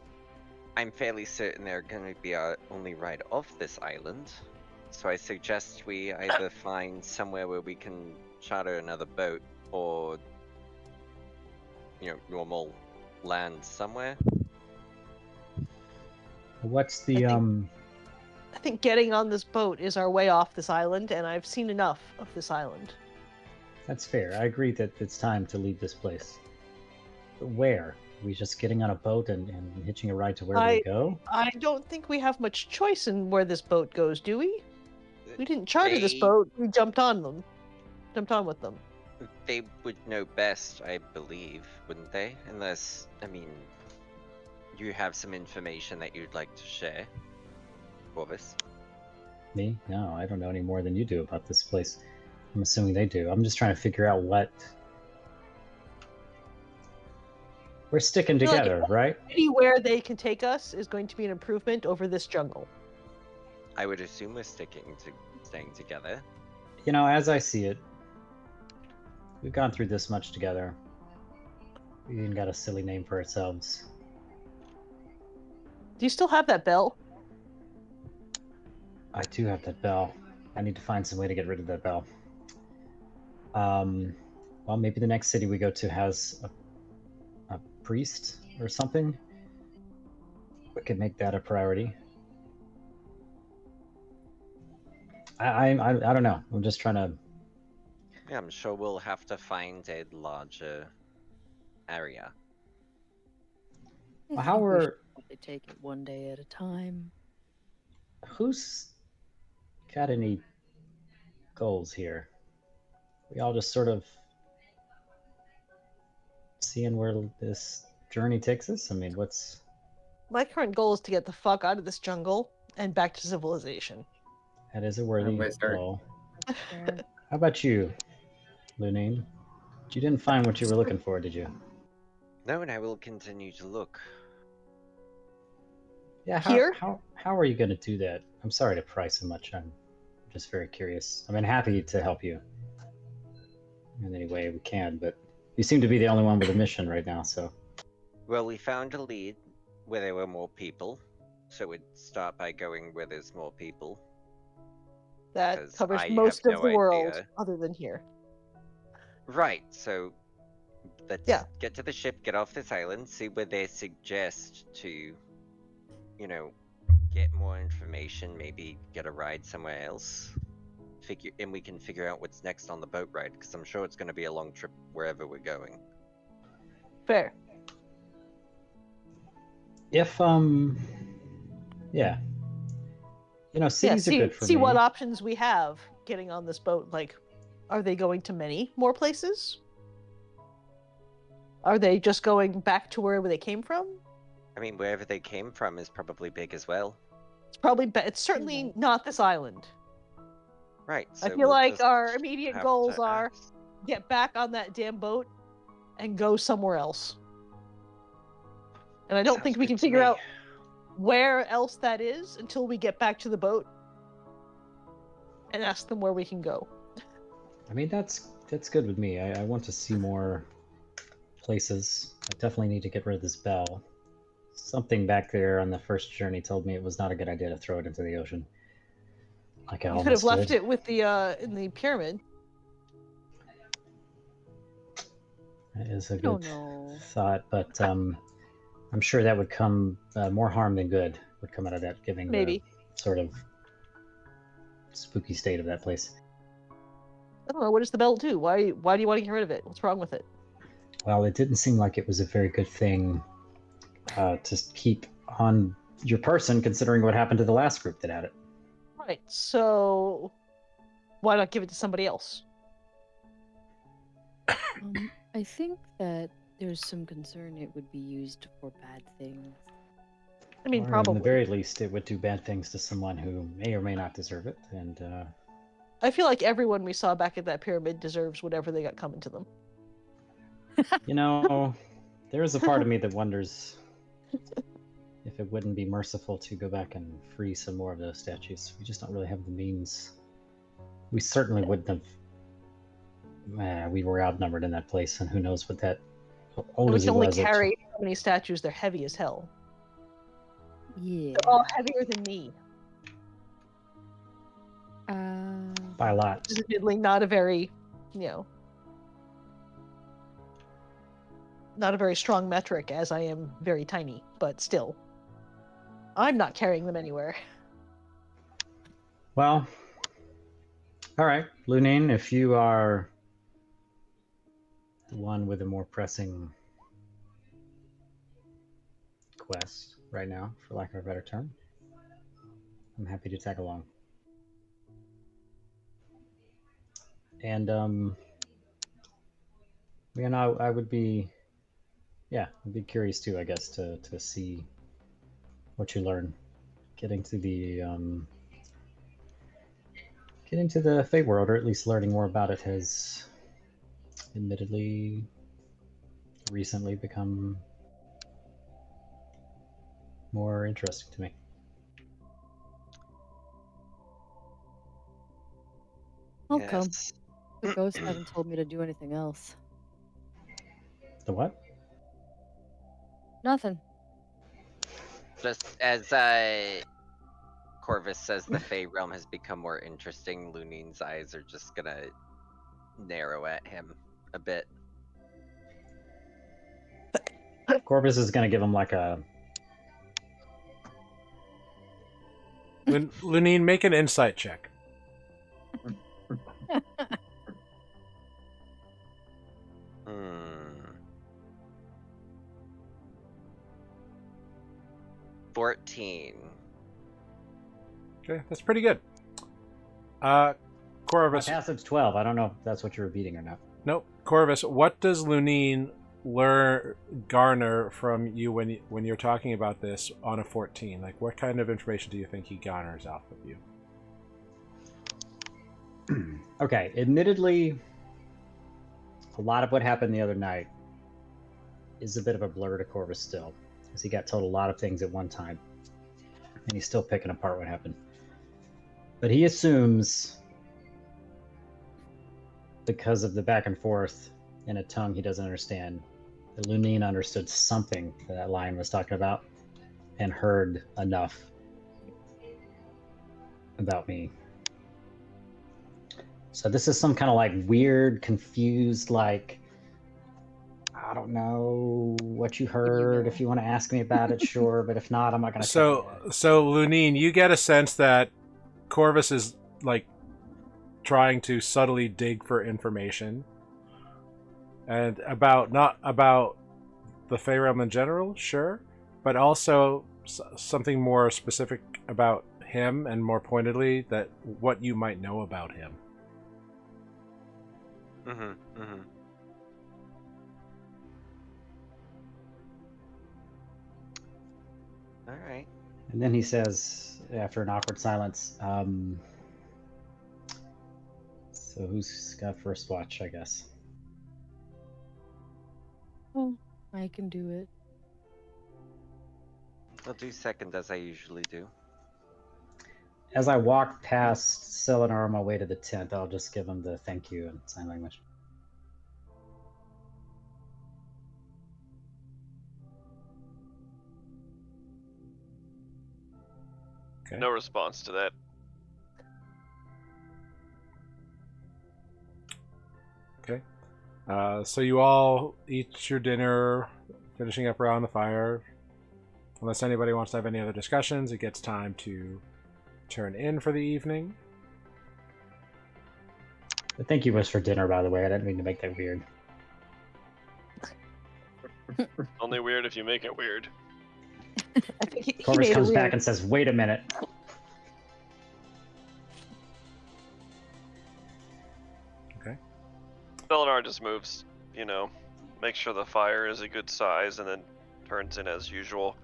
I'm fairly certain they're going to be our only ride off this island. So I suggest we either find somewhere where we can charter another boat or, normal land somewhere. What's the I think getting on this boat is our way off this island, and I've seen enough of this island. That's fair. I agree that it's time to leave this place. But where? Are we just getting on a boat and hitching a ride to where we go? I don't think we have much choice in where this boat goes, do we? We didn't charter this boat. We jumped on with them. They would know best, I believe, wouldn't they? Unless, you have some information that you'd like to share, Corvus. Me? No, I don't know any more than you do about this place. I'm assuming they do. I'm just trying to figure out what... We're sticking together, right? Anywhere they can take us is going to be an improvement over this jungle. I would assume we're staying together. As I see it, we've gone through this much together. We even got a silly name for ourselves. Do you still have that bell? I do have that bell. I need to find some way to get rid of that bell. Well, maybe the next city we go to has a priest or something. We could make that a priority. I don't know. I'm just trying to... Yeah, I'm sure we'll have to find a larger area. I How think we are... should probably take it one day at a time. Who's got any goals here? We all just sort of seeing where this journey takes us? I mean, what's... My current goal is to get the fuck out of this jungle and back to civilization. That is a worthy with her. goal. Fair. How about you, Lunine? You didn't find what you were looking for, did you? No, and I will continue to look. Yeah, Here? How are you going to do that? I'm sorry to pry so much. I'm just very curious. I'm happy to help you in any way we can, but you seem to be the only one with a mission right now, so... Well, we found a lead where there were more people, so we'd start by going where there's more people. That 'Cause covers I most have of no the world, idea. other than here. Right, so let's Yeah. get to the ship, get off this island, see where they suggest to, get more information, maybe get a ride somewhere else. And we can figure out what's next on the boat ride, because I'm sure it's going to be a long trip wherever we're going. Fair. If, yeah. Cities are good for see me. what options we have getting on this boat. Like, are they going to many more places? Are they just going back to wherever they came from? I mean, wherever they came from is probably big as well. It's probably it's certainly not this island. Right. I So feel we'll like just our immediate have goals to are ask. get back on that damn boat and go somewhere else. And I don't Sounds think we good can to figure me. out where else that is until we get back to the boat and ask them where we can go. I mean, that's good with me. I want to see more places. I definitely need to get rid of this bell. Something back there on the first journey told me it was not a good idea to throw it into the ocean. Like I You could have almost left did. it with the in the pyramid. That is a don't good know. thought, but I'm sure that would come more harm than good would come out of that, given Maybe. the sort of spooky state of that place. I don't know. What does the bell do? Why do you want to get rid of it? What's wrong with it? Well, it didn't seem like it was a very good thing to keep on your person, considering what happened to the last group that had it. Right, so why not give it to somebody else? I think that there's some concern it would be used for bad things. I mean, Or probably. in the very least, it would do bad things to someone who may or may not deserve it. And I feel like everyone we saw back at that pyramid deserves whatever they got coming to them. you know, there is a part of me that wonders if it wouldn't be merciful to go back and free some more of those statues. We just don't really have the means. We certainly wouldn't have. We were outnumbered in that place, and who knows what that old And we as can it only was. carry so many statues, they're heavy as hell. Yeah. They're all heavier than me. By a lot. Which is admittedly not a very, not a very strong metric, as I am very tiny, but still. I'm not carrying them anywhere. Well, all right, Lunine, if you are the one with a more pressing quest right now, for lack of a better term, I'm happy to tag along. And I would be, I'd be curious too, I guess, to see what you learn, getting to the Fate world, or at least learning more about it, has admittedly recently become more interesting to me. I'll come. Yes. The ghosts haven't told me to do anything else. The what? Nothing. Just as Corvus says the Fey realm has become more interesting, Lunine's eyes are just gonna narrow at him a bit. Corvus is gonna give him like a. Lunine, make an insight check. Hmm. 14. Okay, that's pretty good. My Corvus. passive's 12. I don't know if that's what you're repeating or not. Nope. Corvus, what does Lunine garner from you when you're talking about this on a 14? Like, what kind of information do you think he garners off of you? Okay, admittedly, a lot of what happened the other night is a bit of a blur to Corvus still, because he got told a lot of things at one time, and he's still picking apart what happened. But he assumes, because of the back and forth in a tongue he doesn't understand, that Lunine understood something that lion was talking about and heard enough about me. So this is some kind of like weird, confused, like, I don't know what you heard. If you want to ask me about it, sure. But if not, I'm not going to. So Lunine, you get a sense that Corvus is like trying to subtly dig for information, and not about the Fey realm in general, sure, but also something more specific about him, and more pointedly, that what you might know about him. All right. And then he says, after an awkward silence, so who's got first watch, I guess? Oh, I can do it. I'll do second as I usually do. As I walk past Selenar on my way to the tent, I'll just give him the thank you in sign language. Okay. No response to that. Okay. So you all eat your dinner, finishing up around the fire. Unless anybody wants to have any other discussions, it gets time to turn in for the evening. The thank you was for dinner, by the way. I didn't mean to make that weird. Only weird if you make it weird. I think he Corvus made it comes weird. back and says, "Wait a minute." Okay. Selenar just moves, make sure the fire is a good size, and then turns in as usual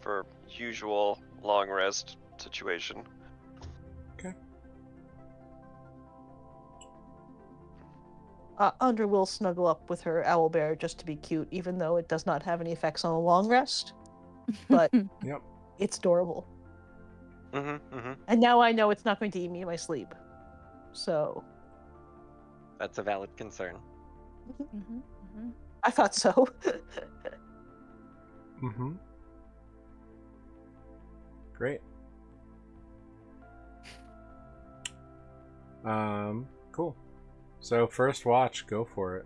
for usual long rest situation. Andra will snuggle up with her owlbear just to be cute, even though it does not have any effects on a long rest. But Yep. it's adorable. Mm-hmm. And now I know it's not going to eat me in my sleep. So That's a valid concern. I thought so. Mm-hmm. Great. Cool. So first watch, go for it.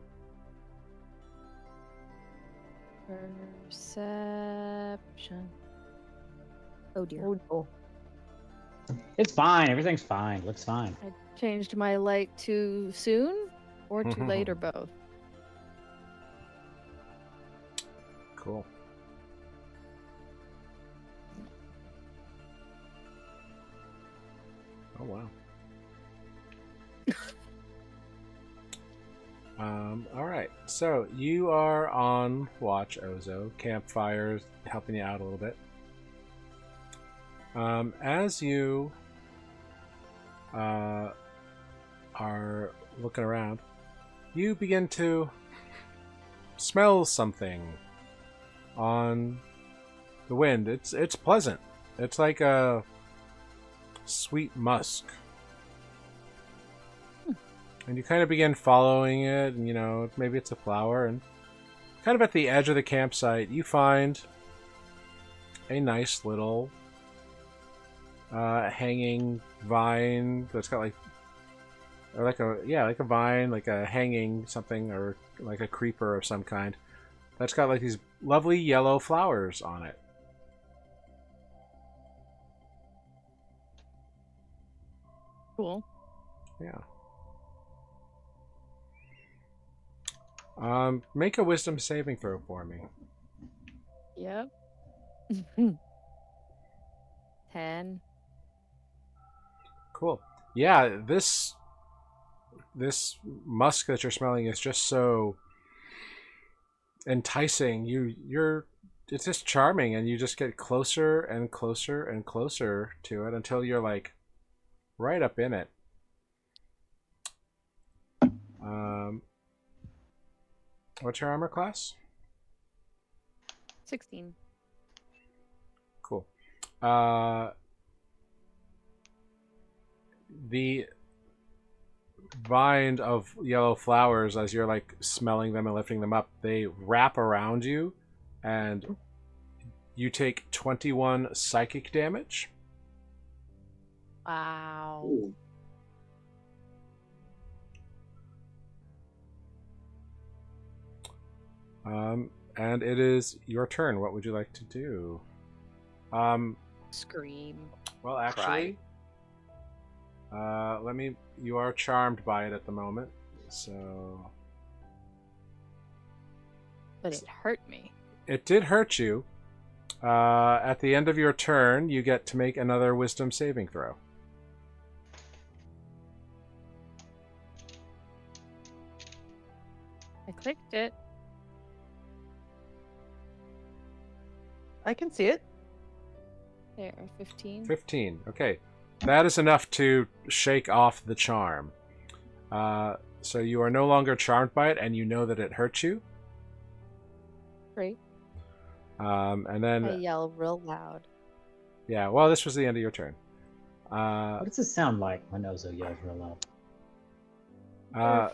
Perception. Oh dear. Oh, no. It's fine. Everything's fine. Looks fine. I changed my light too soon or too late or both. Cool. Oh wow. All right. So you are on watch, Ozo. Campfires helping you out a little bit. As you are looking around, you begin to smell something on the wind. It's pleasant. It's like a sweet musk. And you kind of begin following it, and maybe it's a flower, and kind of at the edge of the campsite, you find a nice little hanging vine that's got like a vine, like a hanging something, or like a creeper of some kind, that's got like these lovely yellow flowers on it. Cool. Yeah. Make a wisdom saving throw for me. Yep. 10. Cool. Yeah, this musk that you're smelling is just so enticing. It's just charming, and you just get closer and closer and closer to it until you're like right up in it. What's your armor class? 16. Cool. The vine of yellow flowers, as you're like smelling them and lifting them up, they wrap around you, and you take 21 psychic damage. Wow. Ooh. And it is your turn. What would you like to do? Scream. Well, actually, you are charmed by it at the moment, so But it hurt me. it did hurt you. At the end of your turn, you get to make another wisdom saving throw. I clicked it. I can see it. There, 15. 15. Okay. That is enough to shake off the charm. So you are no longer charmed by it, and you know that it hurts you. Great. And then... I yell real loud. Yeah, well, this was the end of your turn. What does it sound like when Ozo yells real loud?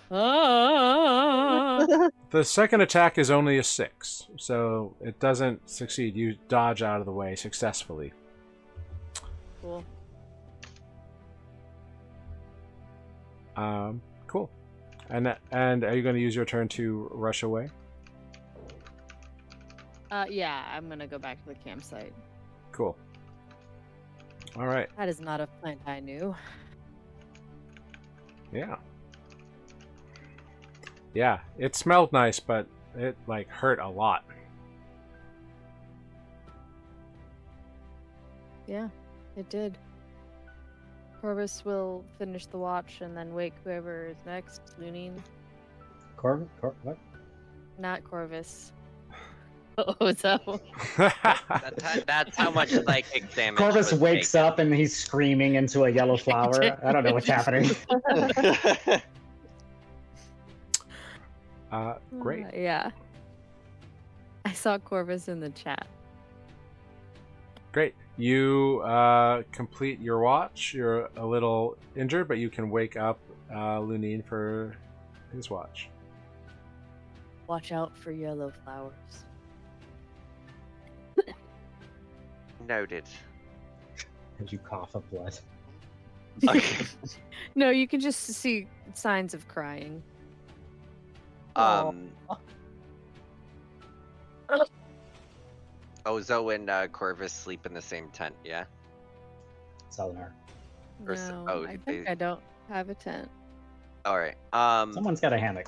The second attack is only a 6, so it doesn't succeed. You dodge out of the way successfully. Cool. Cool. And are you going to use your turn to rush away? Yeah, I'm gonna go back to the campsite. Cool. All right. That is not a plant I knew. Yeah. Yeah, it smelled nice, but it like hurt a lot. Yeah, it did. Corvus will finish the watch and then wake whoever is next. Lunine. What? Not Corvus. Oh, so That's how much psychic damage. Corvus was wakes taken. up and he's screaming into a yellow flower. I don't know what's happening. Great. Yeah. I saw Corvus in the chat. Great. You complete your watch. You're a little injured, but you can wake up Lunine for his watch. Watch out for yellow flowers. Noted. Did you cough up blood? No, you can just see signs of crying. Ozo and Corvus sleep in the same tent, yeah? Selenar. Or s- No, oh, I think they- I don't have a tent. Alright. Someone's got a hammock,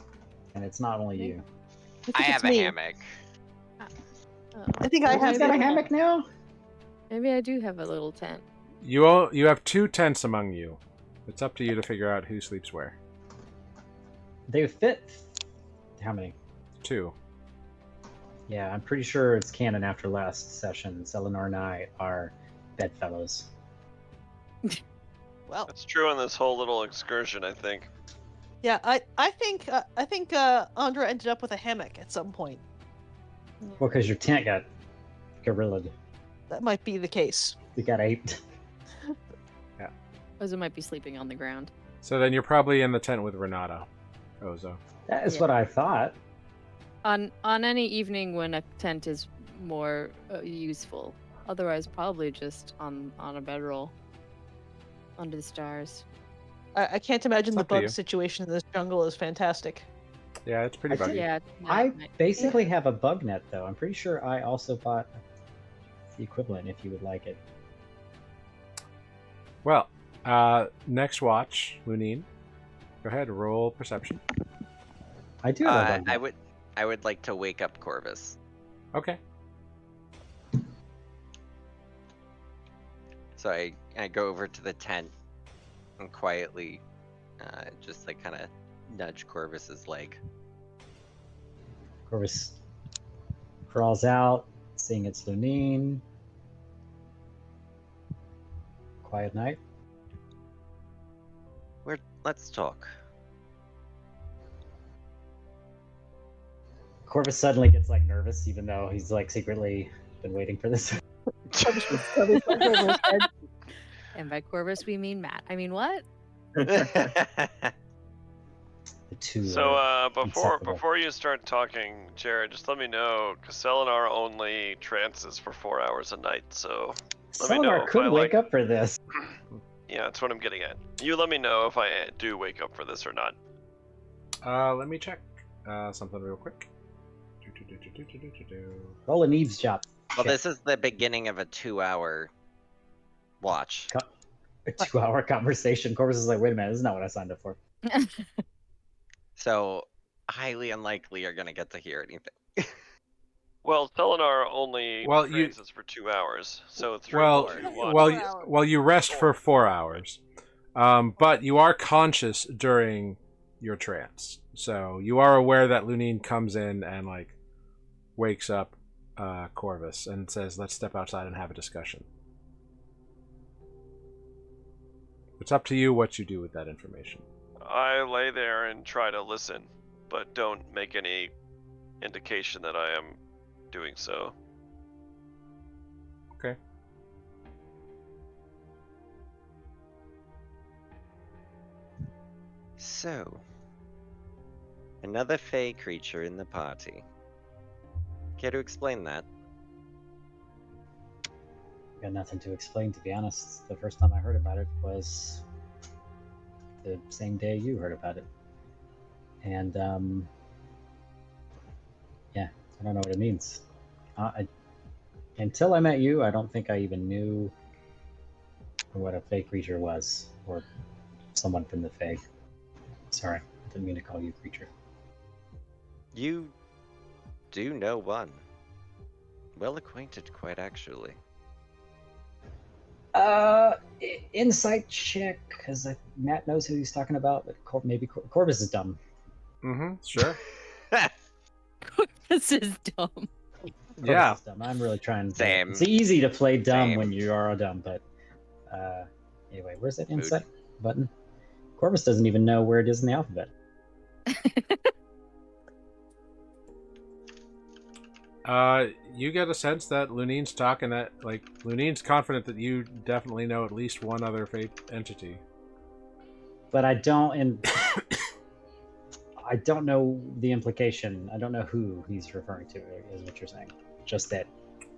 and it's not only you. I have a me. hammock. Oh, I think I Someone's have got a hammock now? maybe I do have a little tent. You have 2 tents among you. It's up to you to figure out who sleeps where. They fit. How many? 2. Yeah, I'm pretty sure it's canon after last session. Selenar and I are bedfellows. Well, That's true on this whole little excursion, I think. yeah, I think Andra ended up with a hammock at some point. Well, because your tent got gorillaed. That might be the case. We got aped. Ozo might be sleeping on the ground. So then you're probably in the tent with Renata, Ozo. That is Yeah. what I thought. On any evening when a tent is more useful. Otherwise, probably just on a bedroll under the stars. I can't imagine It's the up to you. bug situation in this jungle is fantastic. Yeah, it's pretty I think- buggy. Yeah. I basically have a bug net, though. I'm pretty sure I also bought the equivalent if you would like it. Well, next watch, Lunine. Go ahead, roll perception. I do have a bug net. I would like to wake up Corvus. Okay. So I go over to the tent and quietly just like kind of nudge Corvus's leg. Corvus crawls out, seeing it's Lunine. Quiet night. Let's talk. Corvus suddenly gets like nervous, even though he's like secretly been waiting for this. And by Corvus, we mean Matt. I mean, what? The two. So inseparable. before you start talking, Jared, just let me know, because Selenar only trances for 4 hours a night, so let me know Selenar if could I wake like- up for this. yeah, that's what I'm getting at. You let me know if I do wake up for this or not. Let me check something real quick. Roll an eavesdrop. Well, check. this is the beginning of a 2-hour watch. A 2-hour conversation. Corvus is like, wait a minute, this is not what I signed up for. So highly unlikely you're gonna get to hear anything. Well, Selenar only Well, you- trances for 2 hours, so 3 Well, more to watch. well, you rest for 4 hours, but you are conscious during your trance. So you are aware that Lunine comes in and like wakes up Corvus and says, "Let's step outside and have a discussion." It's up to you what you do with that information. I lay there and try to listen, but don't make any indication that I am doing so. Okay. So, another fey creature in the party. Care to explain that? Got nothing to explain, to be honest. The first time I heard about it was the same day you heard about it. And, yeah, I don't know what it means. Until I met you, I don't think I even knew what a Fae creature was, or someone from the Fae. Sorry, I didn't mean to call you creature. You do know one. Well acquainted, quite actually. Insight check, because Matt knows who he's talking about, but maybe Corvus is dumb. Mm-hmm. Sure. This is dumb. Yeah. Corvus is dumb. I'm really trying. Same. It's easy to play dumb when Same. you are dumb, but anyway, where's that insight button? Corvus doesn't even know where it is in the alphabet. You get a sense that Lunine's talking that, like, Lunine's confident that you definitely know at least one other fate entity. But I don't, I don't know the implication. I don't know who he's referring to, is what you're saying. Just that.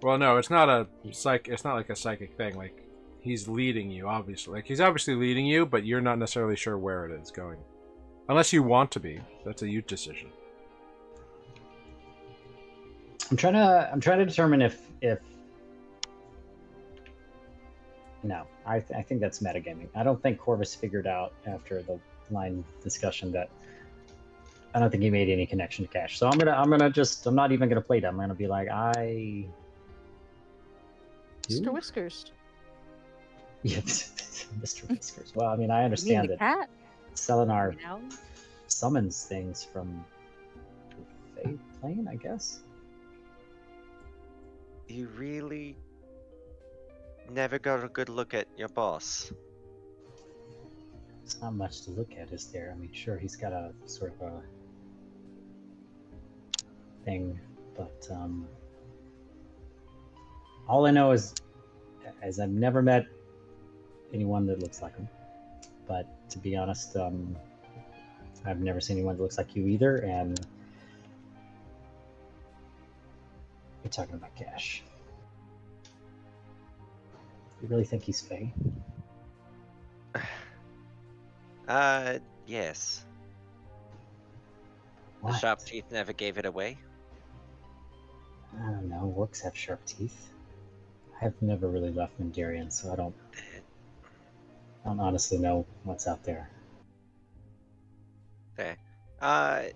Well, no, it's not a it's not like a psychic thing. Like, he's leading you, obviously. Like, he's obviously leading you, but you're not necessarily sure where it is going. Unless you want to be. That's a you decision. I'm trying to determine if no, I think that's metagaming. I don't think Corvus figured out after the line discussion that I don't think he made any connection to cash. So I'm not even gonna play dumb. I'm gonna be like, Mr. Whiskers. Yeah, Mr. Whiskers. Well, I mean, I understand that cat. Selenar You know? summons things from the Fey plane, I guess. You really never got a good look at your boss. It's not much to look at, is there? I mean, sure, he's got a sort of a thing, but all I know is I've never met anyone that looks like him. But to be honest, I've never seen anyone that looks like you either, and you're talking about cash. You really think he's Fey? Yes. The What? sharp teeth never gave it away. I don't know. Orcs have sharp teeth. I've never really left Mandarian, so I don't honestly know what's out there. There.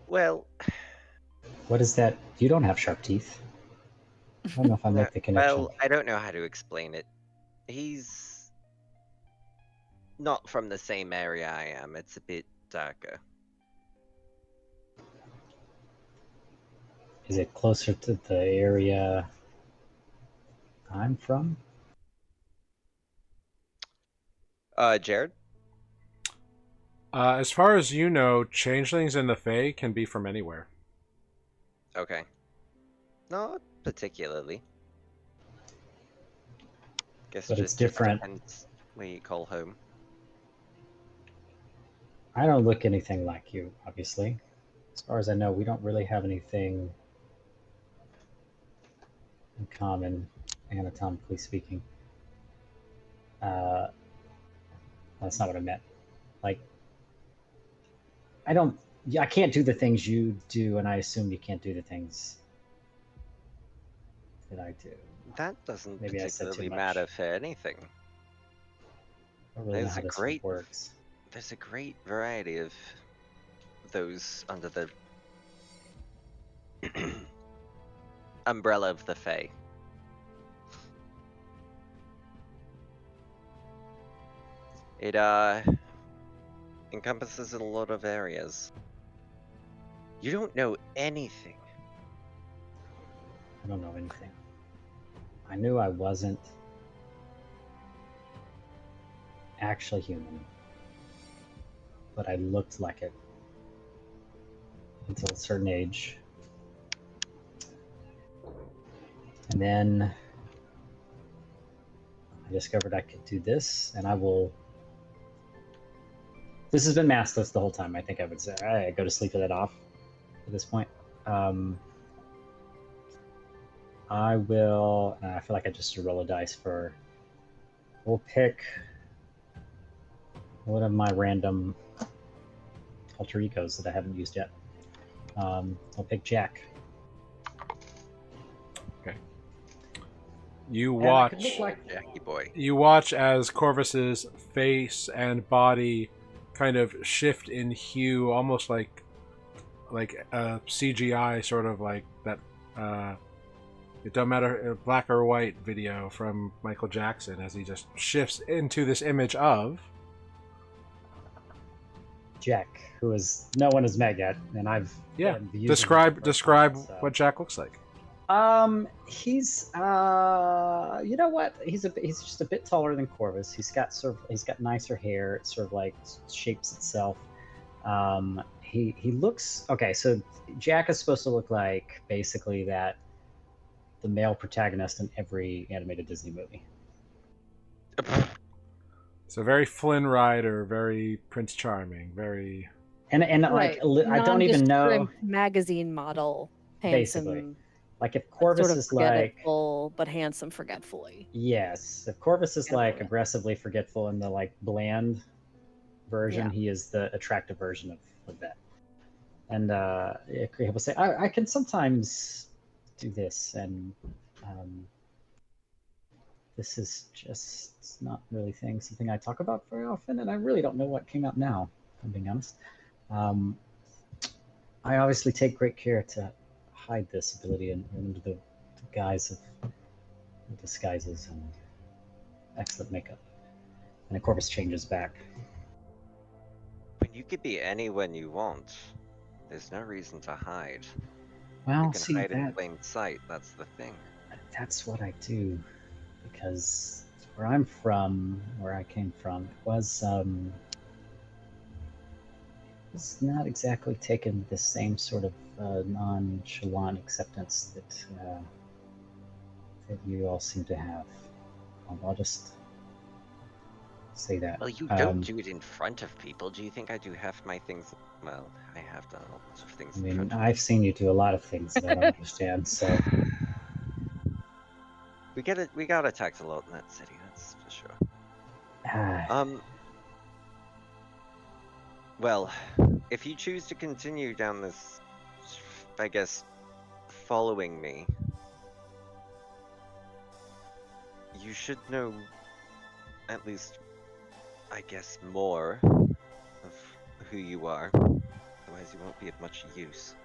Well. What is that? You don't have sharp teeth. I don't know if I make the connection. Well, I don't know how to explain it. He's not from the same area I am. It's a bit darker. Is it closer to the area I'm from? Jared? As far as you know, changelings in the Fae can be from anywhere. Okay. Not particularly. Guess But it's just different. depends where you call home. I don't look anything like you, obviously. As far as I know, we don't really have anything in common, anatomically speaking. That's not what I meant. Like, I can't do the things you do, and I assume you can't do the things that I do. That doesn't Maybe I said too particularly much. matter for anything. I don't really know There's how a this great- works. There's a great variety of those under the umbrella of the Fae. It encompasses a lot of areas. You don't know anything. I don't know anything. I knew I wasn't actually human, but I looked like it until a certain age. And then I discovered I could do this, and I will. This has been maskless the whole time. I think I would say I go to sleep with it off at this point. I will. I feel like I just roll a dice for. We'll pick one of my random alter egos that I haven't used yet. I'll pick Jack. Okay. You And I could watch. look like- Jackie boy. You watch as Corvus's face and body kind of shift in hue, almost like CGI, sort of like that it don't matter black or white video from Michael Jackson as he just shifts into this image of Jack, who is no one has met yet, and I've been using him describe for a while, so. what Jack looks like. He's you know what? He's just a bit taller than Corvus. He's got nicer hair. It sort of like shapes itself. He looks okay. So Jack is supposed to look like basically the male protagonist in every animated Disney movie. So very Flynn Rider, very Prince Charming, very and Right. like I don't even know Nondescript magazine model, handsome, basically. Like if Corvus sort of is like forgetful, but handsome forgetfully. yes, if Corvus is like aggressively forgetful in the like bland version, he is the attractive version of that. And he will say, I can sometimes do this, and this is just not really something I talk about very often, and I really don't know what came out now, if I'm being honest. I obviously take great care to hide this ability under the guise of disguises and excellent makeup. And of Corvus changes back. When you could be anyone you want, there's no reason to hide. Well, You can hide in plain sight, that's the thing. That's what I do, because where I'm from, where I came from, was not exactly taken the same sort of nonchalant acceptance that you all seem to have. I'll just say that. Well, you don't do it in front of people. Do you think I do half my things? Well, I have done a lot of things. I mean, I've seen you do a lot of things that I don't understand. So we got attacked a lot in that city. That's for sure. Well, if you choose to continue down this, I guess, following me, you should know at least, I guess, more of who you are. Otherwise, you won't be of much use.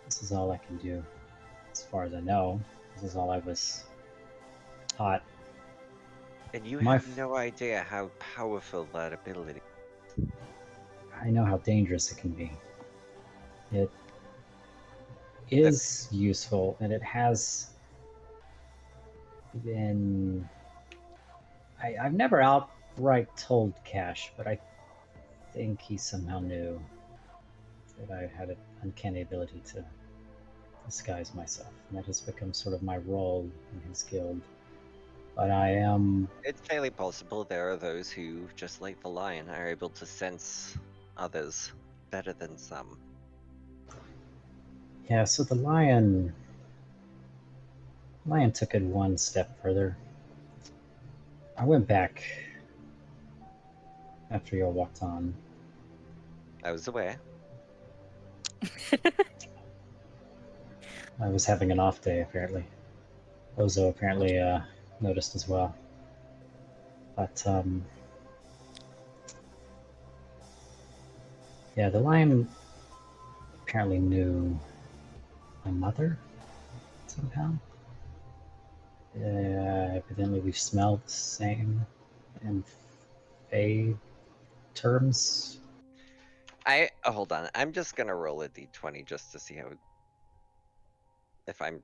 This is all I can do. As far as I know, this is all I was taught. And you have no idea how powerful that ability is. I know how dangerous it can be. It is useful, and it has been... I've never outright told Cash, but I think he somehow knew that I had an uncanny ability to disguise myself, and that has become sort of my role in his guild. But I am... It's fairly possible there are those who, just like the lion, are able to sense others better than some. Yeah, so the lion took it one step further. I went back after you all walked on. I was aware. I was having an off day, apparently. Ozo apparently noticed as well. But, yeah, the lion apparently knew my mother somehow. Evidently we smelled the same in Fae terms. Hold on. I'm just gonna roll a d20 just to see how... if I'm,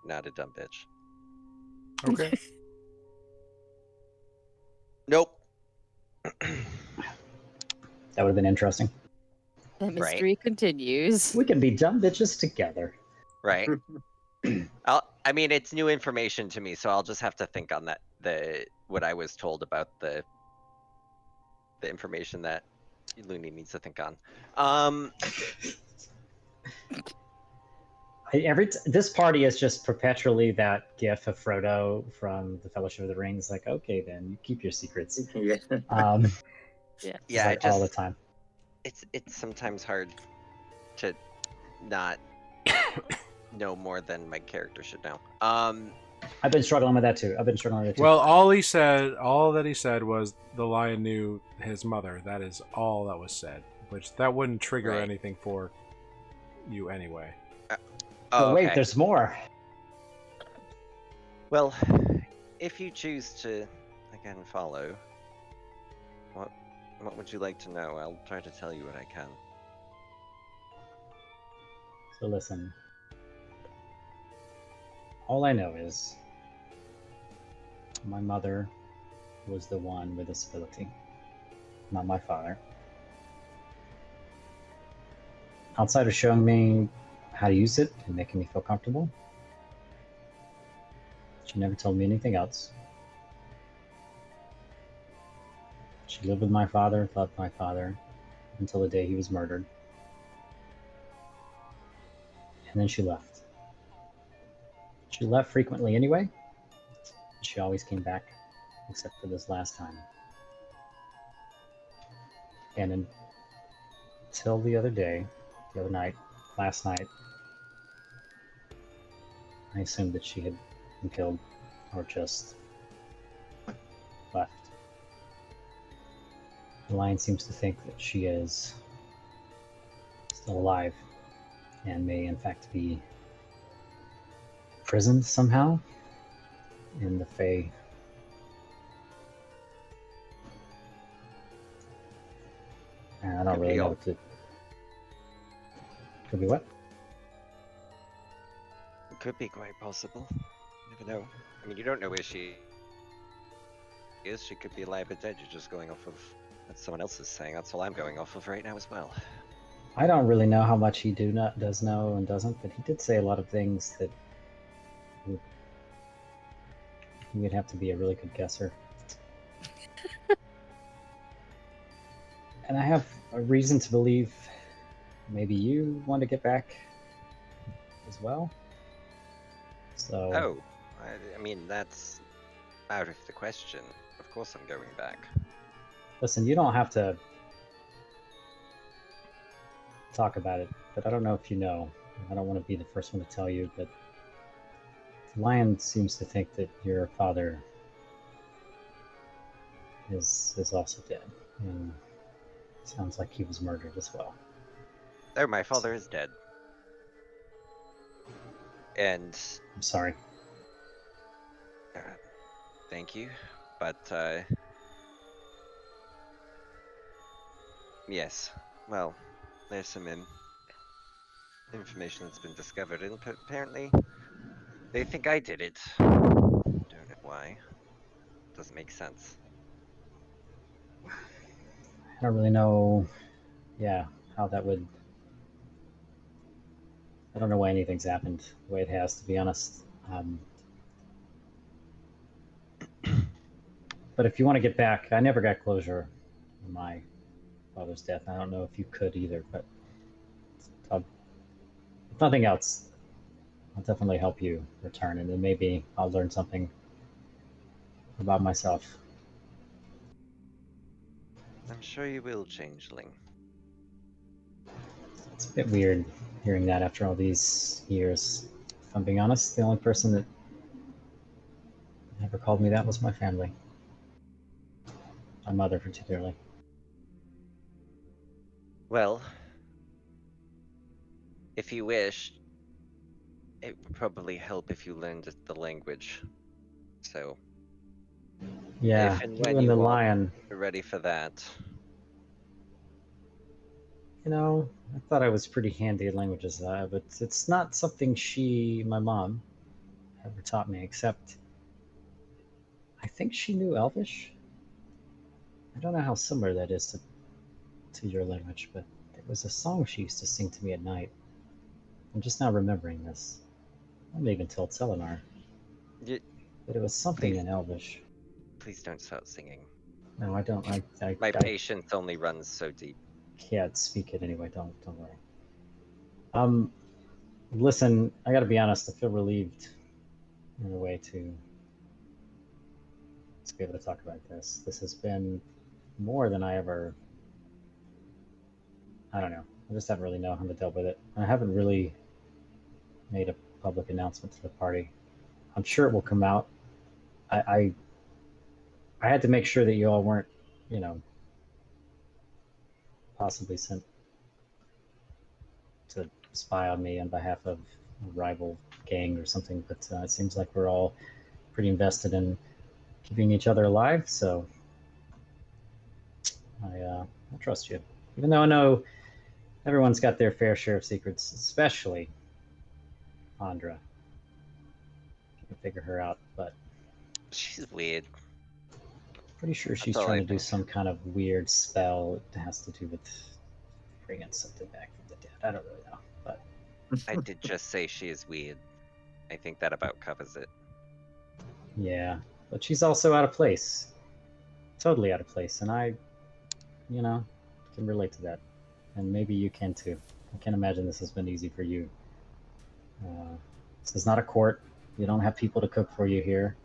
not a dumb bitch. okay. Nope. That would have been interesting. The mystery continues. We can be dumb bitches together. Right. I mean, it's new information to me, so I'll just have to think on that. What I was told about the information that Looney needs to think on. This party is just perpetually that gif of Frodo from the Fellowship of the Rings. Like, okay, then you keep your secrets. Yeah. Yeah, like all the time. It's sometimes hard to not know more than my character should know. I've been struggling with that too. Well, all that he said was the lion knew his mother. That is all that was said. which that wouldn't trigger Right. anything for you anyway. Oh, But wait, okay. there's more. Well, if you choose to again follow, what would you like to know? I'll try to tell you what I can. So listen. All I know is my mother was the one with disability, not my father. Outside of showing me how to use it and making me feel comfortable, she never told me anything else. She lived with my father, loved my father, until the day he was murdered. And then she left. She left frequently anyway. She always came back, except for this last time. And until the other night, last night, I assumed that she had been killed or just left. The lion seems to think that she is still alive and may in fact be imprisoned somehow in the Fae. And I don't Could really be know all- what to. Could be what? It could be quite possible. You never know. I mean, you don't know where she is. She could be alive or dead. You're just going off of what someone else is saying. That's all I'm going off of right now as well. I don't really know how much he does know and doesn't, but he did say a lot of things that he would have to be a really good guesser. And I have a reason to believe maybe you want to get back as well. So. Oh, I mean, that's out of the question. Of course I'm going back. Listen, you don't have to talk about it, but I don't know if you know. I don't want to be the first one to tell you, but the lion seems to think that your father is also dead, and it sounds like he was murdered as well. Oh, my father is dead. And I'm sorry. thank you, but yes. Well, there's some information that's been discovered, and apparently they think I did it. Don't know why. Doesn't make sense. I don't really know, how that would. I don't know why anything's happened the way it has, to be honest. But if you want to get back, I never got closure on my father's death. I don't know if you could either, but if nothing else, I'll definitely help you return, and then maybe I'll learn something about myself. I'm sure you will, Changeling. It's a bit weird hearing that after all these years. If I'm being honest, the only person that never called me that was my family. My mother, particularly. Well, if you wish, it would probably help if you learned the language. So, Yeah, if and you when and you the are lion. ready for that. You know, I thought I was pretty handy at languages, but it's not something my mom, ever taught me, except I think she knew Elvish. I don't know how similar that is to your language, but there was a song she used to sing to me at night. I'm just now remembering this. I haven't even told Selenar. But it was something Please. in Elvish. Please don't start singing. No, I don't. My patience only runs so deep. Can't speak it anyway. Don't worry. Listen, I got to be honest. I feel relieved in a way to be able to talk about this. This has been more than I ever. I don't know. I just haven't really known how to deal with it. I haven't really made a public announcement to the party. I'm sure it will come out. I had to make sure that you all weren't, possibly sent to spy on me on behalf of a rival gang or something, but it seems like we're all pretty invested in keeping each other alive, so I trust you. Even though I know everyone's got their fair share of secrets, especially Andra. Can't figure her out, but She's weird. pretty sure she's all trying I to do think. some kind of weird spell. It has to do with bringing something back from the dead. I don't really know, but I did just say she is weird. I think that about covers it. yeah. But she's also out of place. Totally out of place, and I, can relate to that. And maybe you can too. I can't imagine this has been easy for you. This is not a court. You don't have people to cook for you here.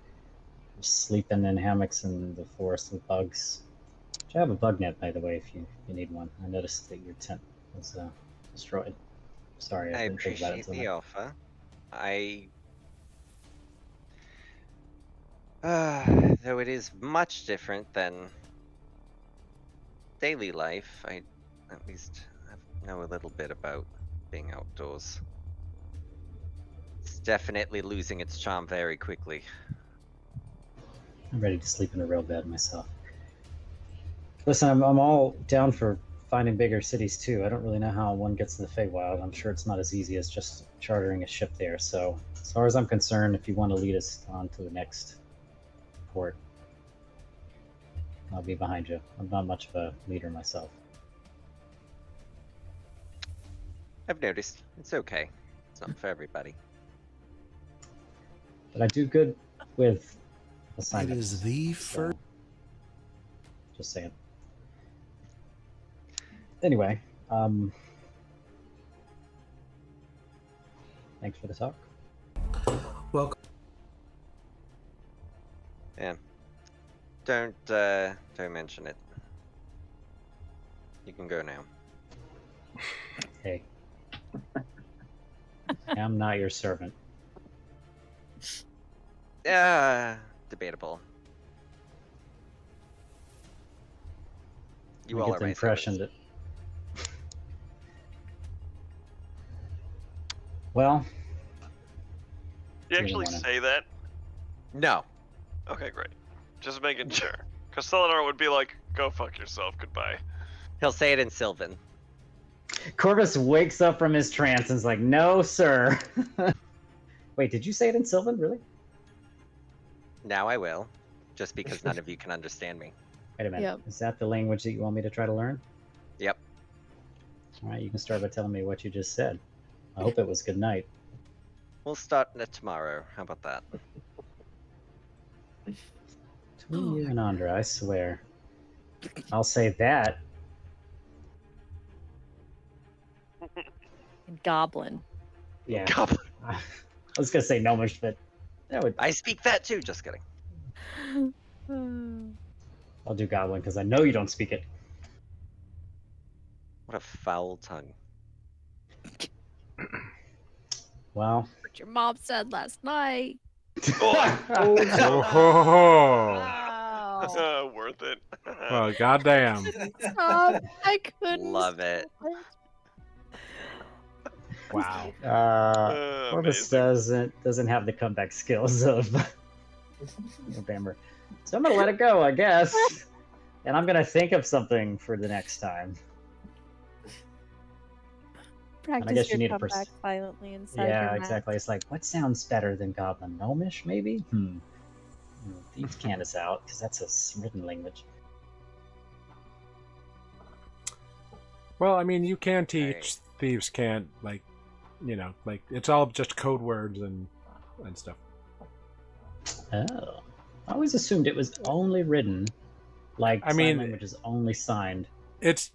You're sleeping in hammocks in the forest with bugs. I have a bug net, by the way, if you need one. I noticed that your tent was destroyed. Sorry, I I didn't think about it appreciate until the now. offer. Though it is much different than daily life, I at least know a little bit about being outdoors. It's definitely losing its charm very quickly. I'm ready to sleep in a real bed myself. Listen, I'm all down for finding bigger cities too. I don't really know how one gets to the Feywild. I'm sure it's not as easy as just chartering a ship there. So, as far as I'm concerned, if you want to lead us on to the next port, I'll be behind you. I'm not much of a leader myself. I've noticed. It's okay. It's not for everybody. But I do good with It assignments. is the so, first. Just saying. Anyway, thanks for the talk. Welcome. Yeah. Don't mention it. You can go now. Hey, I'm not your servant. Debatable. I You all get are the my impression servants. that. Well, You 2 in the actually morning. say that? No. Okay, great. Just making sure. Because Selenar would be like, go fuck yourself, goodbye. He'll say it in Sylvan. Corvus wakes up from his trance and is like, "No, sir." Wait, did you say it in Sylvan? Really? Now I will. Just because none of you can understand me. Wait a minute. Yep. Is that the language that you want me to try to learn? Yep. All right, you can start by telling me what you just said. I hope it was good night. We'll start tomorrow. How about that? Between you and Andra, I swear. I'll say that. Goblin. Yeah. Goblin. I was gonna say gnomish, but that would. I speak that too. Just kidding. I'll do goblin because I know you don't speak it. What a foul tongue. Well. What your mom said last night. Oh, no. Oh, Wow. Worth it. well, goddamn. I couldn't. Love it. stop Wow. Corvus Amazing. doesn't have the comeback skills of Bamber. So I'm gonna let it go, I guess. And I'm gonna think of something for the next time. Practice guess you your need a comeback silently inside your Yeah, mouth. exactly. It's like, what sounds better than goblin? Gnomish, maybe? Thieves' Cant is out, because that's a written language. Well, I mean, you can teach Right. Thieves' Cant, like, it's all just code words and stuff. Oh. I always assumed it was only written, like I sign mean, language is only signed. It's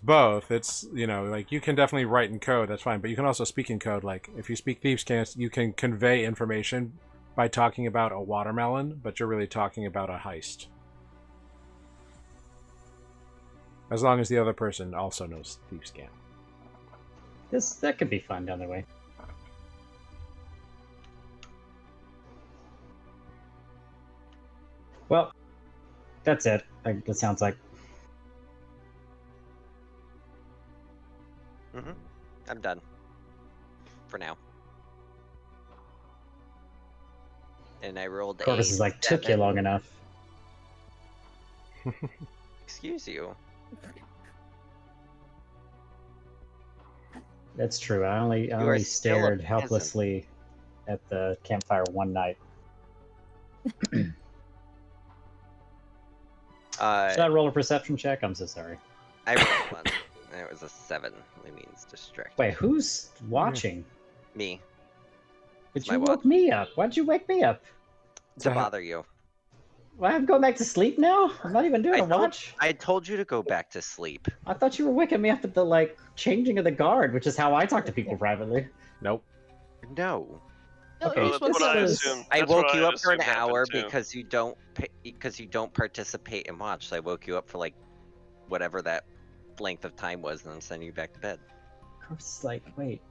both. It's, like, you can definitely write in code, that's fine, but you can also speak in code. Like, if you speak Thieves' Cant, you can convey information by talking about a watermelon, but you're really talking about a heist. As long as the other person also knows Thieves' Cant. That could be fun down the way. Well, that's it. It sounds like. I'm done. For now. And I rolled Corvus a is like, took you 7. long enough. Excuse you. That's true. I only are still a stared peasant. helplessly at the campfire one night. Should I roll a perception check? I'm so sorry. I rolled 1. And it was a 7. It means distracted. Wait, who's watching? Me. But my you watch. woke me up. Why'd you wake me up? To bother you. Well, I'm going back to sleep now? I'm not even doing a watch. I told you to go back to sleep. I thought you were waking me up at the, like, changing of the guard, which is how I talk to people privately. Nope. No. No, Okay, you're Well, supposed that's what I to- assumed. I That's what woke you I up for an assumed happened hour too. because you don't participate in watch. So I woke you up for like whatever that length of time was, and then send you back to bed. Corvus is like, wait,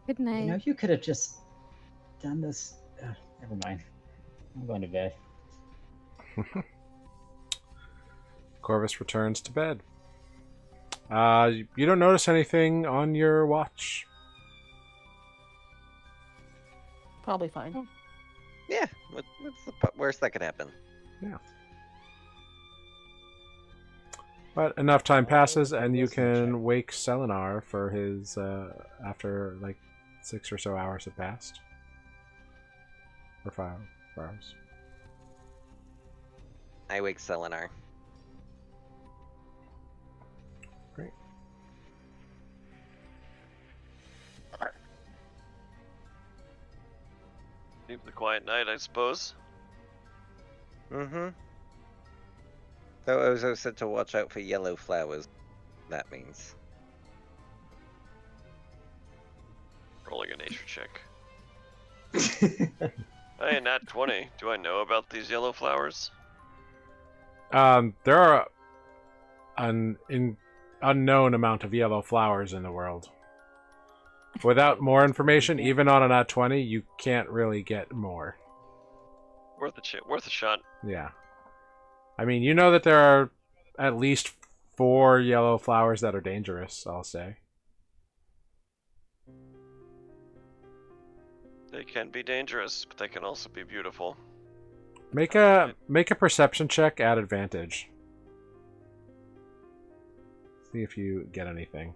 Good you night. know, you could have just done this. Never mind. I'm going to bed. Corvus returns to bed. You don't notice anything on your watch. Probably fine. Yeah. Worst that could happen? Yeah. But enough time passes, and you can wake Selenar for his after like 6 or so hours have passed, or 5 hours. I wake Selenar. Great. Leave the quiet night, I suppose. Mm-hmm. So Ozo said to watch out for yellow flowers. That means. Rolling a nature check. Hey, nat 20. Do I know about these yellow flowers? There are an unknown amount of yellow flowers in the world. Without more information, even on a nat 20, you can't really get more. Worth a shot. Yeah. I mean, you know that there are at least 4 yellow flowers that are dangerous, I'll say. They can be dangerous, but they can also be beautiful. Make a perception check at advantage. See if you get anything.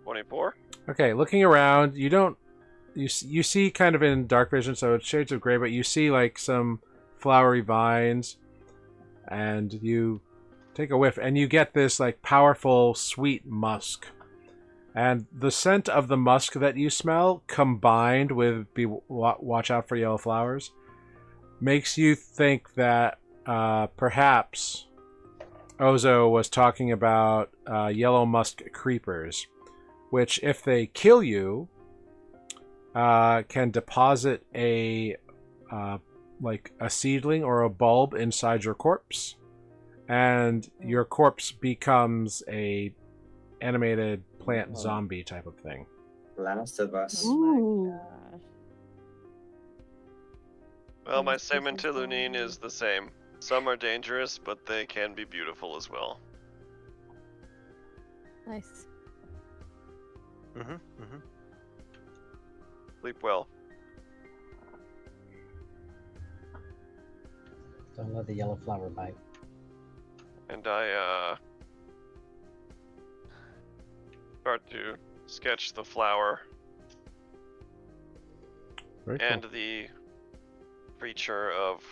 $24? Okay, looking around, you see kind of in dark vision, so it's shades of gray, but you see like some flowery vines, and you take a whiff, and you get this like powerful sweet musk. And the scent of the musk that you smell, combined with watch out for yellow flowers, makes you think that perhaps Ozo was talking about yellow musk creepers, which, if they kill you, can deposit a like a seedling or a bulb inside your corpse, and your corpse becomes a animated plant zombie type of thing. Last of Us. Ooh. Well, my statement to Lunine is the same. Some are dangerous, but they can be beautiful as well. Nice. Mm-hmm. Mm-hmm. Sleep well. Don't let the yellow flower bite. And I start to sketch the flower Very cool. and the creature of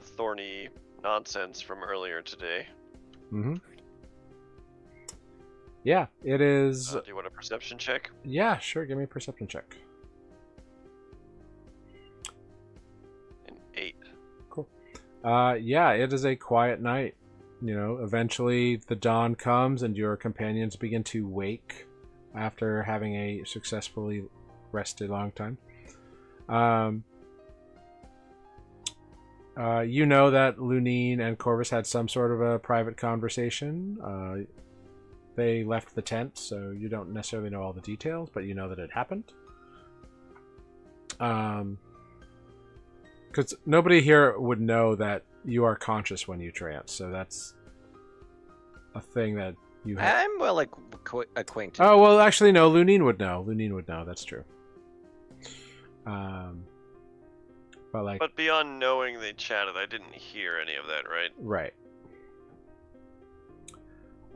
thorny nonsense from earlier today. Mm-hmm. Yeah, it is. Do you want a perception check? Yeah, sure. Give me a perception check. An 8. Cool. Yeah, it is a quiet night. You know, eventually the dawn comes and your companions begin to wake after having a successfully rested long time. You know that Lunine and Corvus had some sort of a private conversation. They left the tent, so you don't necessarily know all the details, but you know that it happened. Because nobody here would know that, you are conscious when you trance, so that's a thing that you have. I'm well acquainted. Oh, well, actually, no. Lunine would know. Lunine would know. That's true. But like, But beyond knowing they chatted, I didn't hear any of that, right? right.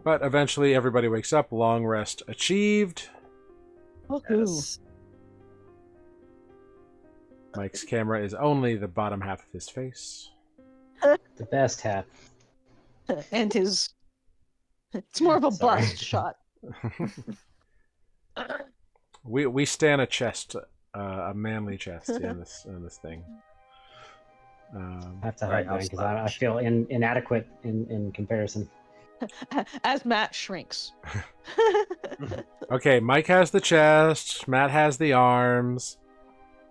But eventually, everybody wakes up. Long rest achieved. Woohoo. Mike's camera is only the bottom half of his face. The best half. And his. It's more of a Sorry. bust shot. We stand a chest, a manly chest in this thing. I have to hide mine because I feel inadequate in comparison. As Matt shrinks. Okay, Mike has the chest. Matt has the arms.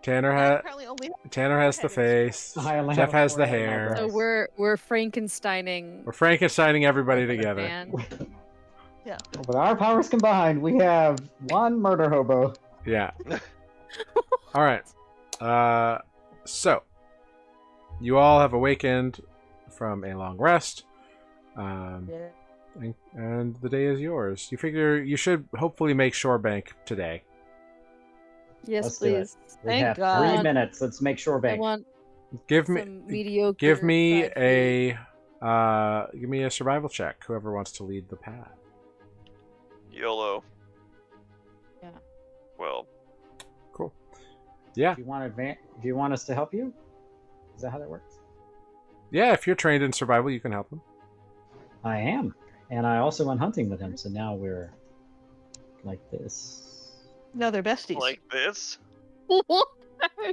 Tanner has the face. Jeff has the hair. So we're Frankensteining. We're Frankensteining everybody together. Man. Yeah. With our powers combined, we have one murder hobo. Yeah. All right. So you all have awakened from a long rest. And the day is yours. You figure you should hopefully make Shorebank today. Yes, Let's do it. please. We Thank have God. 3 minutes. Let's make sure I bank. want Give me some mediocre. give me fried food. give me a survival check. Whoever wants to lead the path. YOLO. Yeah. Well, Cool. Yeah. Do you want us to help you? Is that how that works? Yeah. If you're trained in survival, you can help them. I am, and I also went hunting with him. So now we're like this. No, they're besties. like this? What?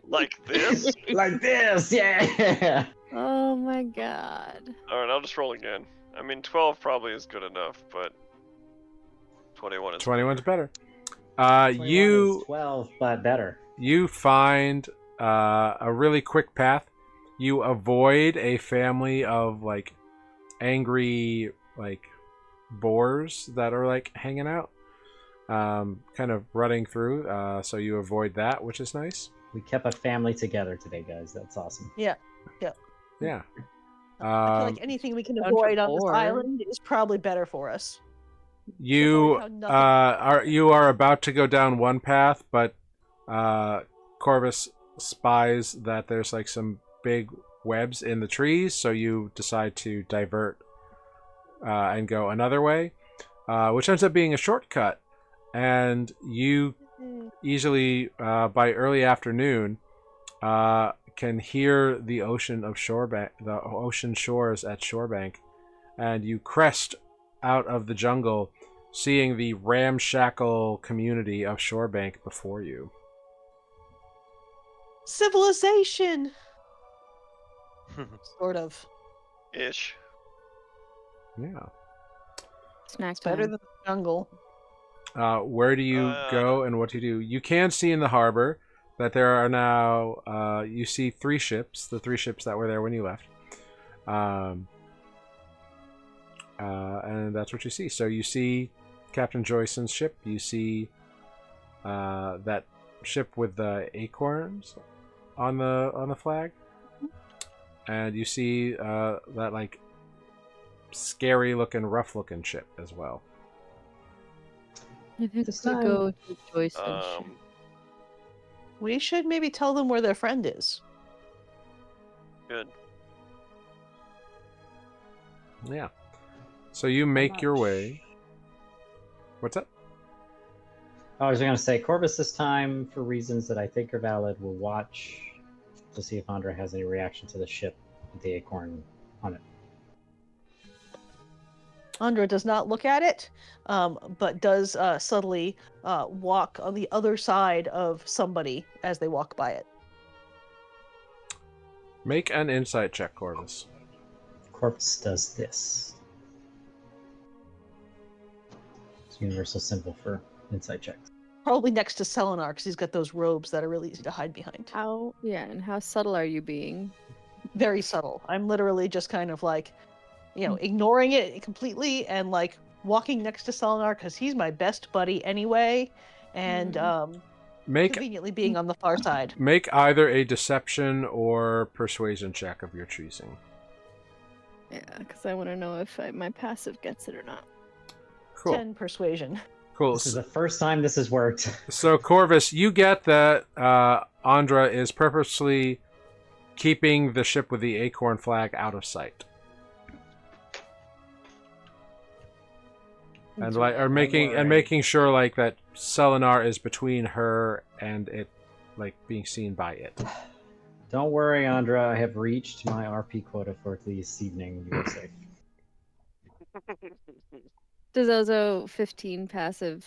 Like this? Like this, yeah. Oh my god. Alright, I'll just roll again. I mean, 12 probably is good enough, but 21 is 21's better. 21 You is 12, but better. you find a really quick path. You avoid a family of like angry like boars that are like hanging out, kind of running through. So you avoid that, which is nice. We kept a family together today, guys. That's awesome. Yeah. I feel like anything we can Bunch of avoid on this boars. island is probably better for us. You So far we are about to go down one path, but Corvus spies that there's like some big webs in the trees, so you decide to divert and go another way, which ends up being a shortcut. And you easily, by early afternoon, can hear the ocean of Shorebank, the ocean shores at Shorebank, and you crest out of the jungle, seeing the ramshackle community of Shorebank before you. Civilization! Sort of. ish. Yeah. Snack It's better time. than the jungle. Where do you go and what do you do? You can see in the harbor that there are now, you see 3 ships, the 3 ships that were there when you left. And that's what you see. So you see Captain Joyson's ship. You see that ship with the acorns on the flag. And you see that like scary looking, rough looking ship as well. I think This we time- go to Joyce and shit. We should maybe tell them where their friend is. Good. Yeah. So you make your way. What's up? I was going to say, Corvus this time, for reasons that I think are valid, will watch to see if Andra has any reaction to the ship with the acorn on it. Andra does not look at it, but does subtly walk on the other side of somebody as they walk by it. Make an insight check, Corvus. Corvus does this. It's a universal symbol for insight checks. Probably next to Selenar, because he's got those robes that are really easy to hide behind. And how subtle are you being? Very subtle. I'm literally just kind of like, ignoring it completely and like walking next to Selenar because he's my best buddy anyway, and conveniently being on the far side. Make either a deception or persuasion check of your choosing. Yeah, because I want to know if my passive gets it or not. Cool. 10 persuasion. Cool. This is the first time this has worked. So, Corvus, you get that Andra is purposely keeping the ship with the acorn flag out of sight. And making sure like that Selenar is between her and it, like being seen by it. Don't worry, Andra. I have reached my RP quota for this evening. You are safe. Does Ozo 15 passive?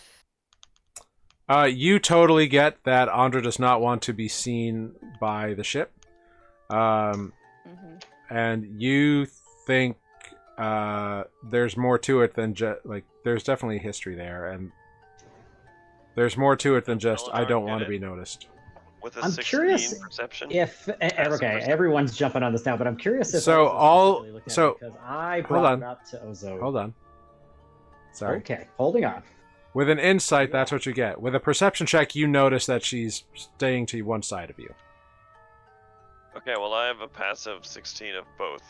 You totally get that Andra does not want to be seen by the ship. And you think there's more to it than just like there's definitely history there, and there's more to it than just I don't want to be noticed. With a I'm 16 curious perception. if everyone's jumping on this now, but I'm curious if So Ozo's all- really looking at so- it, because I hold brought on. it up to Ozo. Hold on. Sorry. Okay, holding on. With an insight, that's what you get. With a perception check, you notice that she's staying to one side of you. Okay, well I have a passive 16 of both.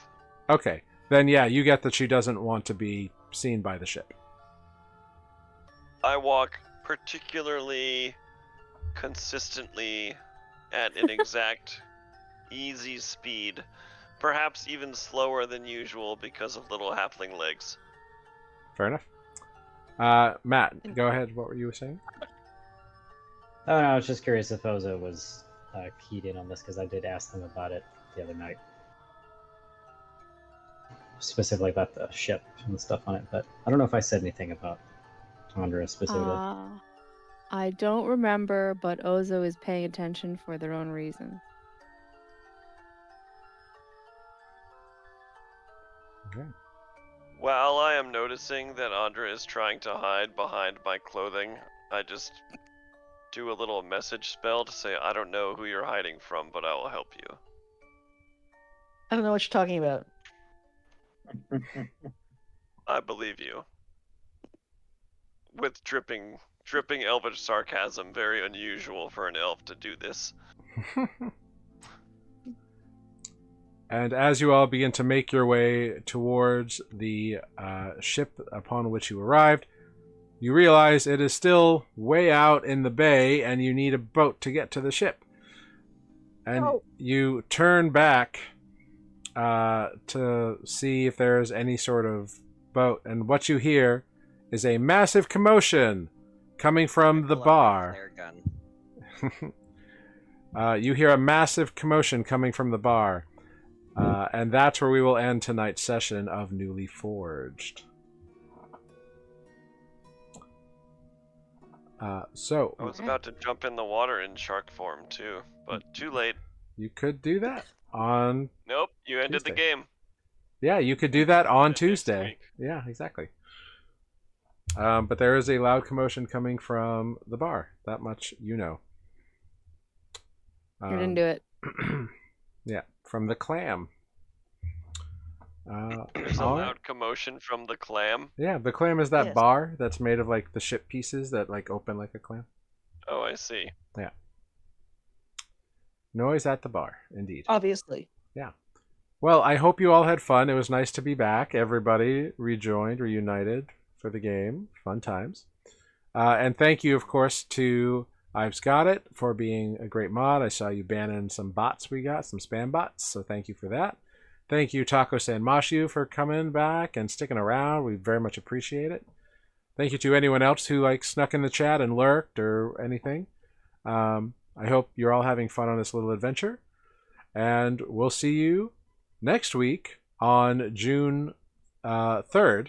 Okay. Then yeah, you get that she doesn't want to be seen by the ship. I walk particularly consistently at an exact easy speed, perhaps even slower than usual because of little halfling legs. Fair enough. Matt, go ahead. What were you saying? Oh no, I was just curious if Ozo was keyed in on this, because I did ask them about it the other night. Specifically about the ship and the stuff on it, but I don't know if I said anything about Andra specifically. I don't remember, but Ozo is paying attention for their own reasons. Okay. While I am noticing that Andra is trying to hide behind my clothing, I just do a little message spell to say, I don't know who you're hiding from, but I will help you. I don't know what you're talking about. I believe you. With dripping elvish sarcasm, very unusual for an elf to do this. And as you all begin to make your way towards the ship upon which you arrived, you realize it is still way out in the bay and you need a boat to get to the ship. And you turn back to see if there's any sort of boat. And what you hear is a massive commotion coming from the bar. You hear a massive commotion coming from the bar. And that's where we will end tonight's session of Nuuli Forged. So I was about to jump in the water in shark form too, but too late. You could do that on... Nope, you ended Tuesday. the game. Yeah, you could do that on Next Tuesday. week. Yeah, exactly. But there is a loud commotion coming from the bar. That much you know. You're into it. Yeah, from the clam. There's a loud commotion from the clam. Yeah, the clam is that Yes. bar that's made of like the ship pieces that like open like a clam. Oh, I see. Yeah. Noise at the bar, indeed. Obviously. Well, I hope you all had fun. It was nice to be back. Everybody reunited for the game. Fun times. And thank you, of course, to I've Got It for being a great mod. I saw you banning some bots we got, some spam bots, so thank you for that. Thank you, Taco Sanmashu, for coming back and sticking around. We very much appreciate it. Thank you to anyone else who like snuck in the chat and lurked or anything. I hope you're all having fun on this little adventure. And we'll see you next week on June 3rd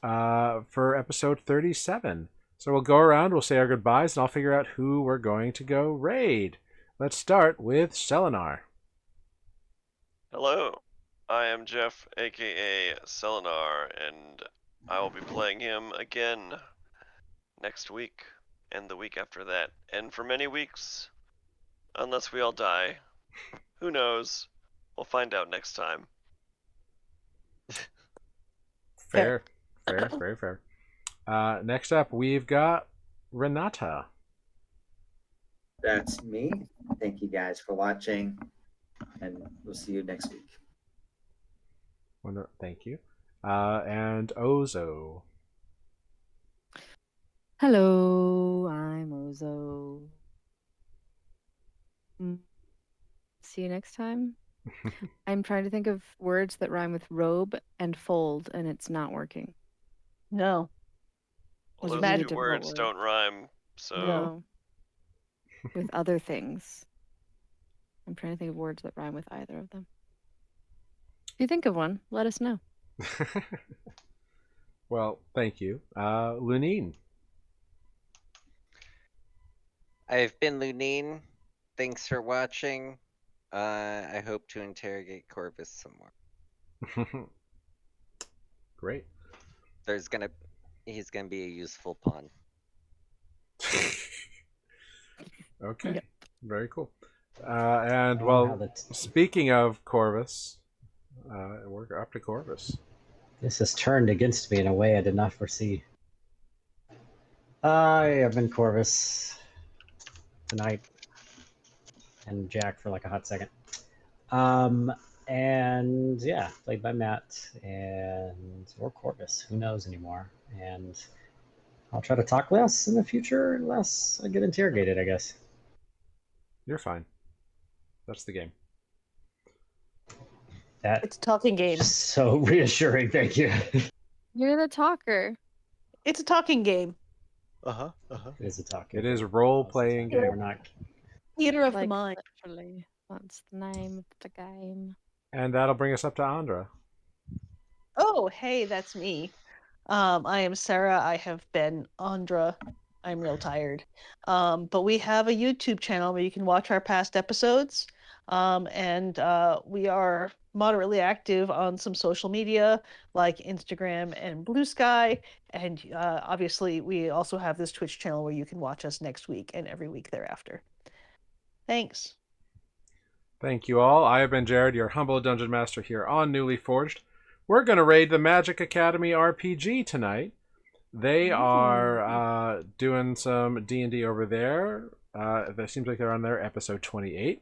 for episode 37. So we'll go around, we'll say our goodbyes, and I'll figure out who we're going to go raid. Let's start with Selenar. Hello, I am Jeff, aka Selenar, and I will be playing him again next week and the week after that, and for many weeks, unless we all die. Who knows? We'll find out next time. Fair. Very fair. Next up, we've got Renata. That's me. Thank you guys for watching, and we'll see you next week. Thank you. And Ozo. Hello, I'm Ozo. See you next time. I'm trying to think of words that rhyme with robe and fold, and it's not working. No. Well, Those those are two difficult words words. don't rhyme, so No. With other things. I'm trying to think of words that rhyme with either of them. If you think of one, let us know. Well, thank you. Lunine. I've been Lunine. Thanks for watching. I hope to interrogate Corvus some more. Great. He's gonna be a useful pawn. Okay. Yep. Very cool. And Oh, well, how speaking of Corvus, we're up to Corvus. This has turned against me in a way I did not foresee. I have been Corvus tonight, and Jack for like a hot second. And yeah, played by Matt or Corvus, who knows anymore. And I'll try to talk less in the future unless I get interrogated, I guess. You're fine. That's the game. It's a talking game. So reassuring, thank you. You're the talker. It's a talking game. Uh-huh. It is a talk. It is a role-playing game. We're not. Theater of the Like, mind. literally. That's the name of the game. And that'll bring us up to Andra. Oh, hey, that's me. I am Sarah. I have been Andra. I'm real tired. But we have a YouTube channel where you can watch our past episodes. And we are moderately active on some social media like Instagram and Blue Sky. And obviously, we also have this Twitch channel where you can watch us next week and every week thereafter. Thanks. Thank you all. I have been Jared, your humble dungeon master here on Nuuli Forged. We're going to raid the Magic Academy RPG tonight. They are doing some D&D over there. It seems like they're on their episode 28.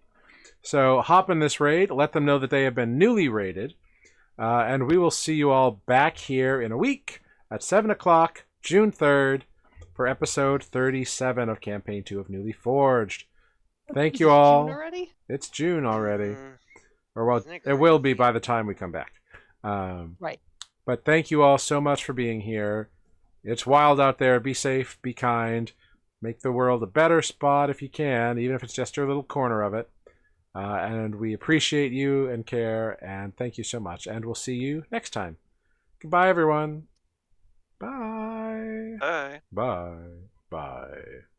So hop in this raid. Let them know that they have been newly raided. And we will see you all back here in a week at 7 o'clock, June 3rd, for episode 37 of Campaign 2 of Nuuli Forged. Thank you all. June already? It's June already. Or well, Isn't it it will be crazy? by the time we come back. Right. But thank you all so much for being here. It's wild out there. Be safe, be kind. Make the world a better spot if you can, even if it's just your little corner of it. And we appreciate you and care, and thank you so much. And we'll see you next time. Goodbye, everyone. Bye. Bye. Bye. Bye.